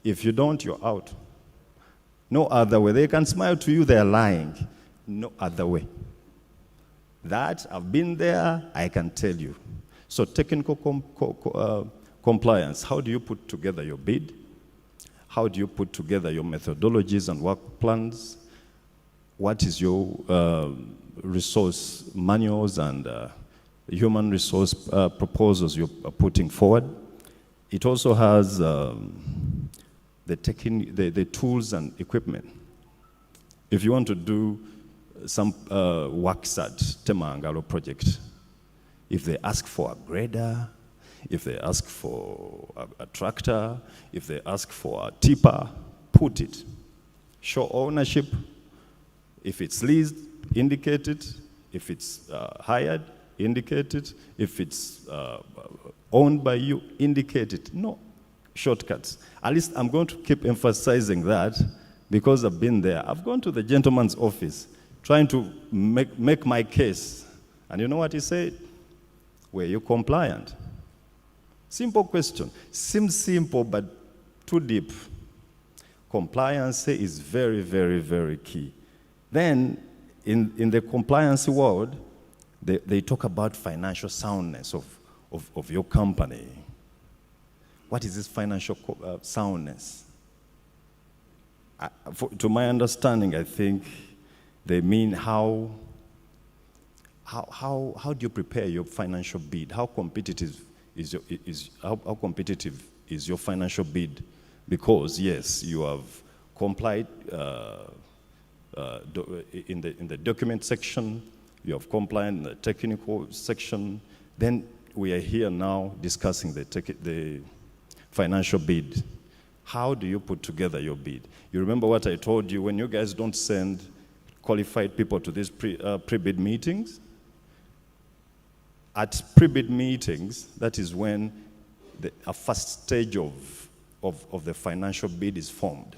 If you don't, you're out. No other way. They can smile to you, they're lying. No other way. That, I've been there, I can tell you. So technical compliance, how do you put together your bid? How do you put together your methodologies and work plans? What is your resource manuals and human resource proposals you're putting forward? It also has the tools and equipment. If you want to do some works at Temangalo project, if they ask for a grader, if they ask for a tractor, if they ask for a tipper, put it. Show ownership. If it's leased, indicate it. If it's hired, indicate it. If it's owned by you, indicate it. No shortcuts. At least I'm going to keep emphasizing that because I've been there. I've gone to the gentleman's office trying to make my case. And you know what he said? Were you compliant? Simple question. Seems simple, but too deep. Compliance is very, very, very key. Then, in the compliance world, they talk about financial soundness of your company. What is this financial soundness? To my understanding, I think they mean how do you prepare your financial bid? How competitive how competitive is your financial bid? Because yes, you have complied in the document section, you have complied in the technical section. Then we are here now discussing the financial bid. How do you put together your bid? You remember what I told you, when you guys don't send qualified people to these pre-bid meetings? At pre-bid meetings, that is when a first stage of the financial bid is formed,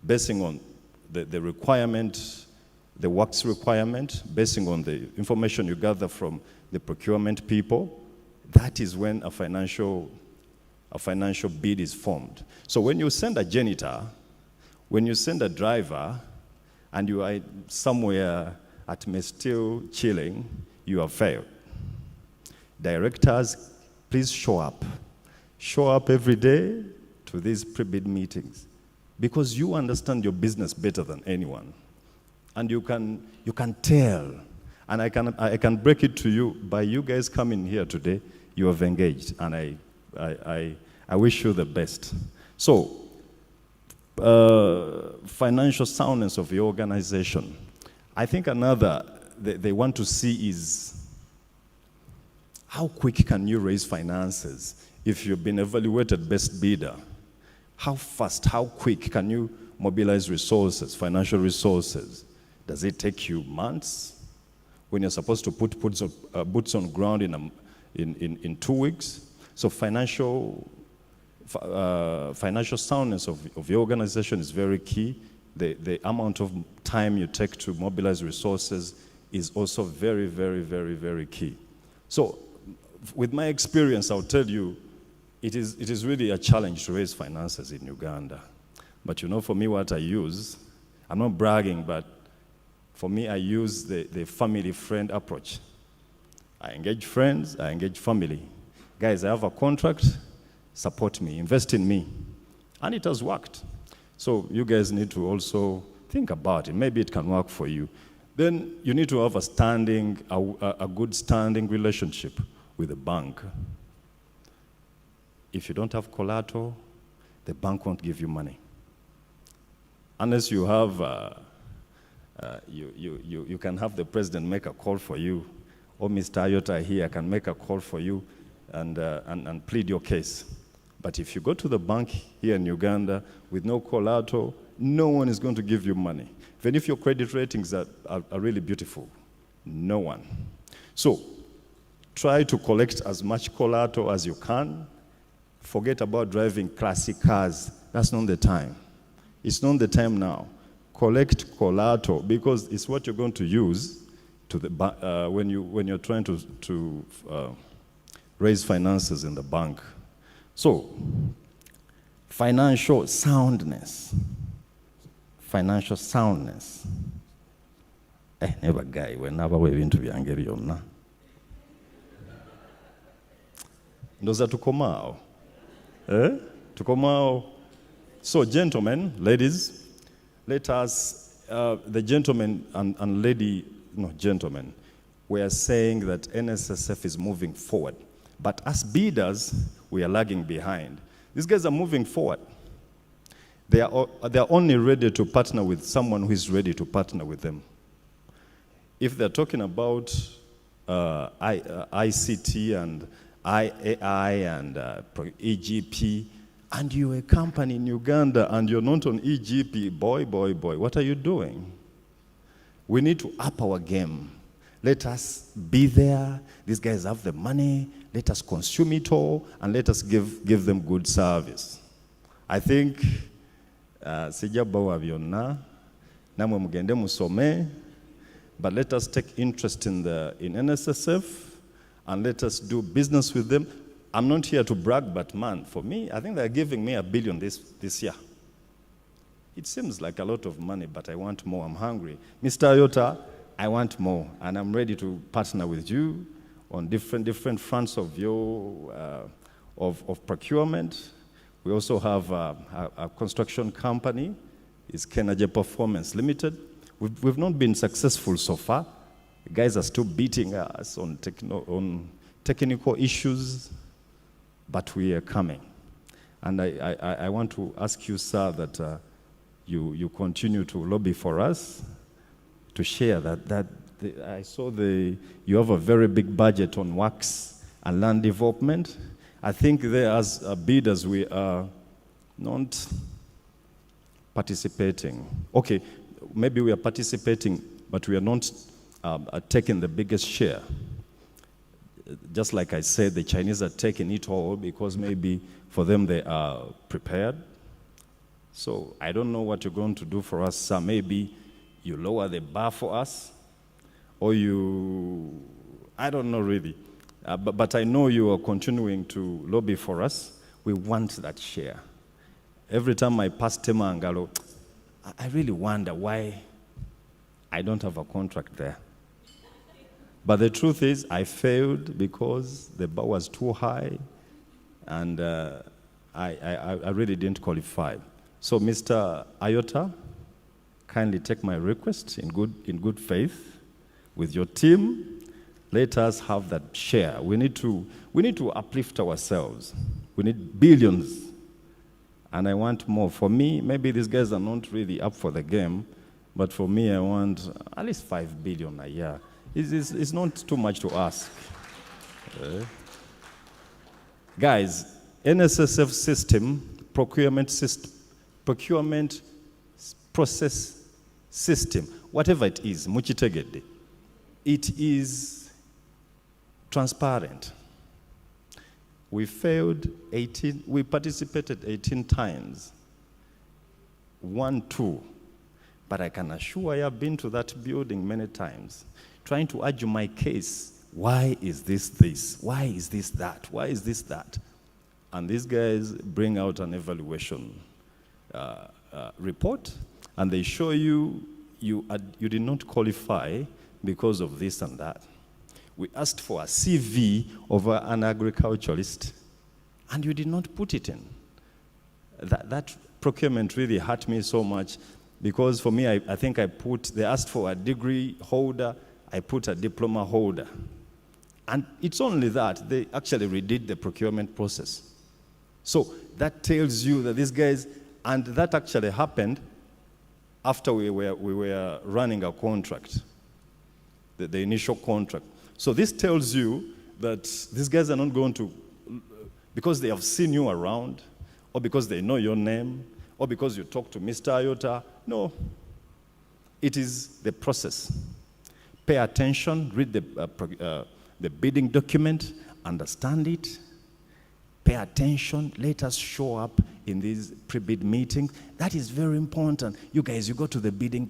basing on the requirement the works requirement, basing on the information you gather from the procurement people. That is when a financial bid is formed. So when you send a janitor, when you send a driver, and you are somewhere at Mestil chilling, you have failed. Directors, please show up. Show up every day to these pre-bid meetings, because you understand your business better than anyone. And you can tell, and I can break it to you by you guys coming here today. You have engaged, and I wish you the best. So, financial soundness of your organization. I think another they want to see is how quick can you raise finances if you've been evaluated best bidder? How fast, how quick can you mobilize resources, financial resources? Does it take you months when you're supposed to put boots on ground in 2 weeks? So financial soundness of your organization is very key. The amount of time you take to mobilize resources is also very, very, very, very key. So with my experience, I'll tell you, it is really a challenge to raise finances in Uganda. But you know, for me, what I use, I'm not bragging, but for me, I use the family-friend approach. I engage friends, I engage family. Guys, I have a contract, support me, invest in me. And it has worked. So you guys need to also think about it. Maybe it can work for you. Then you need to have a good standing relationship with the bank. If you don't have collateral, the bank won't give you money. Unless you have, you can have the president make a call for you, or Mr. Ayota here can make a call for you and plead your case. But if you go to the bank here in Uganda with no collateral, no one is going to give you money. Even if your credit ratings are really beautiful, no one. So try to collect as much collateral as you can. Forget about driving classic cars. That's not the time. It's not the time now. Collect collateral, because it's what you're going to use to when you're trying to raise finances in the bank. So, financial soundness. Financial soundness. Never guy, whenever we're into the Angeriona. Ndoza tukomao. Tukomao. So, gentlemen, ladies, let us, the gentlemen and lady, no, gentlemen, we are saying that NSSF is moving forward. But as bidders, we are lagging behind. These guys are moving forward. They are only ready to partner with someone who is ready to partner with them. If they're talking about ICT and AI and EGP, and you're a company in Uganda and you're not on EGP, boy, what are you doing? We need to up our game. Let us be there. These guys have the money. Let us consume it all, and let us give them good service. I think sijabawa byonna namwe mugende musome, but let us take interest in NSSF and let us do business with them. I'm not here to brag, but man, for me, I think they're giving me $1 billion this year. It seems like a lot of money, but I want more. I'm hungry. Mr. Ayota, I want more, and I'm ready to partner with you on different fronts of of procurement. We also have a construction company. It's Kenaje Performance Limited. We've not been successful so far. The guys are still beating us on technical issues, but we are coming. And I want to ask you, sir, that you continue to lobby for us, to share that I saw you have a very big budget on works and land development. I think there, as bidders, we are not participating. Okay, maybe we are participating, but we are not taking the biggest share. Just like I said, the Chinese are taking it all because maybe for them they are prepared. So I don't know what you're going to do for us, sir. Maybe you lower the bar for us, or you, I don't know really, but I know you are continuing to lobby for us. We want that share. Every time I pass Temangalo, I really wonder why I don't have a contract there. But the truth is, I failed because the bar was too high, and I really didn't qualify. So, Mr. Iota, kindly take my request in good faith with your team. Let us have that share. We need to uplift ourselves. We need billions, and I want more. For me, maybe these guys are not really up for the game, but for me, I want at least 5 billion a year. It's not too much to ask. Guys, NSSF system, procurement process system, whatever it is, muchitegede, it is transparent. We participated 18 times, 1, 2. But I can assure you I've been to that building many times, trying to argue my case. Why is this? Why is this that? Why is this that? And these guys bring out an evaluation report, and they show you did not qualify because of this and that. We asked for a CV of an agriculturalist, and you did not put it in. That procurement really hurt me so much, because for me, I think they asked for a degree holder, I put a diploma holder. And it's only that, they actually redid the procurement process. So that tells you that these guys, and that actually happened after we were running a contract, the initial contract. So this tells you that these guys are not going to, because they have seen you around, or because they know your name, or because you talk to Mr. Iota. No, it is the process. Pay attention, read the bidding document, understand it, pay attention, let us show up in these pre-bid meetings. That is very important. You guys, you go to the bidding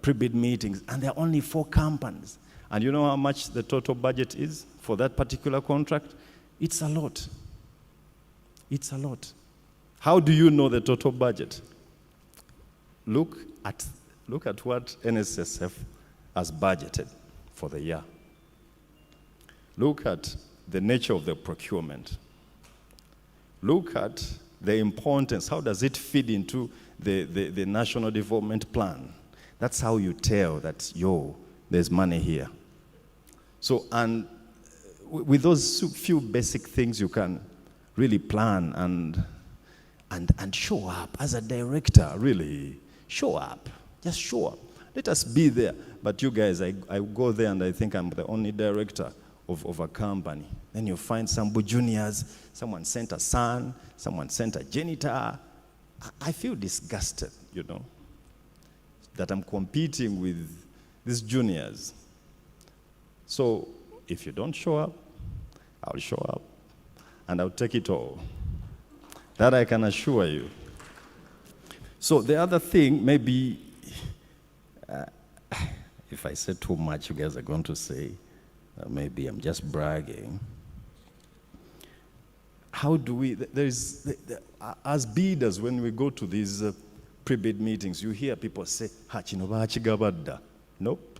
pre-bid meetings, and there are only 4 companies. And you know how much the total budget is for that particular contract? It's a lot. It's a lot. How do you know the total budget? Look at what NSSF has budgeted for the year. Look at the nature of the procurement. Look at the importance. How does it fit into the national development plan? That's how you tell that, there's money here. So, and with those few basic things, you can really plan and show up as a director, really. Show up. Just show up. Let us be there. But you guys, I go there and I think I'm the only director of a company. Then you find some juniors, someone sent a son, someone sent a janitor. I feel disgusted, that I'm competing with these juniors. So if you don't show up, I'll show up and I'll take it all. That I can assure you. So the other thing, maybe, if I say too much, you guys are going to say, maybe I'm just bragging. How do we, as bidders, when we go to these pre-bid meetings, you hear people say, nope.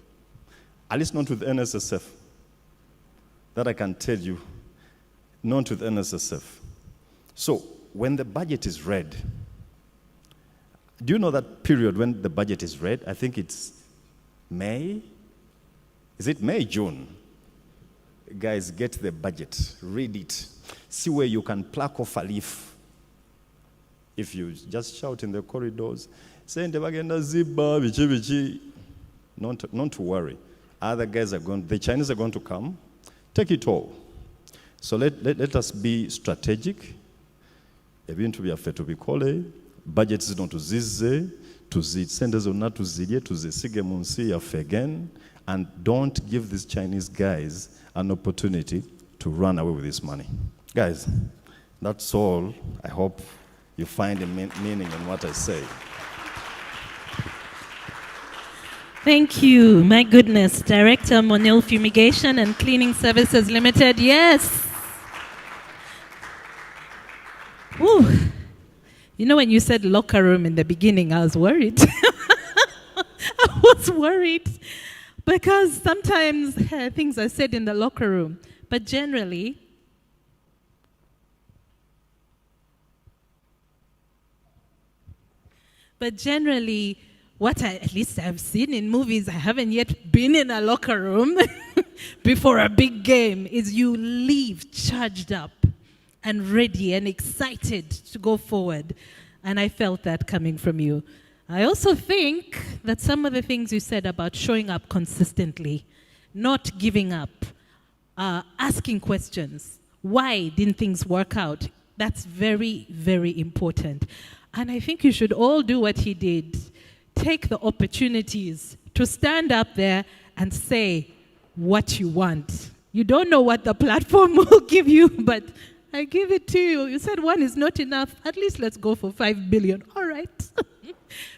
At least not with NSSF. That I can tell you, not with NSSF. So, when the budget is read, do you know that period when the budget is read? I think it's May. Is it May, June? Guys, get the budget, read it. See where you can pluck off a leaf. If you just shout in the corridors, say, not to worry. Other guys the Chinese are going to come. Take it all. So let us be strategic. Ebintu byaffe tubikole. Budget zino tuzize, tuzisente zonna tuzirye, tuzisige mu nsi yaffe again, and don't give these Chinese guys an opportunity to run away with this money. Guys, that's all. I hope you find a meaning in what I say. Thank you. My goodness. Director Monil Fumigation and Cleaning Services Limited. Yes. Ooh. You know, when you said locker room in the beginning, I was worried. I was worried because sometimes things are said in the locker room. But generally, what at least I've seen in movies, I haven't yet been in a locker room before a big game, is you leave charged up and ready and excited to go forward. And I felt that coming from you. I also think that some of the things you said about showing up consistently, not giving up, asking questions, why didn't things work out? That's very, very important. And I think you should all do what he did. Take the opportunities to stand up there and say what you want. You don't know what the platform will give you, but I give it to you. You said one is not enough. At least let's go for 5 billion. All right.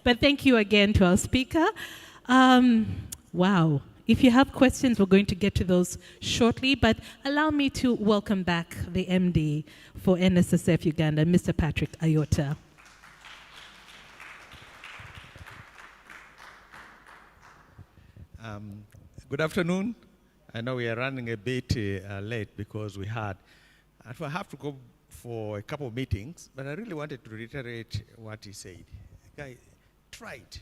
But thank you again to our speaker. Wow. If you have questions, we're going to get to those shortly. But allow me to welcome back the MD for NSSF Uganda, Mr. Patrick Ayota. Good afternoon. I know we are running a bit late because we have to go for a couple of meetings, but I really wanted to reiterate what he said. Guys, try it.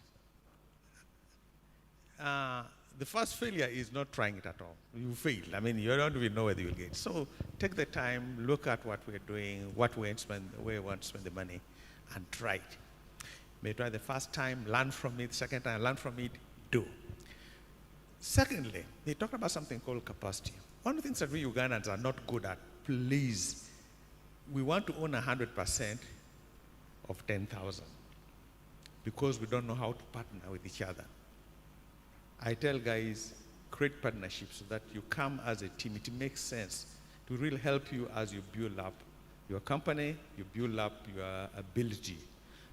The first failure is not trying it at all. You fail. I mean, you don't even know whether you'll get. So take the time, look at what we're doing, where we want to spend the money, and try it. May try the first time, learn from it. Second time, learn from it, do. Secondly, they talked about something called capacity. One of the things that we Ugandans are not good at, please, we want to own 100% of 10,000 because we don't know how to partner with each other. I tell guys, create partnerships so that you come as a team. It makes sense to really help you as you build up your company, you build up your ability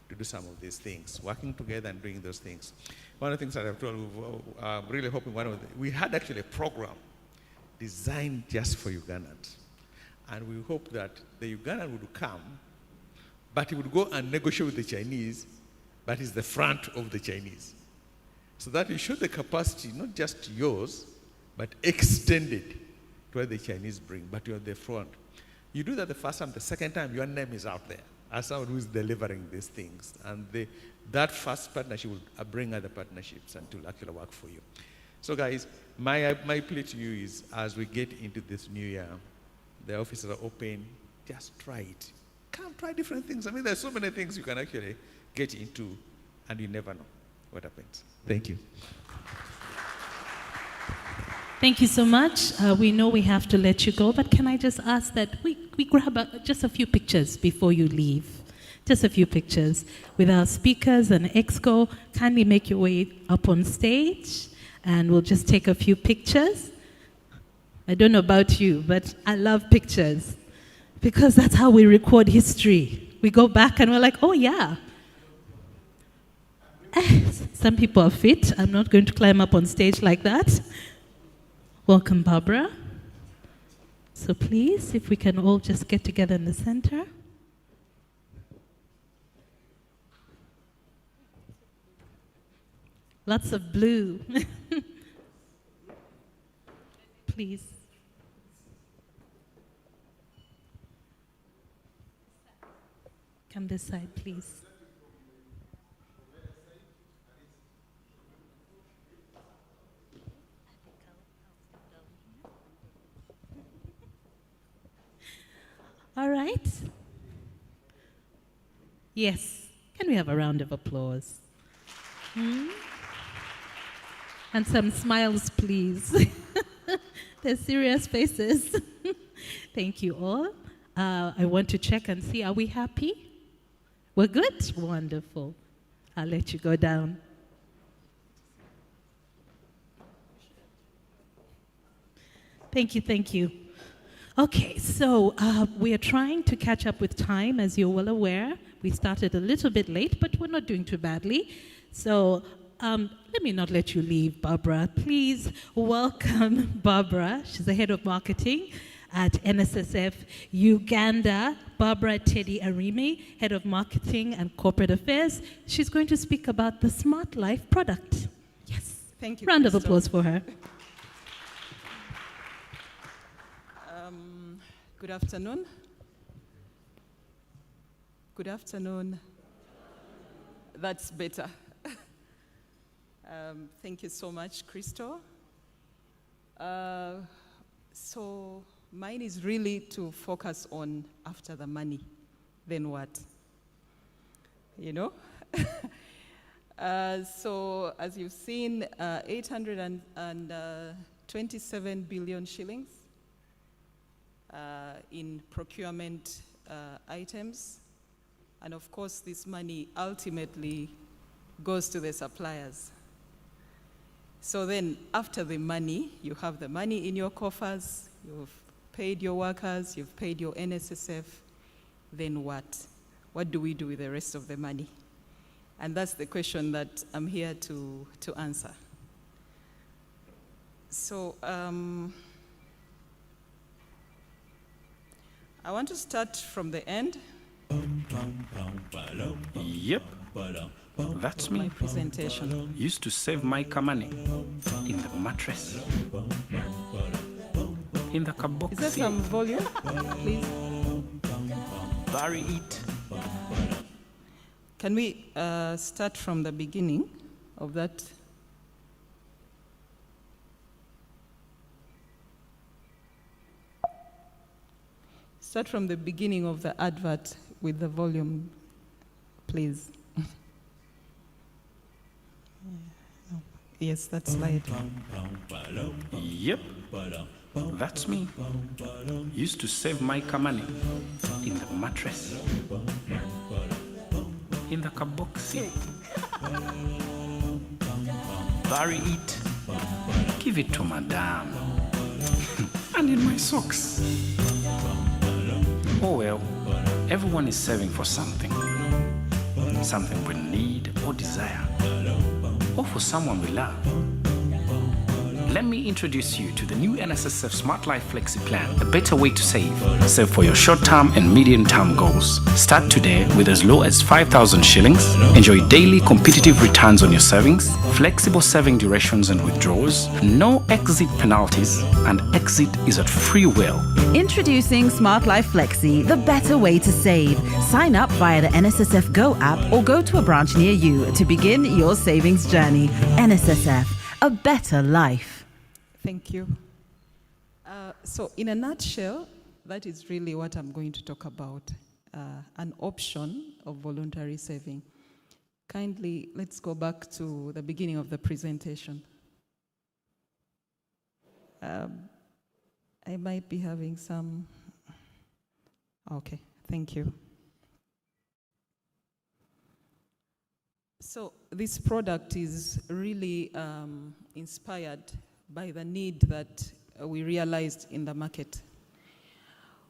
to do some of these things, working together and doing those things. One of the things that I've told you, I'm really hoping we had actually a program designed just for Ugandans. And we hope that the Ugandan would come, but he would go and negotiate with the Chinese, but he's the front of the Chinese. So that you show the capacity, not just yours, but extended to what the Chinese bring, but you're at the front. You do that the first time, the second time, your name is out there as someone who is delivering these things. And that first partnership will bring other partnerships and it will actually work for you. So guys, my plea to you is as we get into this new year, the offices are open, just try it. Come try different things. I mean, there's so many things you can actually get into and you never know what happens. Thank you. Thank you so much. We know we have to let you go, but can I just ask that we grab just a few pictures before you leave? Just a few pictures with our speakers and Exco. Kindly make your way up on stage, and we'll just take a few pictures. I don't know about you, but I love pictures because that's how we record history. We go back and we're like, oh yeah. Some people are fit. I'm not going to climb up on stage like that. Welcome, Barbara. So please, if we can all just get together in the center. Lots of blue. Please. Come this side, please. All right. Yes. Can we have a round of applause? And some smiles, please. They're serious faces. Thank you all. I want to check and see, are we happy? We're good? Wonderful. I'll let you go down. Thank you, thank you. Okay, so we are trying to catch up with time, as you're well aware. We started a little bit late, but we're not doing too badly. So let me not let you leave, Barbara. Please welcome Barbara. She's the head of marketing at NSSF Uganda. Barbara Teddy Arimi, head of marketing and corporate affairs. She's going to speak about the Smart Life product. Yes. Thank you. Round of Crystal. applause for her. Good afternoon. Good afternoon. That's better. Thank you so much, Crystal. So mine is really to focus on after the money, then what? You know? So as you've seen, 827 billion shillings in procurement items. And of course, this money ultimately goes to the suppliers. So then after the money, you have the money in your coffers, you've paid your workers, you've paid your NSSF, then what? What do we do with the rest of the money? And that's the question that I'm here to answer. So I want to start from the end. Yep, that's me. My presentation. Used to save my money in the mattress, in the kabox. Is there some volume, please? Bury it. Can we start from the beginning of that? Start from the beginning of the advert with the volume, please. Yes, that slide. Yep, that's me. Used to save my money in the mattress, in the kabox. Bury it. Give it to madame. And in my socks. Oh well, everyone is saving for something. Something we need or desire. Or for someone we love. Let me introduce you to the new NSSF Smart Life Flexi Plan, a better way to save. Save for your short-term and medium-term goals. Start today with as low as 5,000 shillings. Enjoy daily competitive returns on your savings, flexible saving durations and withdrawals, no exit penalties, and exit is at free will. Introducing Smart Life Flexi, the better way to save. Sign up via the NSSF Go app or go to a branch near you to begin your savings journey. NSSF, a better life. Thank you. So in a nutshell, that is really what I'm going to talk about, an option of voluntary saving. Kindly, let's go back to the beginning of the presentation. I might be having some... Okay, thank you. So this product is really inspired by the need that we realized in the market.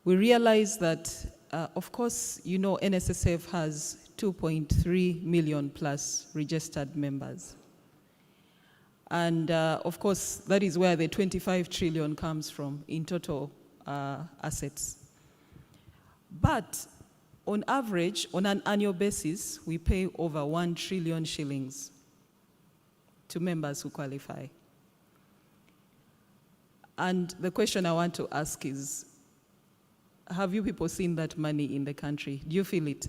We realized that, of course, you know, NSSF has 2.3 million plus registered members. And of course, that is where the 25 trillion comes from in total assets. But on average, on an annual basis, we pay over 1 trillion shillings to members who qualify. And the question I want to ask is, have you people seen that money in the country? Do you feel it?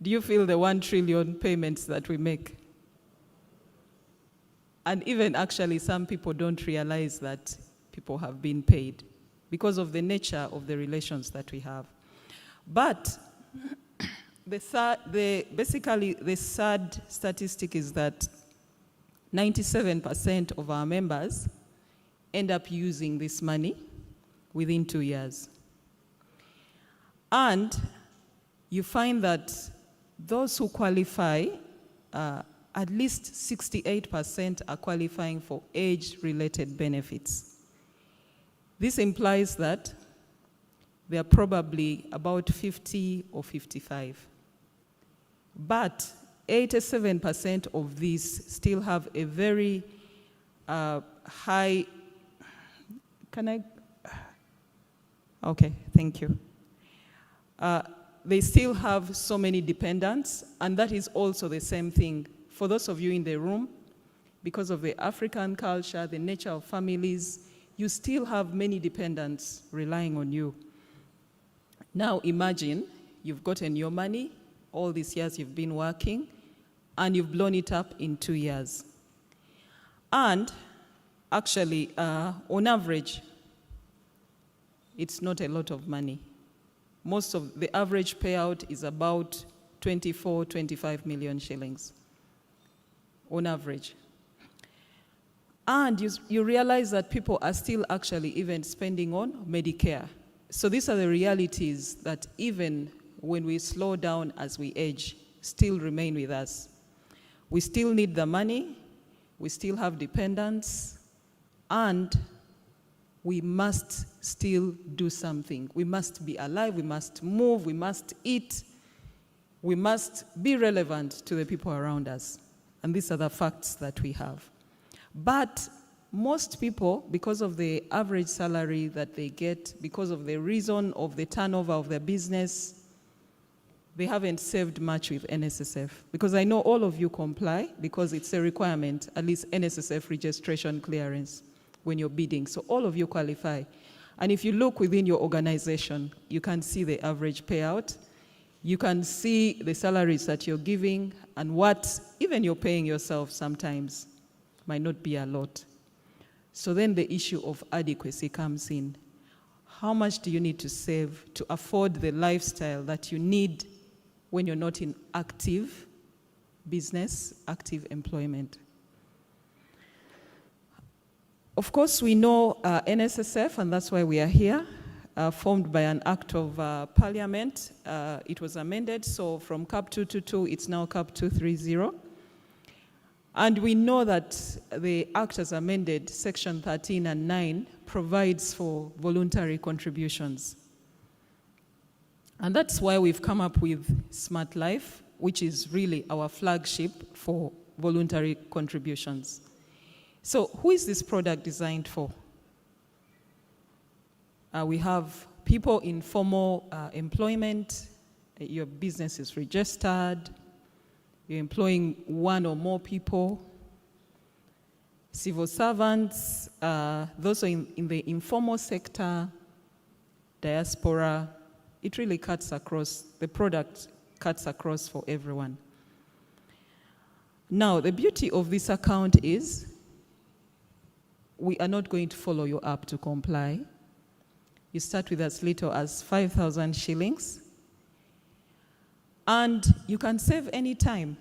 Do you feel the 1 trillion payments that we make? And even actually, some people don't realize that people have been paid because of the nature of the relations that we have. But basically, the sad statistic is that 97% of our members end up using this money within 2 years. And you find that those who qualify, at least 68% are qualifying for age-related benefits. This implies that they are probably about 50 or 55. But 87% of these still have a very high, okay, thank you. They still have so many dependents, and that is also the same thing. For those of you in the room, because of the African culture, the nature of families, you still have many dependents relying on you. Now imagine you've gotten your money, all these years you've been working, and you've blown it up in 2 years. And actually, on average, it's not a lot of money. Most of the average payout is about 24, 25 million shillings on average. And you realize that people are still actually even spending on Medicare. So these are the realities that even when we slow down as we age, still remain with us. We still need the money, we still have dependents, and we must still do something. We must be alive, we must move, we must eat, we must be relevant to the people around us. And these are the facts that we have. But most people, because of the average salary that they get, because of the reason of the turnover of their business, they haven't saved much with NSSF. Because I know all of you comply, because it's a requirement, at least NSSF registration clearance when you're bidding. So all of you qualify. And if you look within your organization, you can see the average payout. You can see the salaries that you're giving and what even you're paying yourself sometimes might not be a lot. So then the issue of adequacy comes in. How much do you need to save to afford the lifestyle that you need when you're not in active business, active employment? Of course, we know NSSF, and that's why we are here, formed by an act of parliament. It was amended, so from CAP 222, it's now CAP 230. And we know that the Act as amended, Section 13 and 9, provides for voluntary contributions. And that's why we've come up with Smart Life, which is really our flagship for voluntary contributions. So who is this product designed for? We have people in formal employment, your business is registered, you're employing one or more people, civil servants, those are in the informal sector, diaspora. It really cuts across, the product cuts across for everyone. Now, the beauty of this account is we are not going to follow you up to comply. You start with as little as 5,000 shillings. And you can save any time.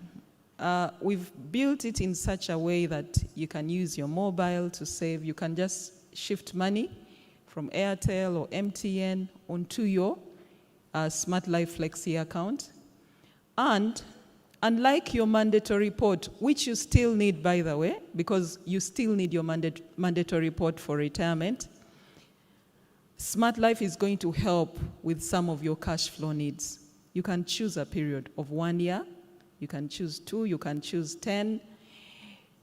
We've built it in such a way that you can use your mobile to save. You can just shift money from Airtel or MTN onto your Smart Life Flexi account. And unlike your mandatory port, which you still need, by the way, because you still need your mandatory port for retirement, Smart Life is going to help with some of your cash flow needs. You can choose a period of 1 year, you can choose 2, you can choose 10.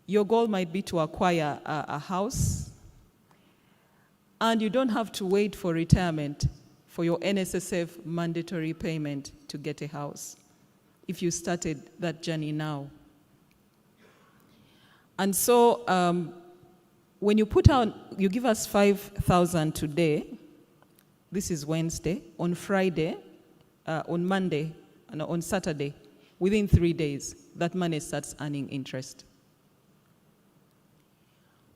Your goal might be to acquire a house, and you don't have to wait for retirement for your NSSF mandatory payment to get a house, if you started that journey now. And so when you put out, you give us 5,000 today, this is Wednesday, on Friday, on Monday, and on Saturday, within 3 days, that money starts earning interest.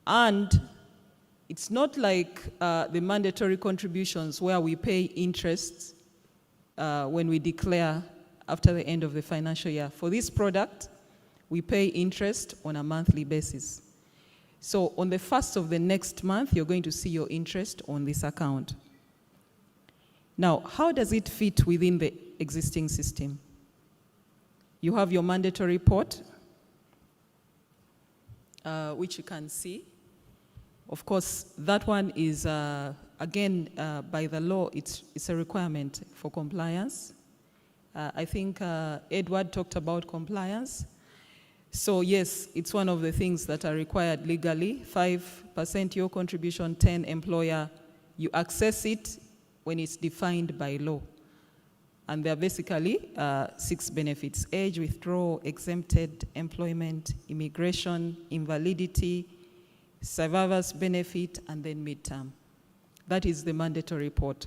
And it's not like the mandatory contributions where we pay interest when we declare after the end of the financial year. For this product, we pay interest on a monthly basis. So on the 1st of the next month, you're going to see your interest on this account. Now, how does it fit within the existing system? You have your mandatory port, which you can see. Of course, that one is, again, by the law, it's a requirement for compliance. I think Edward talked about compliance. So yes, it's one of the things that are required legally. 5% your contribution, 10 employer. You access it when it's defined by law. And there are basically 6 benefits: age, withdrawal, exempted, employment, immigration, invalidity, survivor's benefit, and then midterm. That is the mandatory report.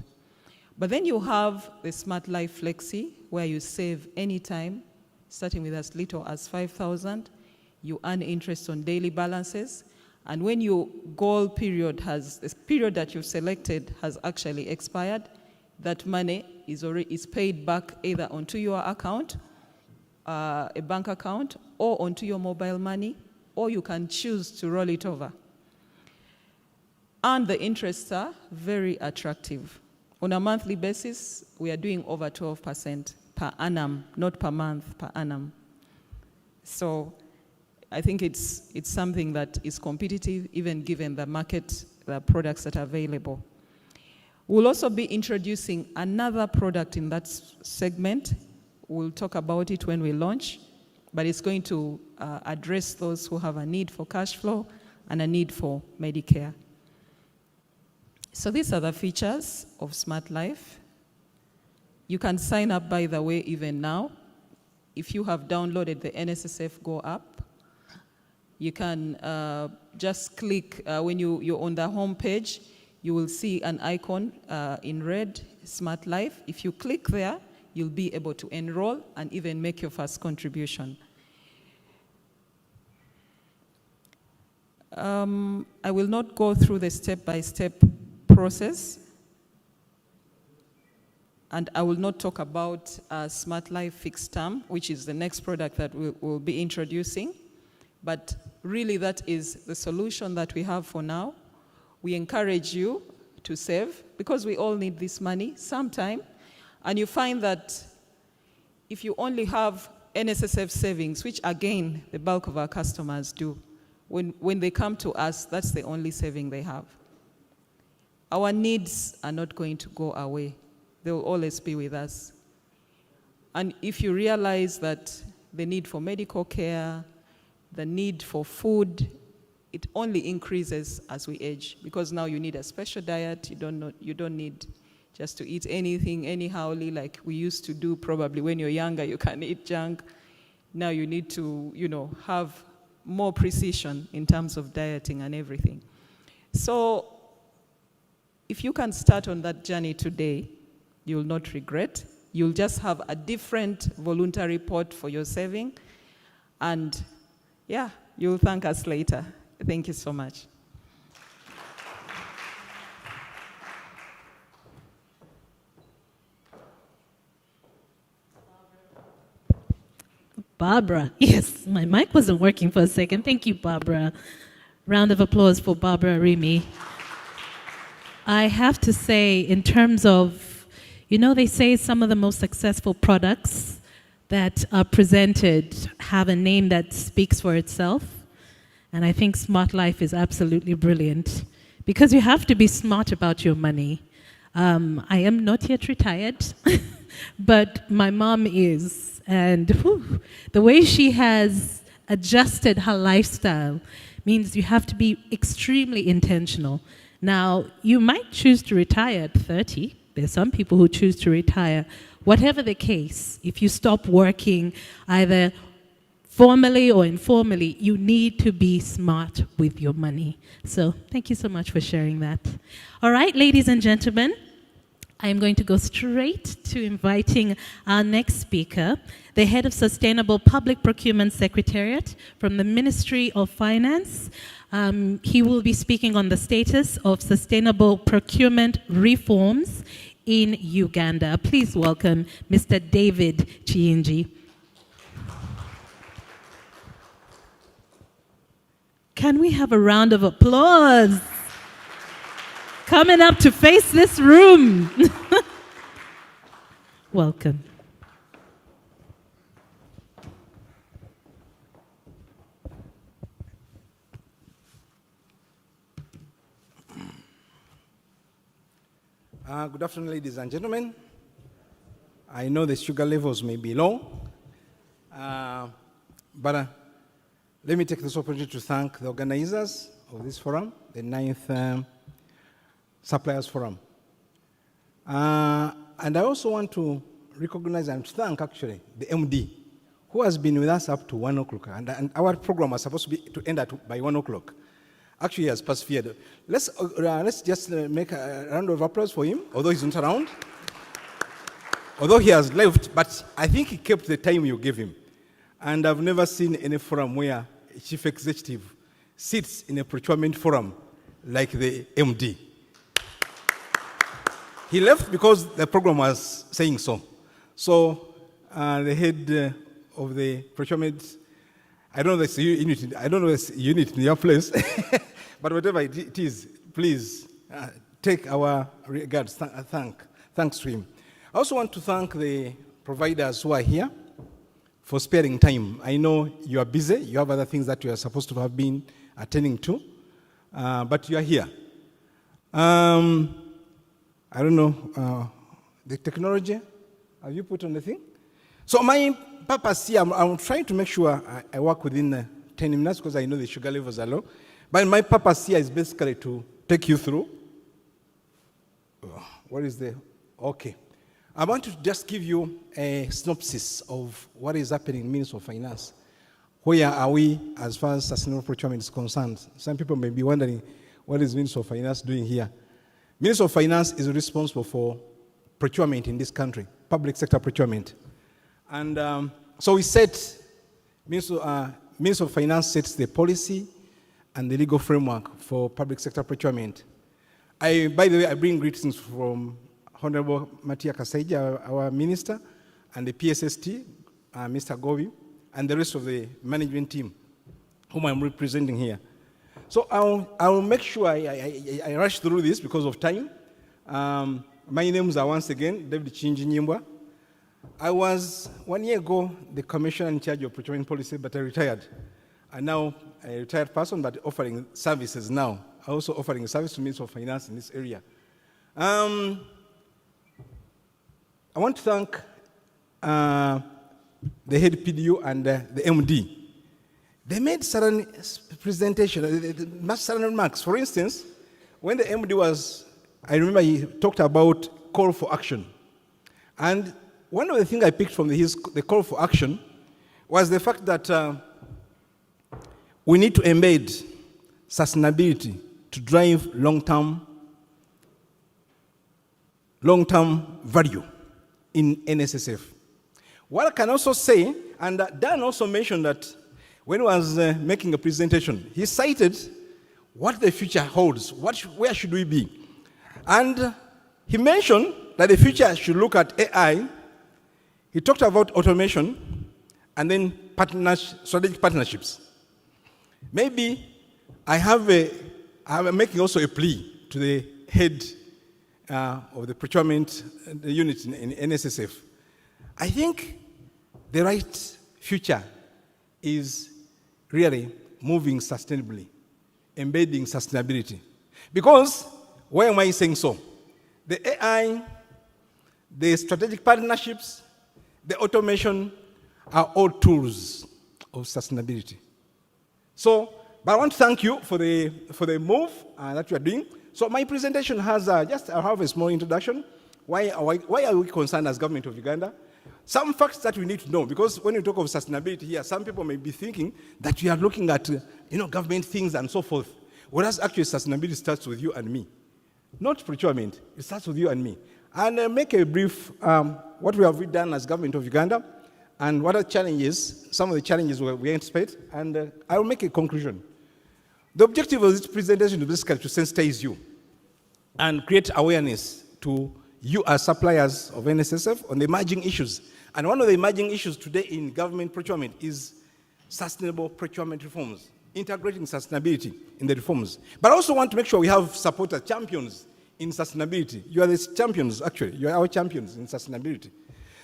But then you have the Smart Life Flexi, where you save anytime, starting with as little as 5,000. You earn interest on daily balances. And when your goal period the period that you've selected has actually expired, that money is paid back either onto your account, a bank account, or onto your mobile money, or you can choose to roll it over. And the interests are very attractive. On a monthly basis, we are doing over 12% per annum, not per month, per annum. So I think it's something that is competitive, even given the market, the products that are available. We'll also be introducing another product in that segment. We'll talk about it when we launch, but it's going to address those who have a need for cash flow and a need for Medicare. So these are the features of Smart Life. You can sign up, by the way, even now. If you have downloaded the NSSF Go app, you can just click, when you're on the home page, you will see an icon in red, Smart Life. If you click there, you'll be able to enroll and even make your first contribution. I will not go through the step-by-step process, and I will not talk about Smart Life Fixed Term, which is the next product that we'll be introducing. But really, that is the solution that we have for now. We encourage you to save, because we all need this money sometime. And you find that if you only have NSSF savings, which again, the bulk of our customers do, when they come to us, that's the only saving they have. Our needs are not going to go away. They will always be with us. And if you realize that the need for medical care, the need for food, it only increases as we age, because now you need a special diet. You don't need just to eat anything anyhowly like we used to do. Probably when you're younger, you can eat junk. Now you need to, have more precision in terms of dieting and everything. So if you can start on that journey today, you'll not regret. You'll just have a different voluntary pot for your saving. And yeah, you'll thank us later. Thank you so much. Barbara. Yes, my mic wasn't working for a second. Thank you, Barbara. Round of applause for Barbara Remy. I have to say, in terms of, they say some of the most successful products that are presented have a name that speaks for itself. And I think Smart Life is absolutely brilliant, because you have to be smart about your money. I am not yet retired, but my mom is. And the way she has adjusted her lifestyle means you have to be extremely intentional. Now, you might choose to retire at 30. There's some people who choose to retire. Whatever the case, if you stop working either formally or informally, you need to be smart with your money. So thank you so much for sharing that. All right, ladies and gentlemen, I'm going to go straight to inviting our next speaker, the Head of Sustainable Public Procurement Secretariat from the Ministry of Finance. He will be speaking on the status of sustainable procurement reforms in Uganda. Please welcome Mr. David Chiyingi. Can we have a round of applause? Coming up to face this room. Welcome. Good afternoon, ladies and gentlemen. I know the sugar levels may be low, but let me take this opportunity to thank the organizers of this forum, the 9th Suppliers Forum. And I also want to recognize and thank, actually, the MD, who has been with us up to 1 o'clock. And our program was supposed to end by 1 o'clock. Actually, he has persevered. Let's just make a round of applause for him, although he's not around. Although he has left, but I think he kept the time you gave him. And I've never seen any forum where a chief executive sits in a procurement forum like the MD. He left because the program was saying so. So the head of the procurement, I don't know this unit, in your place, but whatever it is, please take our regards, thanks to him. I also want to thank the providers who are here for sparing time. I know you are busy, you have other things that you are supposed to have been attending to, but you are here. I don't know, the technology, have you put on the thing? So my purpose here, I'm trying to make sure I work within 10 minutes because I know the sugar levels are low. But my purpose here is basically to take you through. What is the, okay. I want to just give you a synopsis of what is happening in Ministry of Finance. Where are we as far as sustainable procurement is concerned? Some people may be wondering, what is Ministry of Finance doing here? Ministry of Finance is responsible for procurement in this country, public sector procurement. And so we set, Ministry of Finance sets the policy and the legal framework for public sector procurement. By the way, I bring greetings from Honorable Matia Kasaija, our minister, and the PSST, Mr. Govi, and the rest of the management team, whom I'm representing here. So I'll make sure I rush through this because of time. My names are once again David Chinji Nyimbwa. I was 1 year ago the commissioner in charge of procurement policy, but I retired. I'm now a retired person, but offering services now. I'm also offering service to Ministry of Finance in this area. I want to thank the head PDU and the MD. They made certain presentation, certain remarks. For instance, when the MD was, I remember he talked about call for action. And one of the things I picked from the call for action was the fact that we need to embed sustainability to drive long-term value in NSSF. What I can also say, and Dan also mentioned that when he was making a presentation, he cited what the future holds, where should we be? And he mentioned that the future should look at AI. He talked about automation and then strategic partnerships. Maybe I'm making also a plea to the head of the procurement unit in NSSF. I think the right future is really moving sustainably, embedding sustainability. Because, why am I saying so? The AI, the strategic partnerships, the automation are all tools of sustainability. So, but I want to thank you for the move that you are doing. So my presentation has I'll have a small introduction. Why are we concerned as government of Uganda? Some facts that we need to know, because when you talk of sustainability here, some people may be thinking that we are looking at government things and so forth. Whereas actually sustainability starts with you and me. Not procurement, it starts with you and me. And make a brief, what we have done as government of Uganda, and what are challenges, some of the challenges we anticipate, and I will make a conclusion. The objective of this presentation is basically to sensitize you and create awareness to you as suppliers of NSSF on the emerging issues. And one of the emerging issues today in government procurement is sustainable procurement reforms, integrating sustainability in the reforms. But I also want to make sure we have supporters, champions in sustainability. You are the champions, actually. You are our champions in sustainability.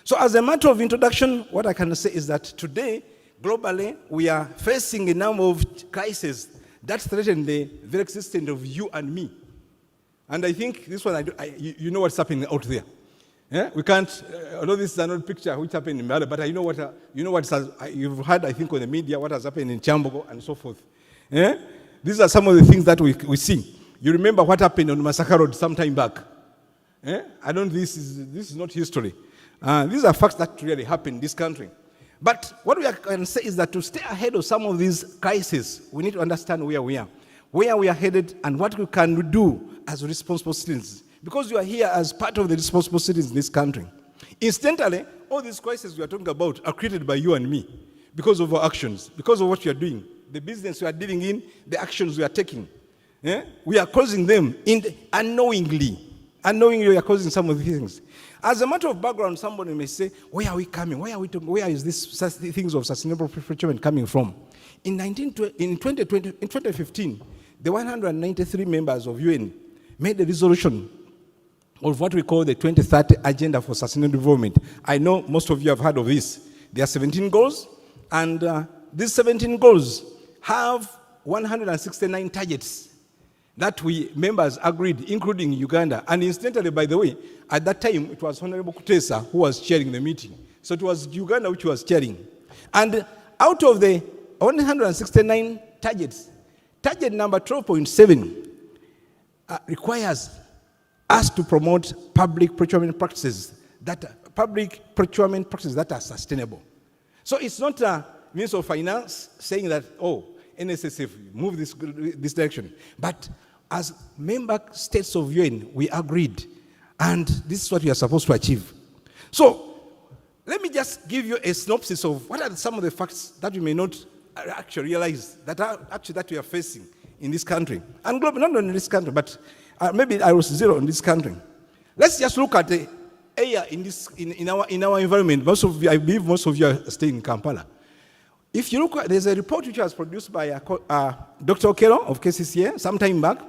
So as a matter of introduction, what I can say is that today, globally, we are facing a number of crises that threaten the very existence of you and me. And I think this one, you know what's happening out there. Yeah? We can't, although this is another picture which happened in Mali, but you've heard, I think, on the media, what has happened in Chambogo and so forth. Yeah? These are some of the things that we see. You remember what happened on Masaka Road some time back. Yeah? This is not history. These are facts that really happened in this country. But what we can say is that to stay ahead of some of these crises, we need to understand where we are headed, and what we can do as responsible citizens. Because you are here as part of the responsible citizens in this country. Incidentally, all these crises we are talking about are created by you and me because of our actions, because of what we are doing, the business we are dealing in, the actions we are taking. Yeah? We are causing them unknowingly. Unknowingly, we are causing some of the things. As a matter of background, somebody may say, where are we coming? Where are we talking? Where is this things of sustainable procurement coming from? In 2015, the 193 members of UN made a resolution of what we call the 2030 Agenda for Sustainable Development. I know most of you have heard of this. There are 17 goals, and these 17 goals have 169 targets that we members agreed, including Uganda. And incidentally, by the way, at that time, it was Honorable Kutesa who was chairing the meeting. So it was Uganda which was chairing. And out of the 169 targets, target number 12.7 requires us to promote public procurement practices that are sustainable. So it's not a means of finance saying that, oh, NSSF, move this direction. But as member states of UN, we agreed, and this is what we are supposed to achieve. So let me just give you a synopsis of what are some of the facts that you may not actually realize that we are facing in this country, and globally, not only in this country, but maybe I was zero in this country. Let's just look at the air in our environment. I believe most of you are staying in Kampala. If you look at, there's a report which was produced by Dr. Okero of KCCA some time back,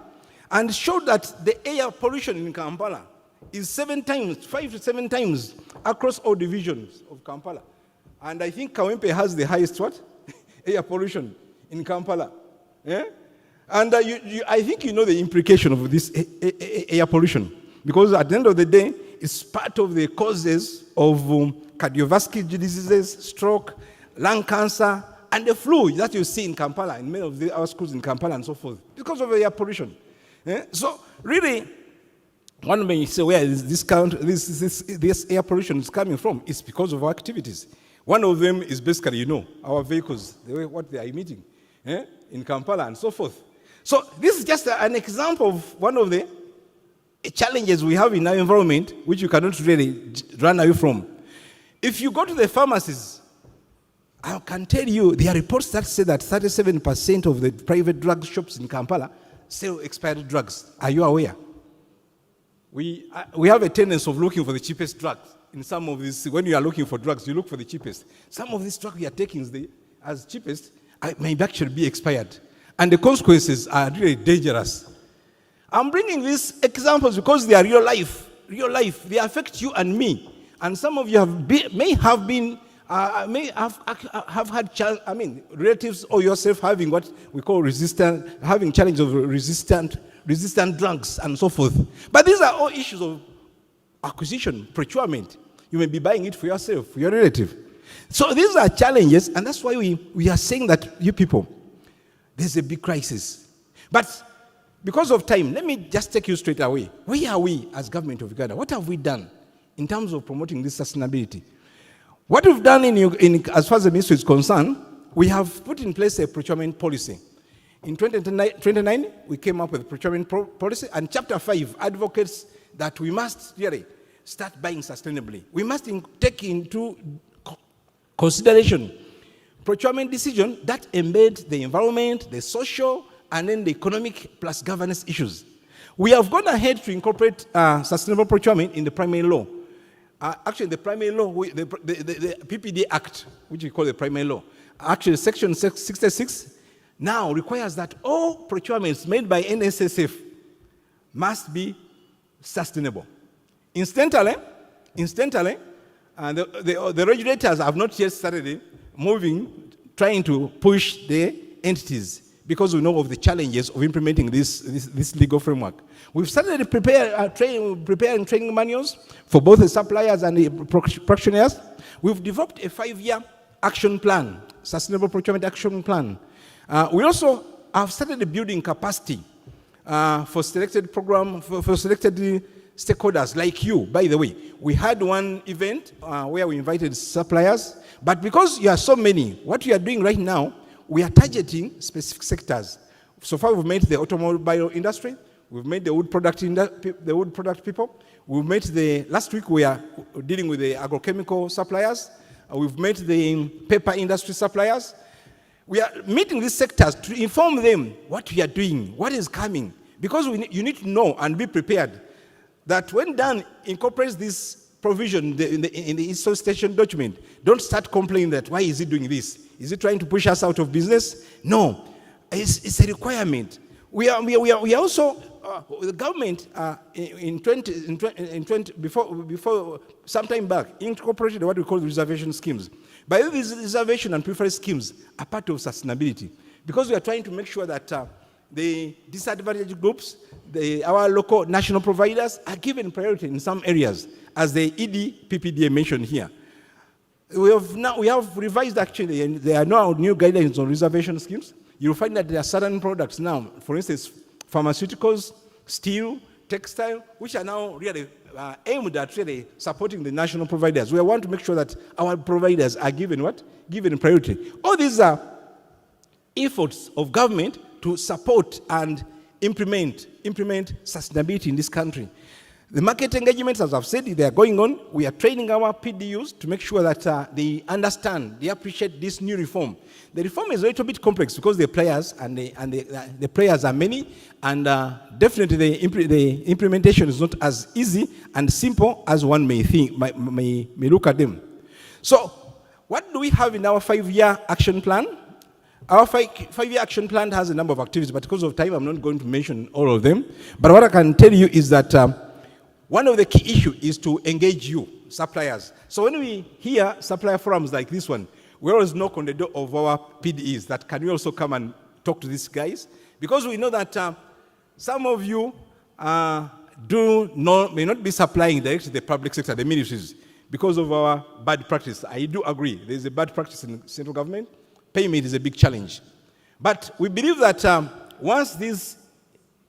and showed that the air pollution in Kampala is 5 to 7 times across all divisions of Kampala. And I think Kawempe has the highest air pollution in Kampala. Yeah? And I think you know the implication of this air pollution, because at the end of the day, it's part of the causes of cardiovascular diseases, stroke, lung cancer, and the flu that you see in Kampala, in many of our schools in Kampala and so forth, because of the air pollution. Yeah? So really, one may say, where is this air pollution is coming from? It's because of our activities. One of them is basically, our vehicles, what they are emitting in Kampala and so forth. So this is just an example of one of the challenges we have in our environment, which you cannot really run away from. If you go to the pharmacies, I can tell you there are reports that say that 37% of the private drug shops in Kampala sell expired drugs. Are you aware? We have a tendency of looking for the cheapest drugs. In some of these, when you are looking for drugs, you look for the cheapest. Some of these drugs we are taking as cheapest may actually be expired. And the consequences are really dangerous. I'm bringing these examples because they are real life. Real life. They affect you and me. And some of you may have had relatives or yourself having what we call having challenge of resistant drugs and so forth. But these are all issues of acquisition, procurement. You may be buying it for yourself, for your relative. So these are challenges, and that's why we are saying that, you people, there's a big crisis. But because of time, let me just take you straight away. Where are we as government of Uganda? What have we done in terms of promoting this sustainability? What we've done as far as the ministry is concerned, we have put in place a procurement policy. In 2009, we came up with a procurement policy, and Chapter 5 advocates that we must really start buying sustainably. We must take into consideration procurement decisions that embed the environment, the social, and then the economic plus governance issues. We have gone ahead to incorporate sustainable procurement in the primary law. Actually, the primary law, the PPD Act, which we call the primary law, actually Section 66 now requires that all procurements made by NSSF must be sustainable. Incidentally, the regulators have not yet started trying to push the entities because we know of the challenges of implementing this legal framework. We've started preparing training manuals for both the suppliers and the practitioners. We've developed a 5-year action plan, sustainable procurement action plan. We also have started building capacity for selected for selected stakeholders like you. By the way, we had one event where we invited suppliers, but because you are so many, what we are doing right now, we are targeting specific sectors. So far, we've made the automobile industry, we've made the wood product people, we've made last week we are dealing with the agrochemical suppliers, we've made the paper industry suppliers. We are meeting these sectors to inform them what we are doing, what is coming, because you need to know and be prepared that when done incorporates this provision in the solicitation document, don't start complaining that why is he doing this? Is he trying to push us out of business? No, it's a requirement. We are also the government before some time back incorporated what we call reservation schemes. By the way, these reservation and preference schemes are part of sustainability because we are trying to make sure that the disadvantaged groups, our local national providers are given priority in some areas, as the ED-PPDA mentioned here. We have revised actually, and there are now new guidelines on reservation schemes. You'll find that there are certain products now, for instance, pharmaceuticals, steel, textile, which are now really aimed at really supporting the national providers. We want to make sure that our providers are given what? Given priority. All these are efforts of government to support and implement sustainability in this country. The market engagements, as I've said, they are going on. We are training our PDUs to make sure that they understand, they appreciate this new reform. The reform is a little bit complex because the players the players are many, and definitely the implementation is not as easy and simple as one may think, may look at them. So, what do we have in our 5-year action plan? Our 5-year action plan has a number of activities, but because of time, I'm not going to mention all of them. But what I can tell you is that one of the key issues is to engage you, suppliers. So when we hear supplier forums like this one, we always knock on the door of our PDEs that can we also come and talk to these guys? Because we know that some of you may not be supplying directly to the public sector, the ministries, because of our bad practice. I do agree. There's a bad practice in the central government. Payment is a big challenge. But we believe that once these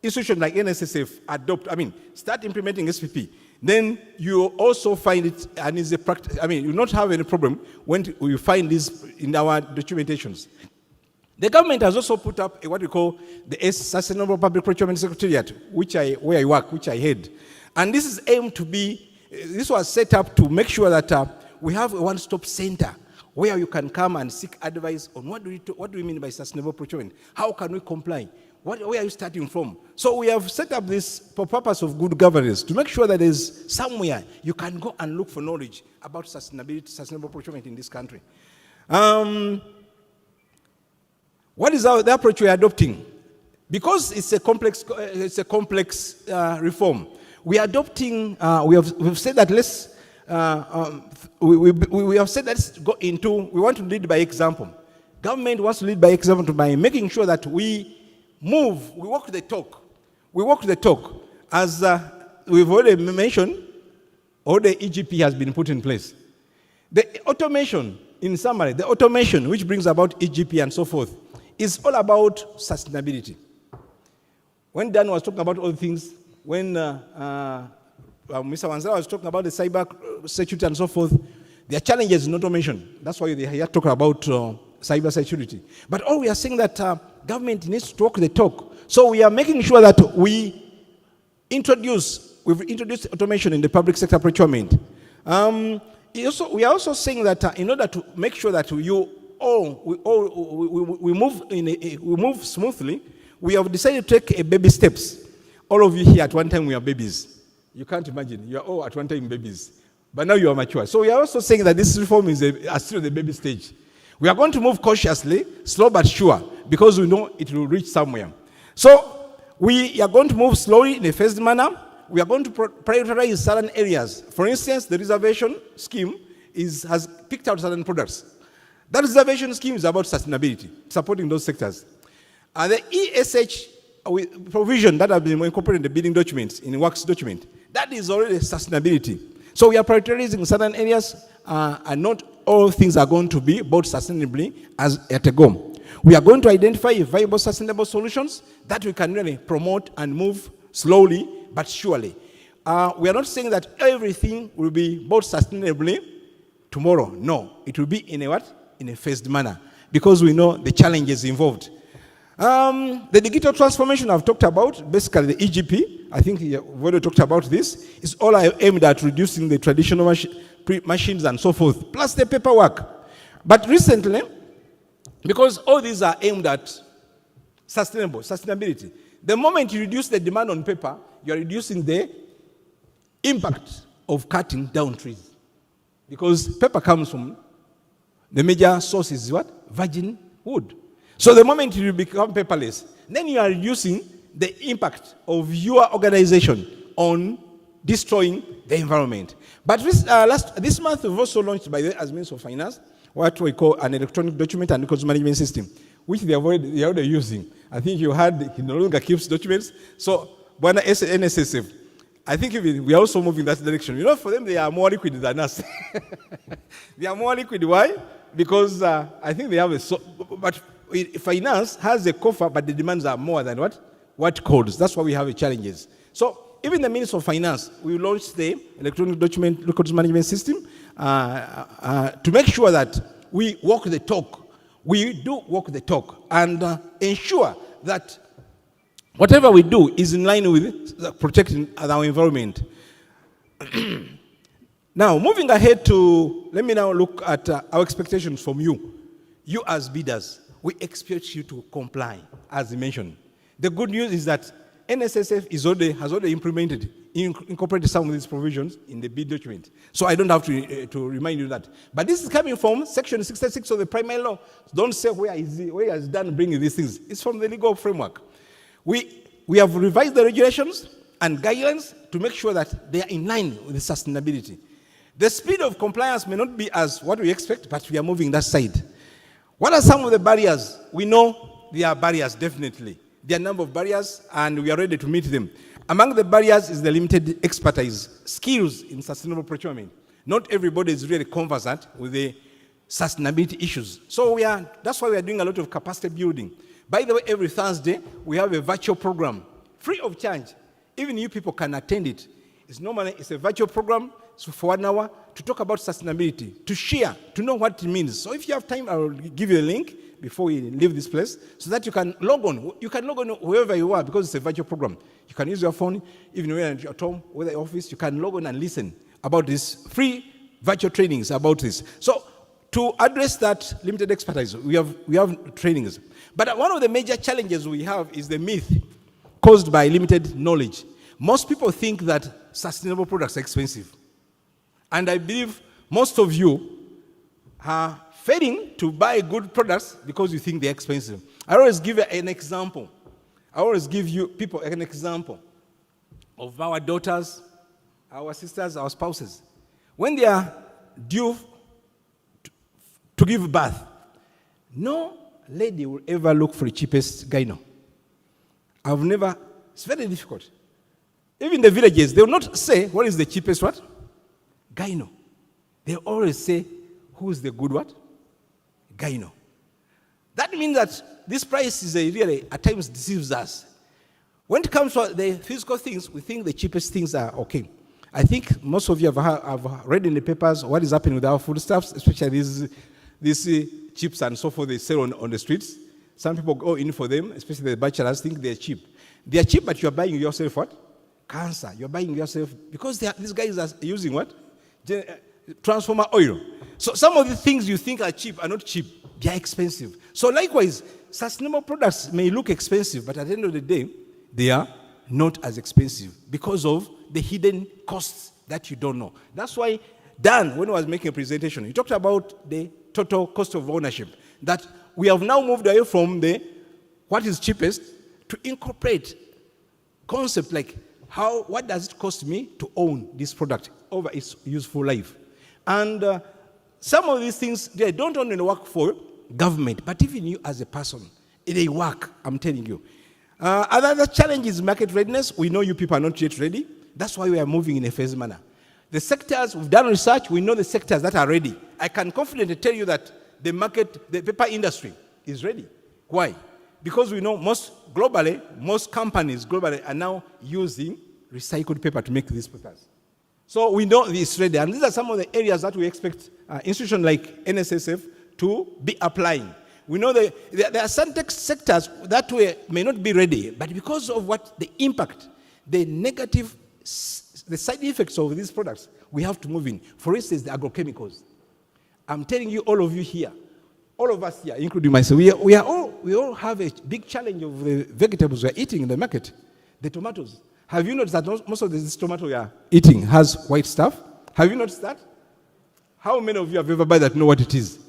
institutions like NSSF start implementing SPP, then you also find it, and it's a practice. You will not have any problem when you find this in our documentations. The government has also put up what we call the Sustainable Public Procurement Secretariat, where I work, which I head. And this is aimed to be, this was set up to make sure that we have a one-stop center where you can come and seek advice on what do we mean by sustainable procurement? How can we comply? Where are you starting from? So we have set up this for purpose of good governance to make sure that there's somewhere you can go and look for knowledge about sustainability, sustainable procurement in this country. What is the approach we are adopting? Because it's a complex reform. We are adopting. We've said that let's. We have said let's go into. We want to lead by example. Government wants to lead by example by making sure that we move. We walk the talk. We walk the talk. As we've already mentioned, all the EGP has been put in place. The automation, in summary, the automation which brings about EGP and so forth, is all about sustainability. When Dan was talking about all things, when Mr. Wanzala was talking about the cyber security and so forth, there are challenges in automation. That's why they are talking about cyber security. But all we are saying that government needs to walk the talk. So we are making sure that we've introduced automation in the public sector procurement. We are also saying that in order to make sure that we move smoothly, we have decided to take baby steps. All of you here at one time we are babies. You can't imagine. You are all at one time babies. But now you are mature. So we are also saying that this reform is still the baby stage. We are going to move cautiously, slow but sure, because we know it will reach somewhere. So we are going to move slowly in a phased manner. We are going to prioritize certain areas. For instance, the reservation scheme has picked out certain products. That reservation scheme is about sustainability, supporting those sectors. The ESH provision that have been incorporated in the bidding documents, in the works document, that is already sustainability. So we are prioritizing certain areas, and not all things are going to be bought sustainably as at a go. We are going to identify viable sustainable solutions that we can really promote and move slowly but surely. We are not saying that everything will be bought sustainably tomorrow. No, it will be in a what? In a phased manner, because we know the challenges involved. The digital transformation I've talked about, basically the EGP, I think we've already talked about this, is all aimed at reducing the traditional machines and so forth, plus the paperwork. But recently, because all these are aimed at sustainability, the moment you reduce the demand on paper, you're reducing the impact of cutting down trees. Because paper comes from, the major source is what? Virgin wood. So the moment you become paperless, then you are reducing the impact of your organization on destroying the environment. But this month we've also launched by the Ministry of Finance what we call an electronic document and records management system, which they are already using. I think you heard he no longer keeps documents. So Bwana NSSF, I think we are also moving that direction. You know, for them they are more liquid than us. They are more liquid. Why? Because I think they have but finance has a coffer, but the demands are more than what codes. That's why we have challenges. So even the Ministry of Finance, we launched the electronic document records management system to make sure that we walk the talk. We do walk the talk and ensure that whatever we do is in line with protecting our environment. Now, moving ahead let me now look at our expectations from you. You as bidders, we expect you to comply, as mentioned. The good news is that NSSF has already incorporated some of these provisions in the bid document. So I don't have to remind you that. But this is coming from Section 66 of the primary law. Don't say where is done bringing these things. It's from the legal framework. We have revised the regulations and guidelines to make sure that they are in line with the sustainability. The speed of compliance may not be as what we expect, but we are moving that side. What are some of the barriers? We know there are barriers, definitely. There are a number of barriers, and we are ready to meet them. Among the barriers is the limited expertise, skills in sustainable procurement. Not everybody is really conversant with the sustainability issues. So that's why we are doing a lot of capacity building. By the way, every Thursday, we have a virtual program, free of charge. Even you people can attend it. It's a virtual program, so for 1 hour, to talk about sustainability, to share, to know what it means. So if you have time, I will give you a link before we leave this place, so that you can log on. You can log on wherever you are, because it's a virtual program. You can use your phone, even when you're at home, or the office, you can log on and listen about this free virtual trainings about this. So to address that limited expertise, we have trainings. But one of the major challenges we have is the myth caused by limited knowledge. Most people think that sustainable products are expensive. And I believe most of you are failing to buy good products because you think they're expensive. I always give an example. I always give you people an example of our daughters, our sisters, our spouses. When they are due to give birth, no lady will ever look for the cheapest gyno. It's very difficult. Even the villages, they will not say what is the cheapest what? Gyno. They always say, who's the good what? Gyno. That means that this price is really, at times, deceives us. When it comes to the physical things, we think the cheapest things are okay. I think most of you have read in the papers what is happening with our foodstuffs, especially these chips and so forth they sell on the streets. Some people go in for them, especially the bachelors, think they're cheap. They're cheap, but you're buying yourself what? Cancer. You're buying yourself, because these guys are using what? Transformer oil. So some of the things you think are cheap are not cheap. They are expensive. So likewise, sustainable products may look expensive, but at the end of the day, they are not as expensive because of the hidden costs that you don't know. That's why Dan, when he was making a presentation, he talked about the total cost of ownership, that we have now moved away from what is cheapest to incorporate concepts like what does it cost me to own this product over its useful life. And some of these things, they don't only work for government, but even you as a person, they work, I'm telling you. Another challenge is market readiness. We know you people are not yet ready. That's why we are moving in a phased manner. The sectors, we've done research, we know the sectors that are ready. I can confidently tell you that the market, the paper industry is ready. Why? Because we know most companies globally are now using recycled paper to make these papers. So we know it's ready. And these are some of the areas that we expect institutions like NSSF to be applying. We know there are some sectors that may not be ready, but because of what the impact, the negative, the side effects of these products, we have to move in. For instance, the agrochemicals. I'm telling you, all of you here, all of us here, including myself, we all have a big challenge of the vegetables we are eating in the market. The tomatoes. Have you noticed that most of this tomato we are eating has white stuff? Have you noticed that? How many of you have ever bought that know what it is?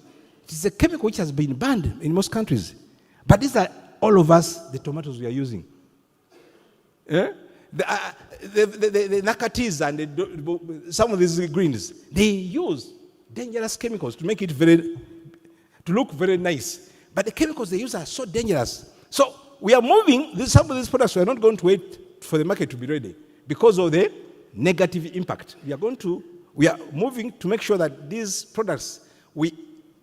It is a chemical which has been banned in most countries. But these are all of us, the tomatoes we are using. Yeah? The nakatis and some of these greens, they use dangerous chemicals to make it to look very nice. But the chemicals they use are so dangerous. So we are moving, some of these products, we are not going to wait for the market to be ready because of the negative impact. We are moving to make sure that these products, we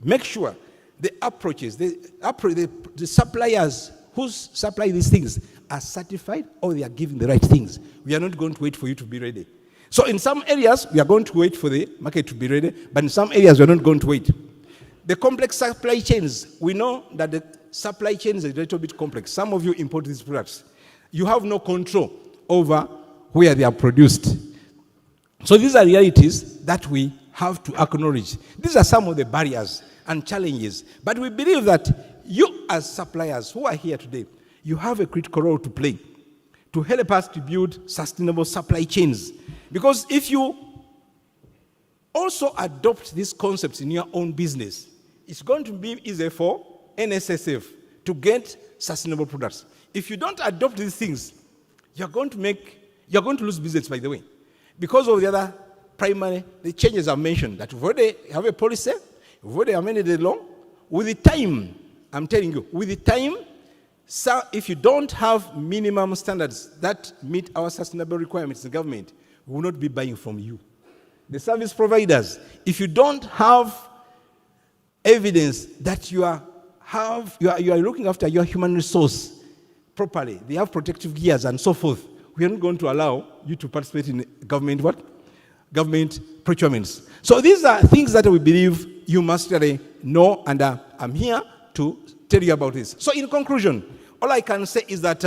make sure the approaches, the suppliers who supply these things are certified or they are giving the right things. We are not going to wait for you to be ready. So in some areas, we are going to wait for the market to be ready, but in some areas, we are not going to wait. The complex supply chains, we know that the supply chain is a little bit complex. Some of you import these products. You have no control over where they are produced. So these are realities that we have to acknowledge. These are some of the barriers and challenges. But we believe that you as suppliers who are here today, you have a critical role to play to help us to build sustainable supply chains. Because if you also adopt these concepts in your own business, it's going to be easier for NSSF to get sustainable products. If you don't adopt these things, you're going to lose business, by the way. Because of the other the changes I've mentioned, that we've already have a policy, we've already amended the law. With the time, I'm telling you, with the time, so if you don't have minimum standards that meet our sustainable requirements in government, we will not be buying from you. The service providers, if you don't have evidence that you are looking after your human resource properly, they have protective gears and so forth, we are not going to allow you to participate in government procurements. So these are things that we believe you must really know, and I'm here to tell you about this. So in conclusion, all I can say is that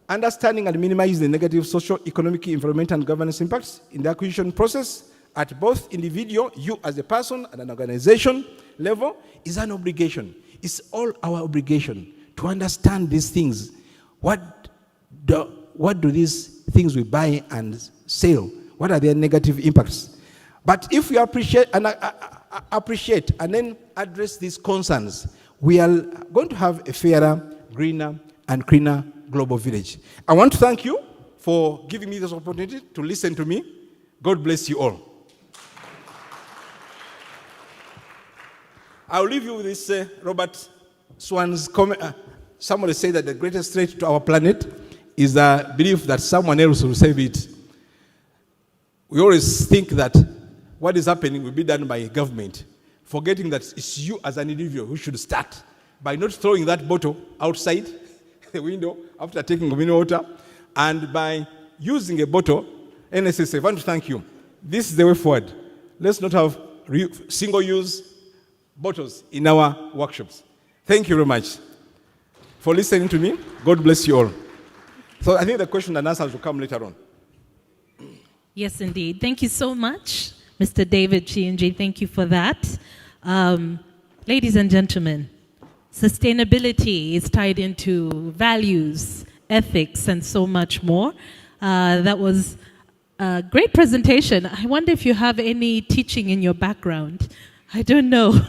understanding and minimizing the negative social, economic, environmental, and governance impacts in the acquisition process at both individual, you as a person, and an organization level is an obligation. It's all our obligation to understand these things. What do these things we buy and sell, what are their negative impacts? But if we appreciate and then address these concerns, we are going to have a fairer, greener, and cleaner global village. I want to thank you for giving me this opportunity to listen to me. God bless you all. I'll leave you with this Robert Swan's comment. Somebody said that the greatest threat to our planet is the belief that someone else will save it. We always think that what is happening will be done by government, forgetting that it's you as an individual who should start by not throwing that bottle outside the window after taking mineral water, and by using a bottle. NSSF, I want to thank you. This is the way forward. Let's not have single-use bottles in our workshops. Thank you very much for listening to me. God bless you all. So I think the question and answers will come later on. Yes, indeed. Thank you so much, Mr. David Chienji. Thank you for that. Ladies and gentlemen, sustainability is tied into values, ethics, and so much more. That was a great presentation. I wonder if you have any teaching in your background. I don't know.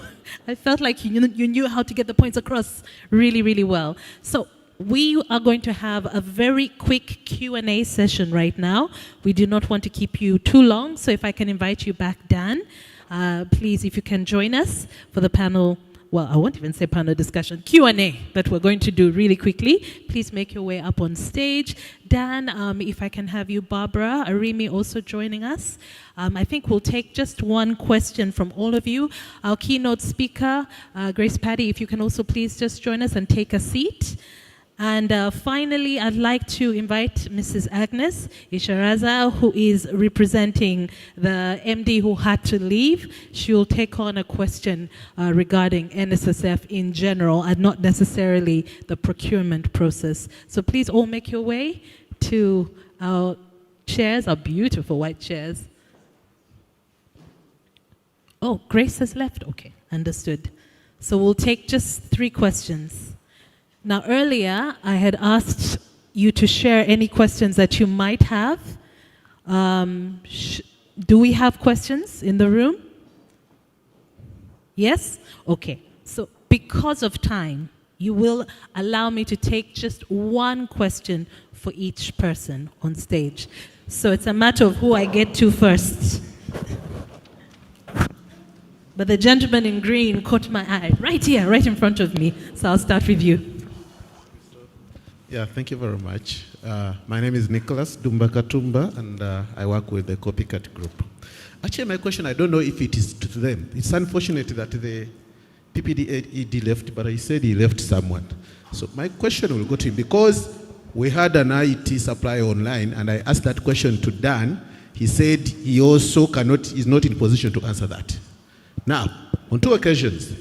I felt like you knew how to get the points across really, really well. So we are going to have a very quick Q&A session right now. We do not want to keep you too long, so if I can invite you back, Dan, please, if you can join us for the panel well, I won't even say panel discussion, Q&A that we're going to do really quickly. Please make your way up on stage. Dan, if I can have you, Barbara, Arimi also joining us. I think we'll take just one question from all of you. Our keynote speaker, Grace Paddy, if you can also please just join us and take a seat. And finally, I'd like to invite Mrs. Agnes Isharaza, who is representing the MD who had to leave. She will take on a question regarding NSSF in general and not necessarily the procurement process. So please all make your way to our chairs, our beautiful white chairs. Oh, Grace has left. Okay, understood. So we'll take just 3 questions. Now, earlier, I had asked you to share any questions that you might have. Do we have questions in the room? Yes? Okay. So because of time, you will allow me to take just one question for each person on stage. So it's a matter of who I get to first. But the gentleman in green caught my eye, right here, right in front of me. So I'll start with you. Yeah, thank you very much. My name is Nicholas Dumbakatumba, and I work with the Copycat Group. Actually, my question, I don't know if it is to them. It's unfortunate that the PPD left, but he said he left someone. So my question will go to him, because we had an IT supplier online, and I asked that question to Dan. He said he also is not in position to answer that. Now, on 2 occasions,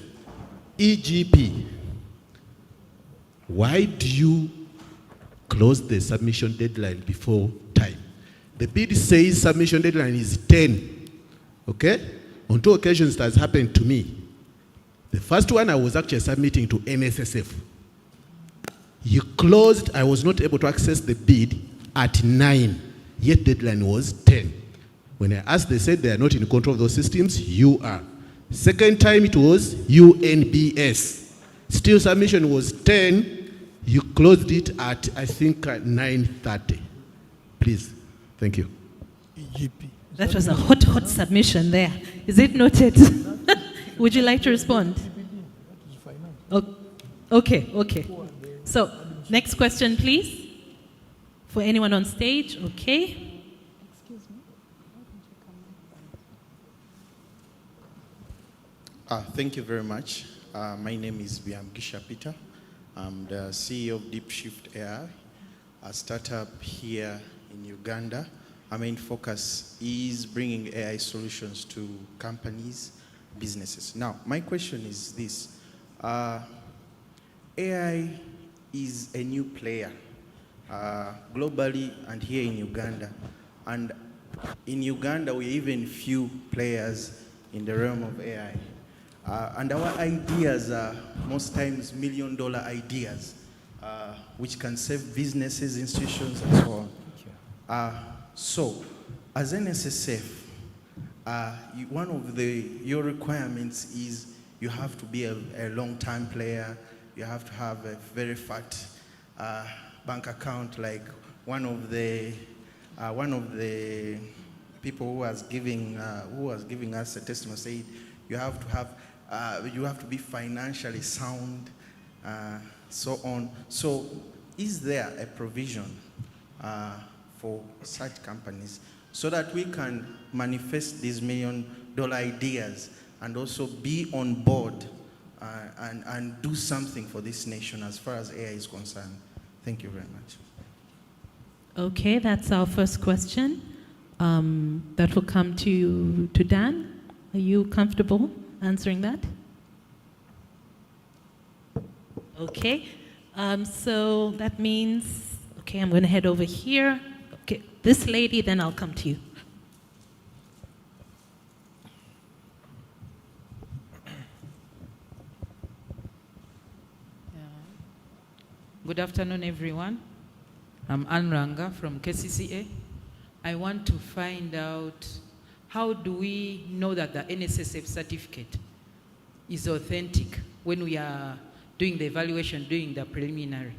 EGP, why do you close the submission deadline before time? The bid says submission deadline is 10, okay? On 2 occasions it has happened to me. The first one I was actually submitting to NSSF. You closed, I was not able to access the bid at 9, yet deadline was 10. When I asked, they said they are not in control of those systems, you are. Second time it was UNBS. Still submission was 10, you closed it at, I think, 9:30. Please, thank you. EGP. That was a hot submission there. Is it noted? Would you like to respond? Okay. So, next question, please. For anyone on stage, okay. Excuse me. Thank you very much. My name is Byamgisha Peter. I'm the CEO of Deep Shift AI, a startup here in Uganda. Our main focus is bringing AI solutions to companies, businesses. Now, my question is this. AI is a new player globally and here in Uganda. And in Uganda, we're even few players in the realm of AI. And our ideas are most times $1 million ideas, which can save businesses, institutions, and so on. So, as NSSF, one of your requirements is you have to be a long-time player. You have to have a very fat bank account, like one of the people who was giving us a testimony said. You have to be financially sound, so on. So, is there a provision for such companies so that we can manifest these $1 million ideas and also be on board and do something for this nation as far as AI is concerned? Thank you very much. Okay, that's our first question. That will come to Dan. Are you comfortable answering that? Okay, so that means, okay, I'm going to head over here. Okay, this lady, then I'll come to you. Good afternoon, everyone. I'm Ann Ranga from KCCA. I want to find out, how do we know that the NSSF certificate is authentic when we are doing the evaluation, doing the preliminary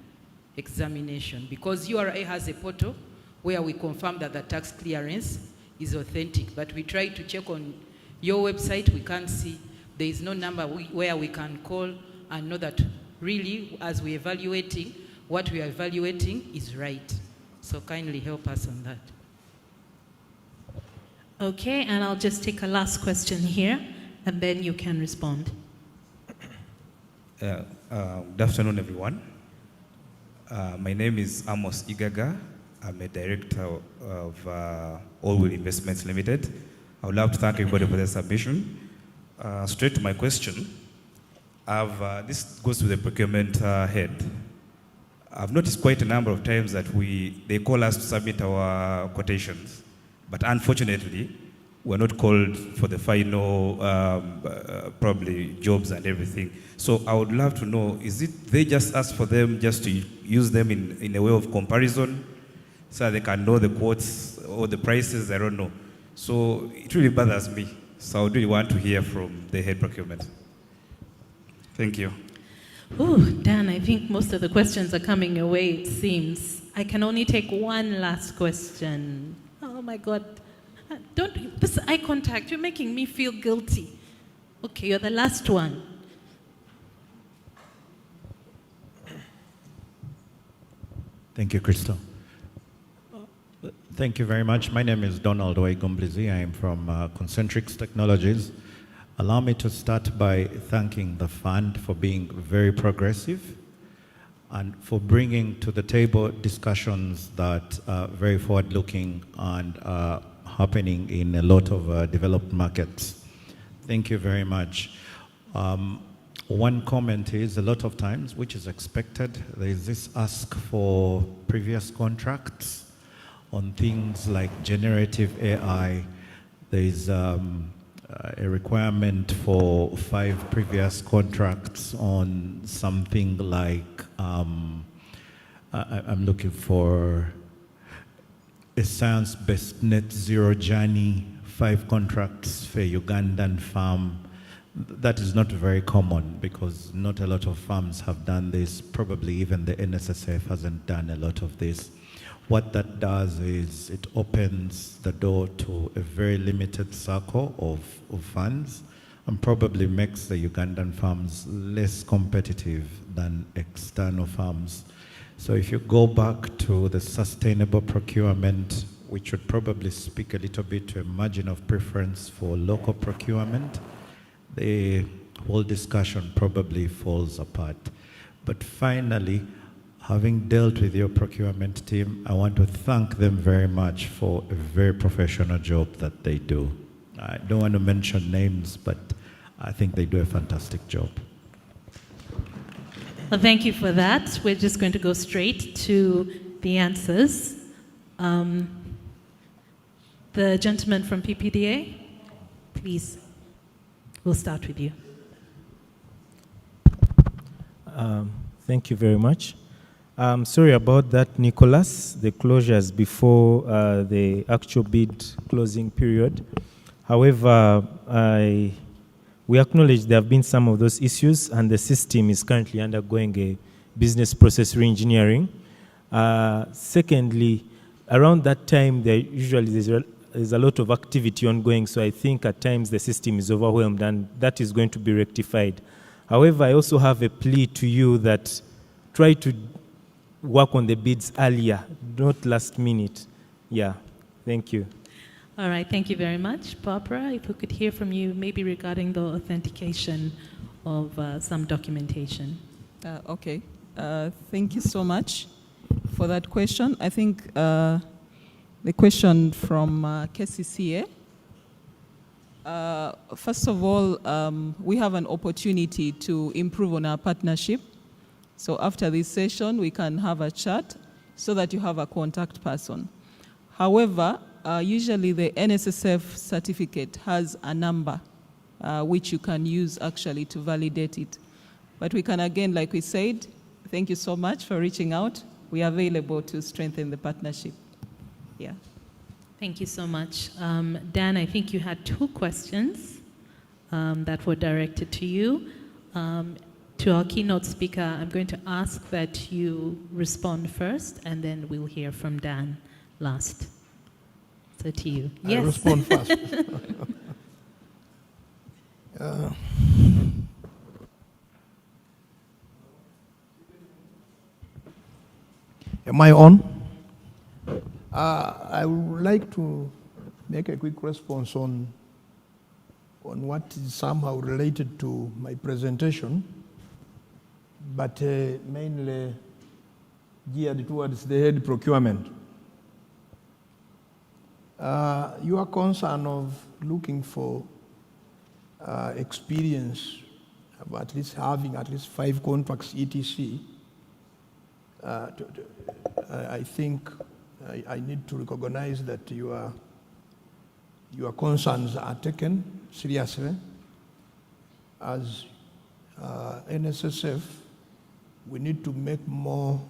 examination? Because URA has a portal where we confirm that the tax clearance is authentic, but we try to check on your website, we can't see. There is no number where we can call and know that really, as we're evaluating, what we are evaluating is right. So kindly help us on that. Okay, and I'll just take a last question here, and then you can respond. Good afternoon, everyone. My name is Amos Igaga. I'm a director of Allwell Investments Limited. I would love to thank everybody for their submission. Straight to my question. This goes to the procurement head. I've noticed quite a number of times that they call us to submit our quotations, but unfortunately, we're not called for the final probably jobs and everything. So I would love to know, is it they just ask for them just to use them in a way of comparison so they can know the quotes or the prices? I don't know. So it really bothers me. So I would really want to hear from the head procurement. Thank you. Oh, Dan, I think most of the questions are coming your way, it seems. I can only take one last question. Oh my God. Don't, this eye contact, you're making me feel guilty. Okay, you're the last one. Thank you, Crystal. Thank you very much. My name is Donald Oegomblizi. I am from Concentrix Technologies. Allow me to start by thanking the fund for being very progressive and for bringing to the table discussions that are very forward-looking and happening in a lot of developed markets. Thank you very much. One comment is, a lot of times, which is expected, there is this ask for previous contracts on things like generative AI. There is a requirement for 5 previous contracts on something like, I'm looking for a science-based net zero journey, 5 contracts for Ugandan farm. That is not very common because not a lot of farms have done this. Probably even the NSSF hasn't done a lot of this. What that does is it opens the door to a very limited circle of funds and probably makes the Ugandan farms less competitive than external farms. So if you go back to the sustainable procurement, which would probably speak a little bit to a margin of preference for local procurement, the whole discussion probably falls apart. But finally, having dealt with your procurement team, I want to thank them very much for a very professional job that they do. I don't want to mention names, but I think they do a fantastic job. Well, thank you for that. We're just going to go straight to the answers. The gentleman from PPDA, please. We'll start with you. Thank you very much. Sorry about that, Nicholas. The closures before the actual bid closing period. However, we acknowledge there have been some of those issues, and the system is currently undergoing a business process re-engineering. Secondly, around that time, there's a lot of activity ongoing, so I think at times the system is overwhelmed, and that is going to be rectified. However, I also have a plea to you that try to work on the bids earlier, not last minute. Yeah, thank you. All right, thank you very much. Barbara, if we could hear from you maybe regarding the authentication of some documentation. Okay, thank you so much for that question. I think the question from KCCA. First of all, we have an opportunity to improve on our partnership. So after this session, we can have a chat so that you have a contact person. However, usually the NSSF certificate has a number which you can use actually to validate it. But we can again, like we said, thank you so much for reaching out. We are available to strengthen the partnership. Yeah. Thank you so much. Dan, I think you had 2 questions that were directed to you. To our keynote speaker, I'm going to ask that you respond first, and then we'll hear from Dan last. So to you. Yes. I respond first. Am I on? I would like to make a quick response on what is somehow related to my presentation, but mainly geared towards the head procurement. Your concern of looking for experience of at least having at least 5 contracts etc. I think I need to recognize that your concerns are taken seriously. As NSSF, we need to make more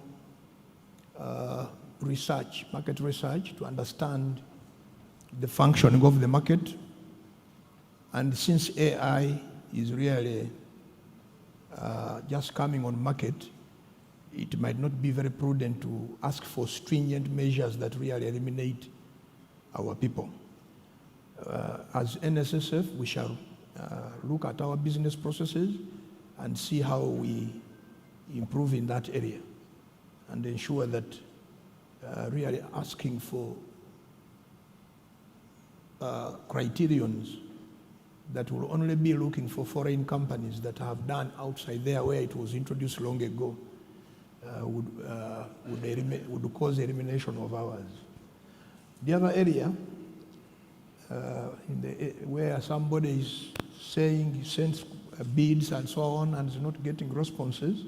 research, market research, to understand the functioning of the market. And since AI is really just coming on market, it might not be very prudent to ask for stringent measures that really eliminate our people. As NSSF, we shall look at our business processes and see how we improve in that area and ensure that really asking for criterions that will only be looking for foreign companies that have done outside there where it was introduced long ago would cause elimination of ours. The other area where somebody is saying he sends bids and so on and is not getting responses,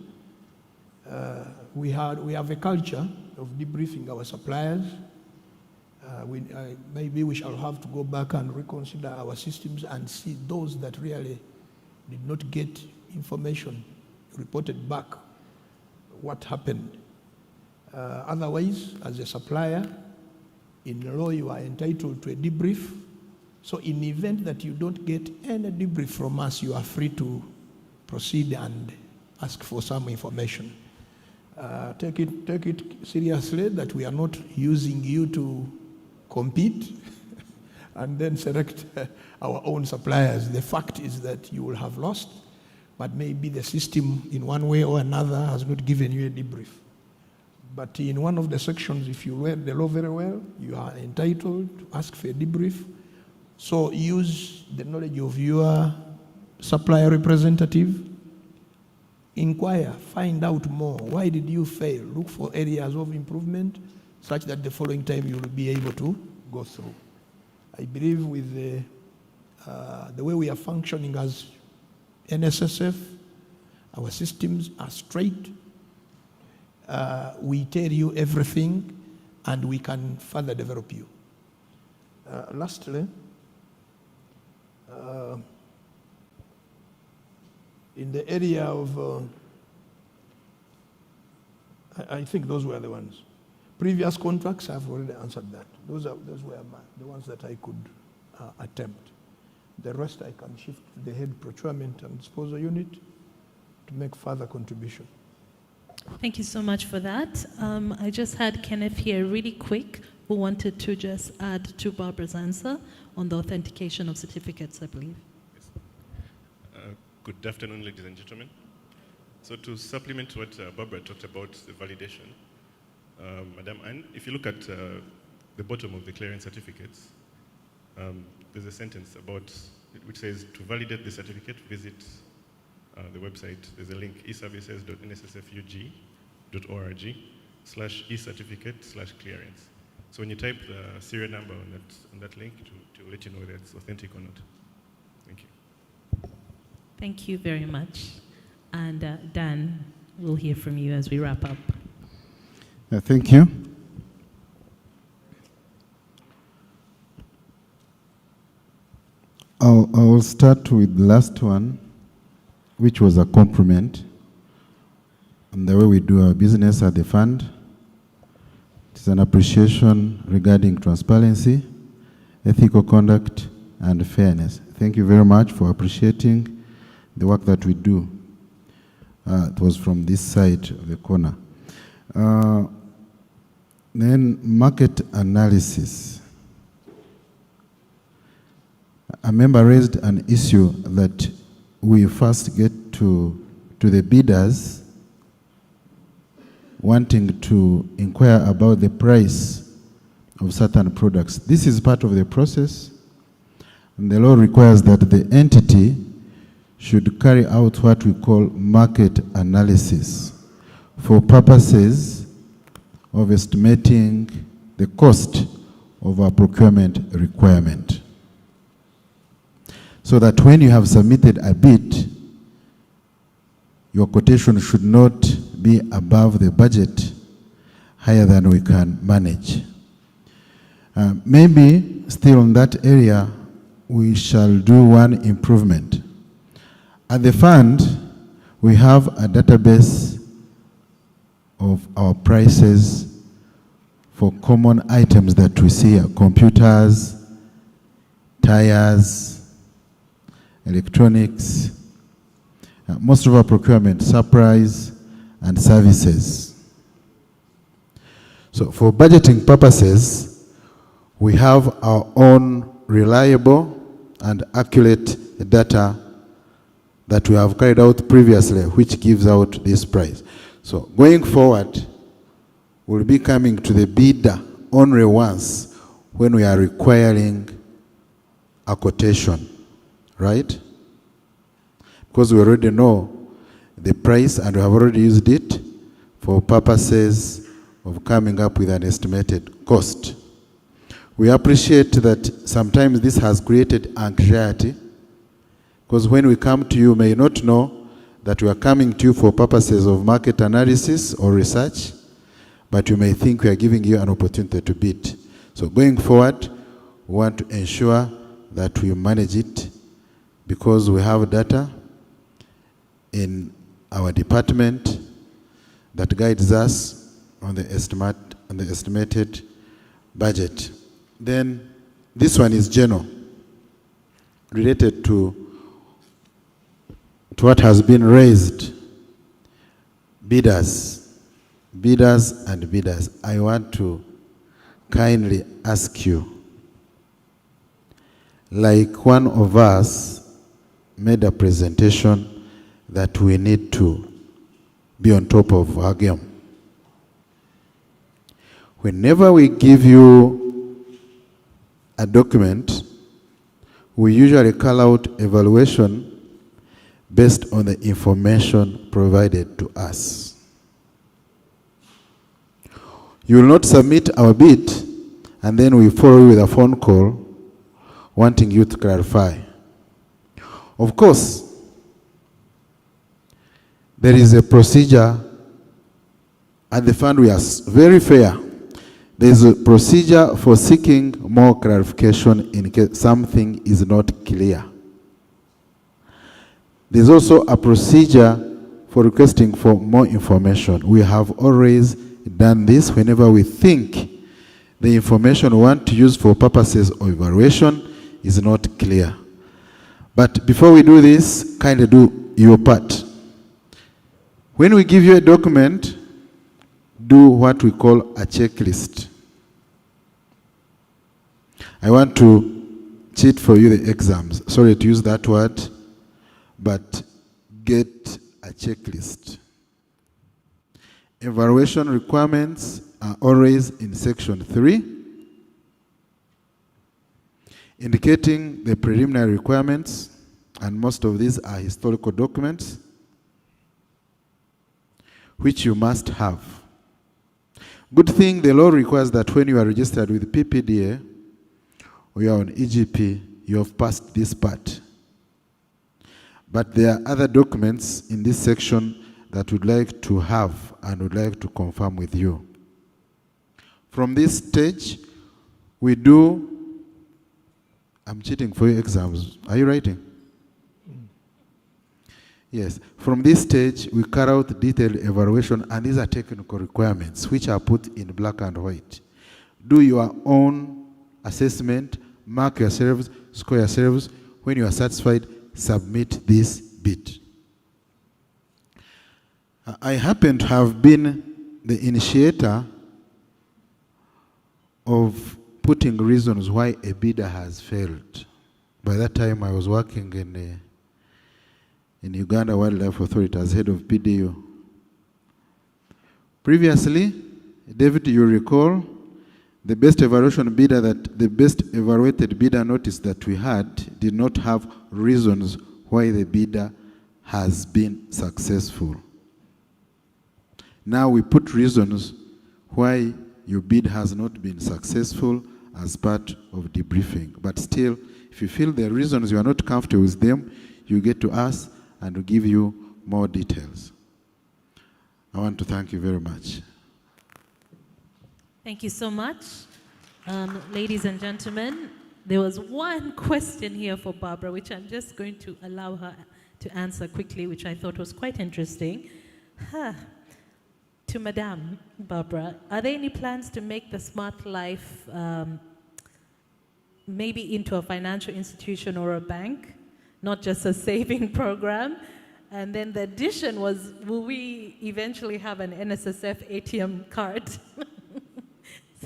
we have a culture of debriefing our suppliers. Maybe we shall have to go back and reconsider our systems and see those that really did not get information reported back what happened. Otherwise, as a supplier, in law you are entitled to a debrief. So in the event that you don't get any debrief from us, you are free to proceed and ask for some information. Take it seriously that we are not using you to compete and then select our own suppliers. The fact is that you will have lost, but maybe the system in one way or another has not given you a debrief. But in one of the sections, if you read the law very well, you are entitled to ask for a debrief. So use the knowledge of your supplier representative, inquire, find out more. Why did you fail? Look for areas of improvement such that the following time you will be able to go through. I believe with the way we are functioning as NSSF, our systems are straight. We tell you everything and we can further develop you. Lastly, in the area of, I think those were the ones. Previous contracts, I've already answered that. Those were the ones that I could attempt. The rest I can shift to the head procurement and disposal unit to make further contribution. Thank you so much for that. I just had Kenneth here really quick who wanted to just add to Barbara's answer on the authentication of certificates, I believe. Yes. Good afternoon, ladies and gentlemen. So to supplement what Barbara talked about, the validation, Madam Anne, if you look at the bottom of the clearance certificates, there's a sentence about which says to validate the certificate, visit the website. There's a link, eservices.nssfug.org/ecertificate/clearance. So when you type the serial number on that link, to let you know whether it's authentic or not. Thank you. Thank you very much. And Dan, we'll hear from you as we wrap up. Thank you. I will start with the last one, which was a compliment on the way we do our business at the fund. It's an appreciation regarding transparency, ethical conduct, and fairness. Thank you very much for appreciating the work that we do. It was from this side of the corner. Then market analysis. A member raised an issue that we first get to the bidders wanting to inquire about the price of certain products. This is part of the process, and the law requires that the entity should carry out what we call market analysis for purposes of estimating the cost of a procurement requirement. So that when you have submitted a bid, your quotation should not be above the budget, higher than we can manage. Maybe still in that area, we shall do one improvement. At the fund, we have a database of our prices for common items that we see: computers, tires, electronics, most of our procurement, supplies, and services. So for budgeting purposes, we have our own reliable and accurate data that we have carried out previously, which gives out this price. So going forward, we'll be coming to the bidder only once when we are requiring a quotation, right? Because we already know the price and we have already used it for purposes of coming up with an estimated cost. We appreciate that sometimes this has created anxiety, because when we come to you, you may not know that we are coming to you for purposes of market analysis or research, but you may think we are giving you an opportunity to bid. So going forward, we want to ensure that we manage it, because we have data in our department that guides us on the estimated budget. Then this one is general, related to what has been raised. Bidders. I want to kindly ask you, like one of us made a presentation, that we need to be on top of our game. Whenever we give you a document, we usually call out evaluation based on the information provided to us. You will not submit our bid and then we follow you with a phone call wanting you to clarify. Of course, there is a procedure at the fund. We are very fair. There is a procedure for seeking more clarification in case something is not clear. There's also a procedure for requesting for more information. We have always done this whenever we think the information we want to use for purposes of evaluation is not clear. But before we do this, kindly do your part. When we give you a document, do what we call a checklist. I want to cheat for you the exams. Sorry to use that word, but get a checklist. Evaluation requirements are always in section 3, indicating the preliminary requirements, and most of these are historical documents which you must have. Good thing the law requires that when you are registered with PPDA or you are on EGP, you have passed this part. But there are other documents in this section that we'd like to have and would like to confirm with you. From this stage, we do, I'm cheating for your exams. Are you writing? Yes. From this stage, we carry out detailed evaluation, and these are technical requirements which are put in black and white. Do your own assessment, mark yourselves, score yourselves. When you are satisfied, submit this bid. I happen to have been the initiator of putting reasons why a bidder has failed. By that time, I was working in Uganda Wildlife Authority as head of PDU. Previously, David, you recall, the best evaluation bidder the best evaluated bidder notice that we had did not have reasons why the bidder has been successful. Now we put reasons why your bid has not been successful as part of debriefing. But still, if you feel the reasons you are not comfortable with them, you get to us and we'll give you more details. I want to thank you very much. Thank you so much. Ladies and gentlemen, there was one question here for Barbara, which I'm just going to allow her to answer quickly, which I thought was quite interesting. To Madame Barbara, are there any plans to make the Smart Life maybe into a financial institution or a bank, not just a saving program? And then the addition was, will we eventually have an NSSF ATM card?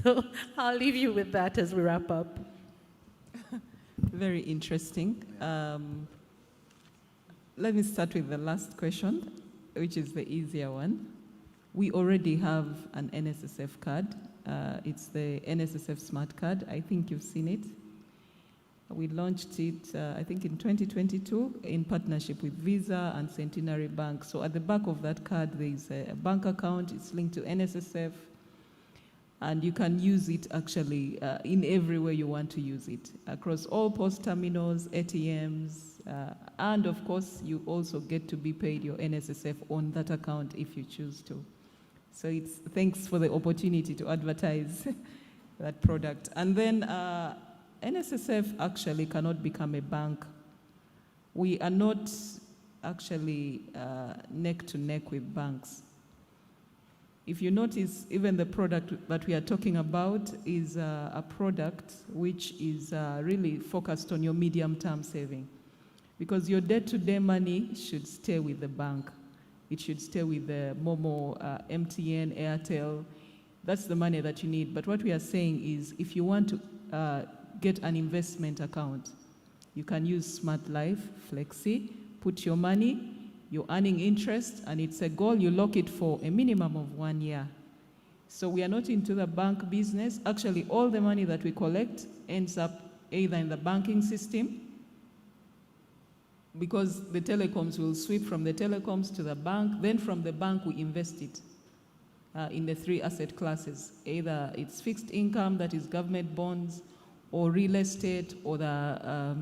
So I'll leave you with that as we wrap up. Very interesting. Let me start with the last question, which is the easier one. We already have an NSSF card. It's the NSSF Smart Card. I think you've seen it. We launched it, I think, in 2022 in partnership with Visa and Centenary Bank. So at the back of that card, there is a bank account. It's linked to NSSF. And you can use it actually in every way you want to use it, across all post terminals, ATMs, and of course, you also get to be paid your NSSF on that account if you choose to. So thanks for the opportunity to advertise that product. And then NSSF actually cannot become a bank. We are not actually neck to neck with banks. If you notice, even the product that we are talking about is a product which is really focused on your medium-term saving. Because your day-to-day money should stay with the bank. It should stay with the Momo, MTN, Airtel. That's the money that you need. But what we are saying is, if you want to get an investment account, you can use Smart Life, Flexi, put your money, you're earning interest, and it's a goal, you lock it for a minimum of 1 year. So we are not into the bank business. Actually, all the money that we collect ends up either in the banking system, because the telecoms will sweep from the telecoms to the bank, then from the bank we invest it in the 3 asset classes. Either it's fixed income, that is government bonds, or real estate, or the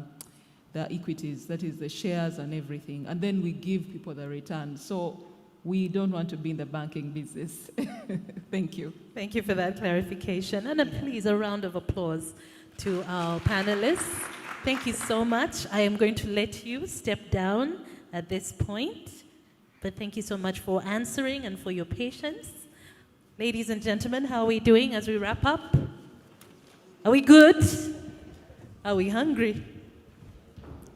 equities, that is the shares and everything. And then we give people the return. So we don't want to be in the banking business. Thank you. Thank you for that clarification. And please, a round of applause to our panelists. Thank you so much. I am going to let you step down at this point. But thank you so much for answering and for your patience. Ladies and gentlemen, how are we doing as we wrap up? Are we good? Are we hungry?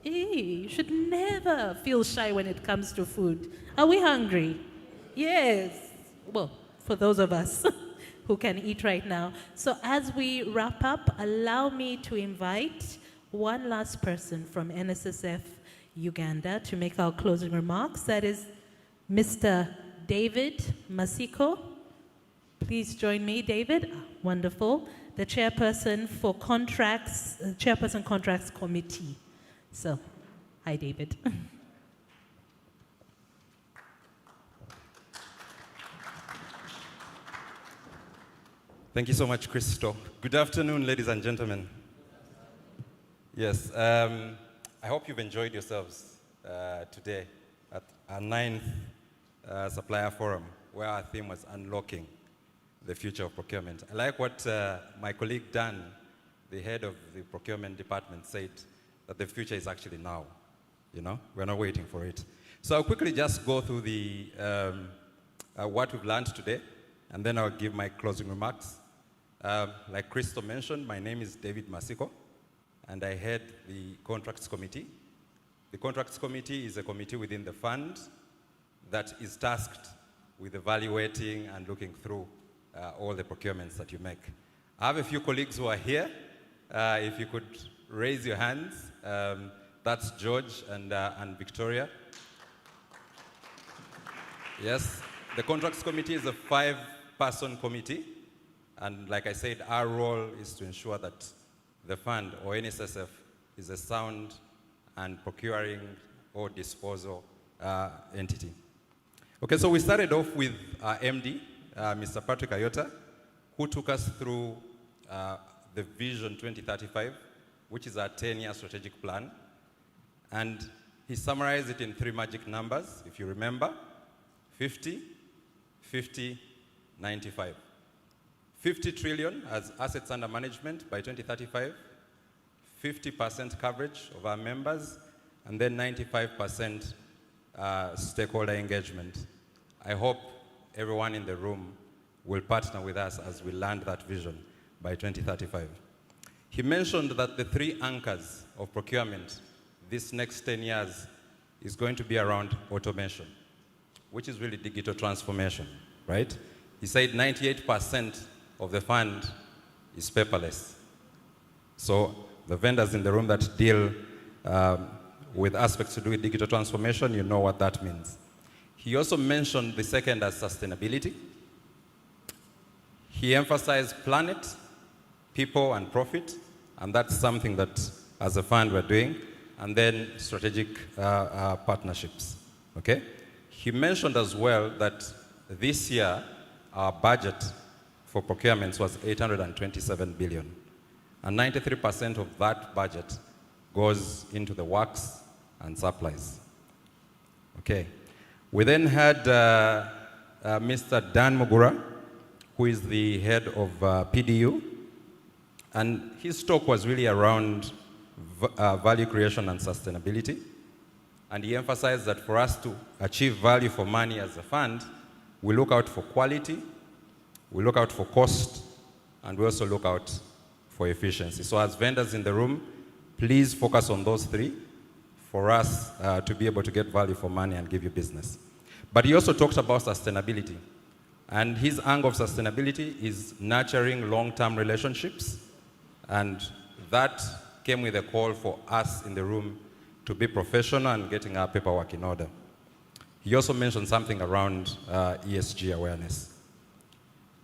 You should never feel shy when it comes to food. Are we hungry? Yes. Well, for those of us who can eat right now. So as we wrap up, allow me to invite one last person from NSSF Uganda to make our closing remarks. That is Mr. David Masiko. Please join me, David. Wonderful. The chairperson for contracts, Chairperson Contracts Committee. So, hi, David. Thank you so much, Christo. Good afternoon, ladies and gentlemen. Yes, I hope you've enjoyed yourselves today at our 9th Supplier Forum, where our theme was unlocking the future of procurement. I like what my colleague Dan, the head of the procurement department, said, that the future is actually now. You know, we're not waiting for it. So I'll quickly just go through the what we've learned today, and then I'll give my closing remarks. Like Christo mentioned, my name is David Masiko, and I head the Contracts Committee. The Contracts Committee is a committee within the fund that is tasked with evaluating and looking through all the procurements that you make. I have a few colleagues who are here. If you could raise your hands. That's George and Victoria. Yes, The contracts committee is a 5-person committee. And like I said, our role is to ensure that the fund, or NSSF, is a sound and procuring or disposal entity. Okay, so we started off with our MD, Mr. Patrick Ayota, who took us through the Vision 2035, which is our 10-year strategic plan. And he summarized it in 3 magic numbers, if you remember: 50, 50, 95. 50 trillion as assets under management by 2035, 50% coverage of our members, and then 95% stakeholder engagement. I hope everyone in the room will partner with us as we land that vision by 2035. He mentioned that the 3 anchors of procurement this next 10 years is going to be around automation, which is really digital transformation, right? He said 98% of the fund is paperless. So the vendors in the room that deal with aspects to do with digital transformation, you know what that means. He also mentioned the second as sustainability. He emphasized planet, people, and profit, and that's something that as a fund we're doing, and then strategic partnerships, okay? He mentioned as well that this year our budget for procurements was 827 billion, and 93% of that budget goes into the works and supplies. Okay. We then had Mr. Dan Mugura, who is the head of PDU, and his talk was really around value creation and sustainability. And he emphasized that for us to achieve value for money as a fund, we look out for quality, we look out for cost, and we also look out for efficiency. So as vendors in the room, please focus on those 3 for us to be able to get value for money and give you business. But he also talked about sustainability. And his angle of sustainability is nurturing long-term relationships. And that came with a call for us in the room to be professional and getting our paperwork in order. He also mentioned something around ESG awareness.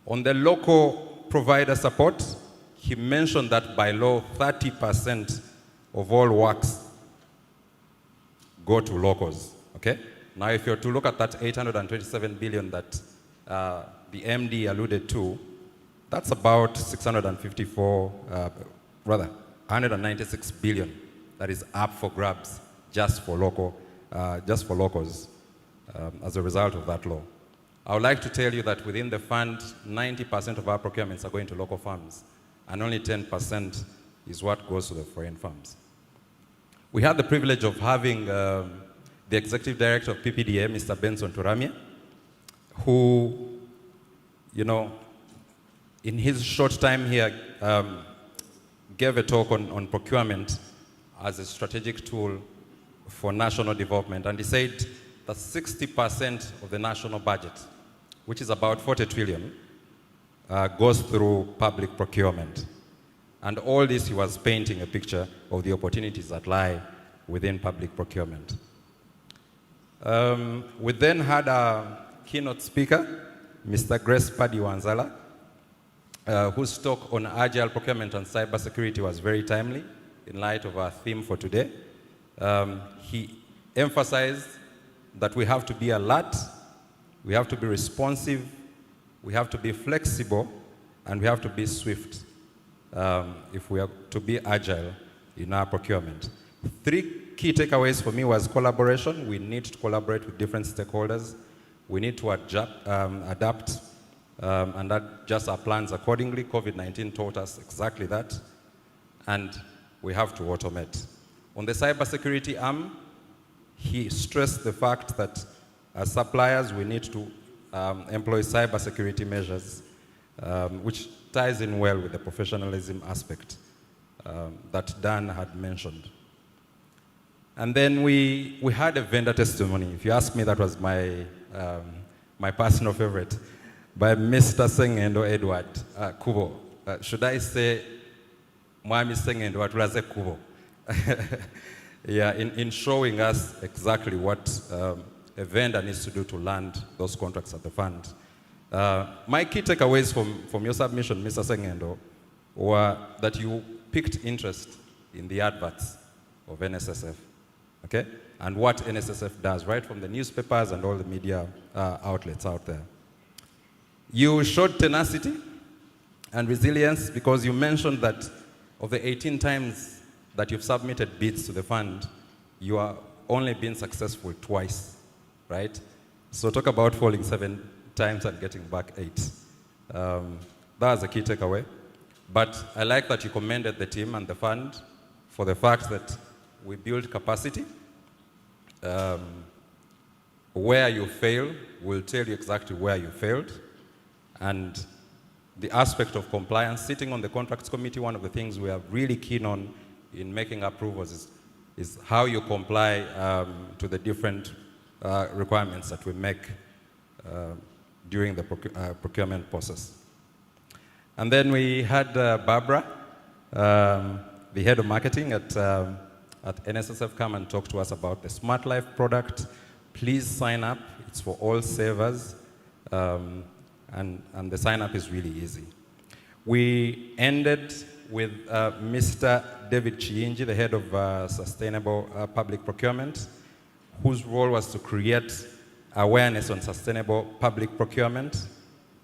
On the local provider support, he mentioned that by law, 30% of all works go to locals, okay? Now, if you're to look at that 827 billion that the MD alluded to, that's about 196 billion that is up for grabs just for locals as a result of that law. I would like to tell you that within the fund, 90% of our procurements are going to local farms, and only 10% is what goes to the foreign farms. We had the privilege of having the executive director of PPDA, Mr. Benson Turamye, who, you know, in his short time here, gave a talk on procurement as a strategic tool for national development. And he said that 60% of the national budget, which is about 40 trillion, goes through public procurement. And all this, he was painting a picture of the opportunities that lie within public procurement. We then had our keynote speaker, Mr. Grace Paddy Wanzala, whose talk on agile procurement and cybersecurity was very timely in light of our theme for today. He emphasized that we have to be alert, we have to be responsive, we have to be flexible, and we have to be swift if we are to be agile in our procurement. 3 key takeaways for me was collaboration. We need to collaborate with different stakeholders. We need to adapt and adjust our plans accordingly. COVID-19 taught us exactly that. And we have to automate. On the cybersecurity arm, he stressed the fact that as suppliers, we need to employ cybersecurity measures, which ties in well with the professionalism aspect that Dan had mentioned. And then we had a vendor testimony. If you ask me, that was my personal favorite, by Mr. Sengendo Edward Kubo. Should I say Mwami Sengendo Atulaze Kubo? Yeah, in showing us exactly what a a vendor needs to do to land those contracts at the fund. My key takeaways from your submission, Mr. Sengendo, were that you picked interest in the adverts of NSSF, okay? And what NSSF does, right from the newspapers and all the media outlets out there. You showed tenacity and resilience because you mentioned that of the 18 times that you've submitted bids to the fund, you are only been successful twice, right? So talk about falling 7 times and getting back 8. That was a key takeaway. But I like that you commended the team and the fund for the fact that we build capacity. Where you fail, we'll tell you exactly where you failed. And the aspect of compliance, sitting on the contracts committee, one of the things we are really keen on in making approvals is how you comply to the different requirements that we make during the procurement process. And then we had Barbara, the head of marketing at NSSF, come and talk to us about the Smart Life product. Please sign up. It's for all savers. And the sign up is really easy. We ended with Mr. David Chiinji, the head of sustainable public procurement, whose role was to create awareness on sustainable public procurement,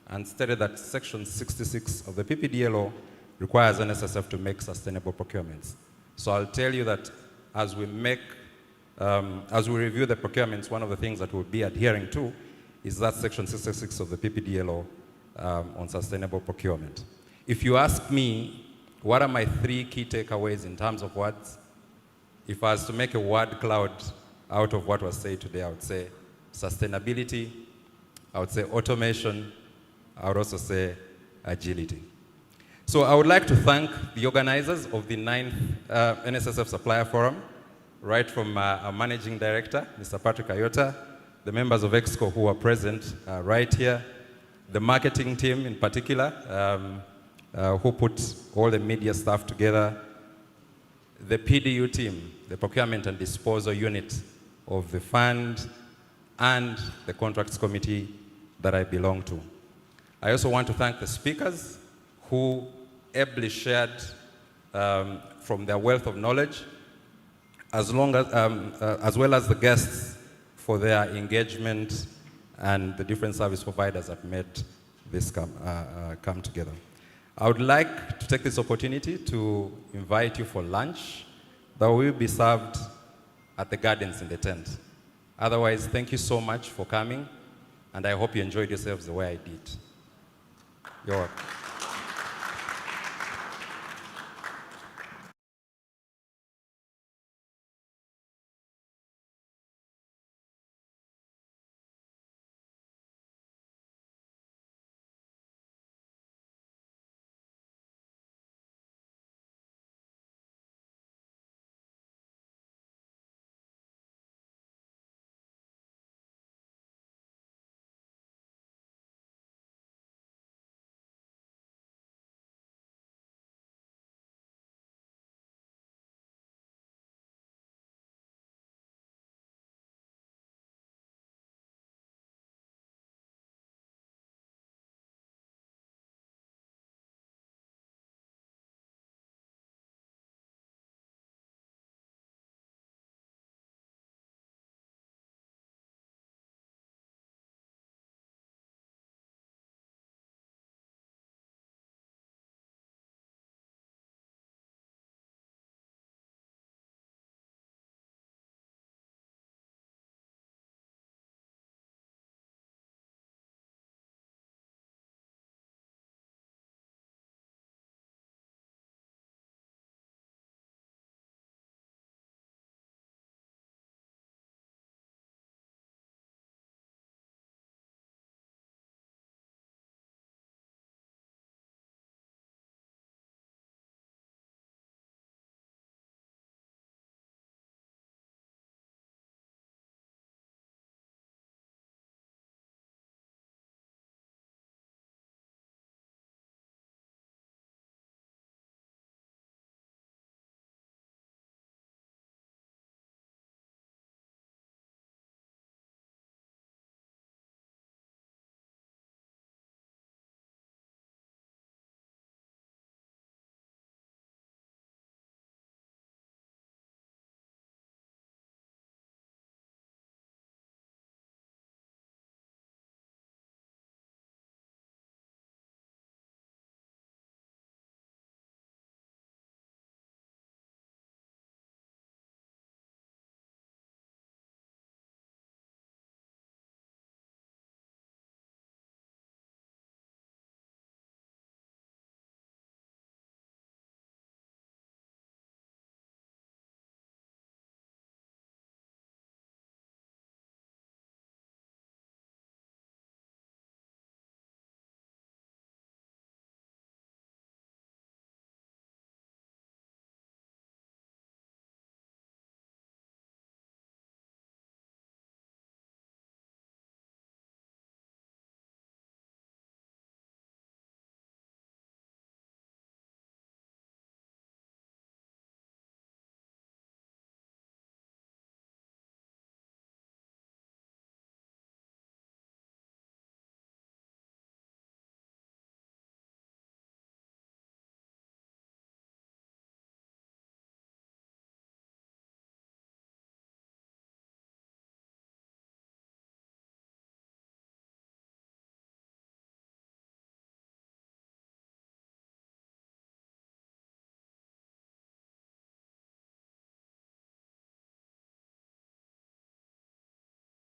and stated that Section 66 of the PPDLO requires NSSF to make sustainable procurements. So I'll tell you that as we review the procurements, one of the things that we'll be adhering to is that Section 66 of the PPDLO on sustainable procurement. If you ask me, what are my 3 key takeaways in terms of words? If I was to make a word cloud out of what was said today, I would say sustainability, I would say automation, I would also say agility. So I would like to thank the organizers of the 9th NSSF Supplier Forum, right from our Managing Director, Mr. Patrick Ayota, the members of EXCO who are present right here, the marketing team in particular, who put all the media stuff together, the PDU team, the Procurement and Disposal Unit of the fund, and the Contracts Committee that I belong to. I also want to thank the speakers who ably shared from their wealth of knowledge, as well as the guests for their engagement and the different service providers that made this come together. I would like to take this opportunity to invite you for lunch that will be served at the gardens in the tent. Otherwise, thank you so much for coming, and I hope you enjoyed yourselves the way I did. You're welcome.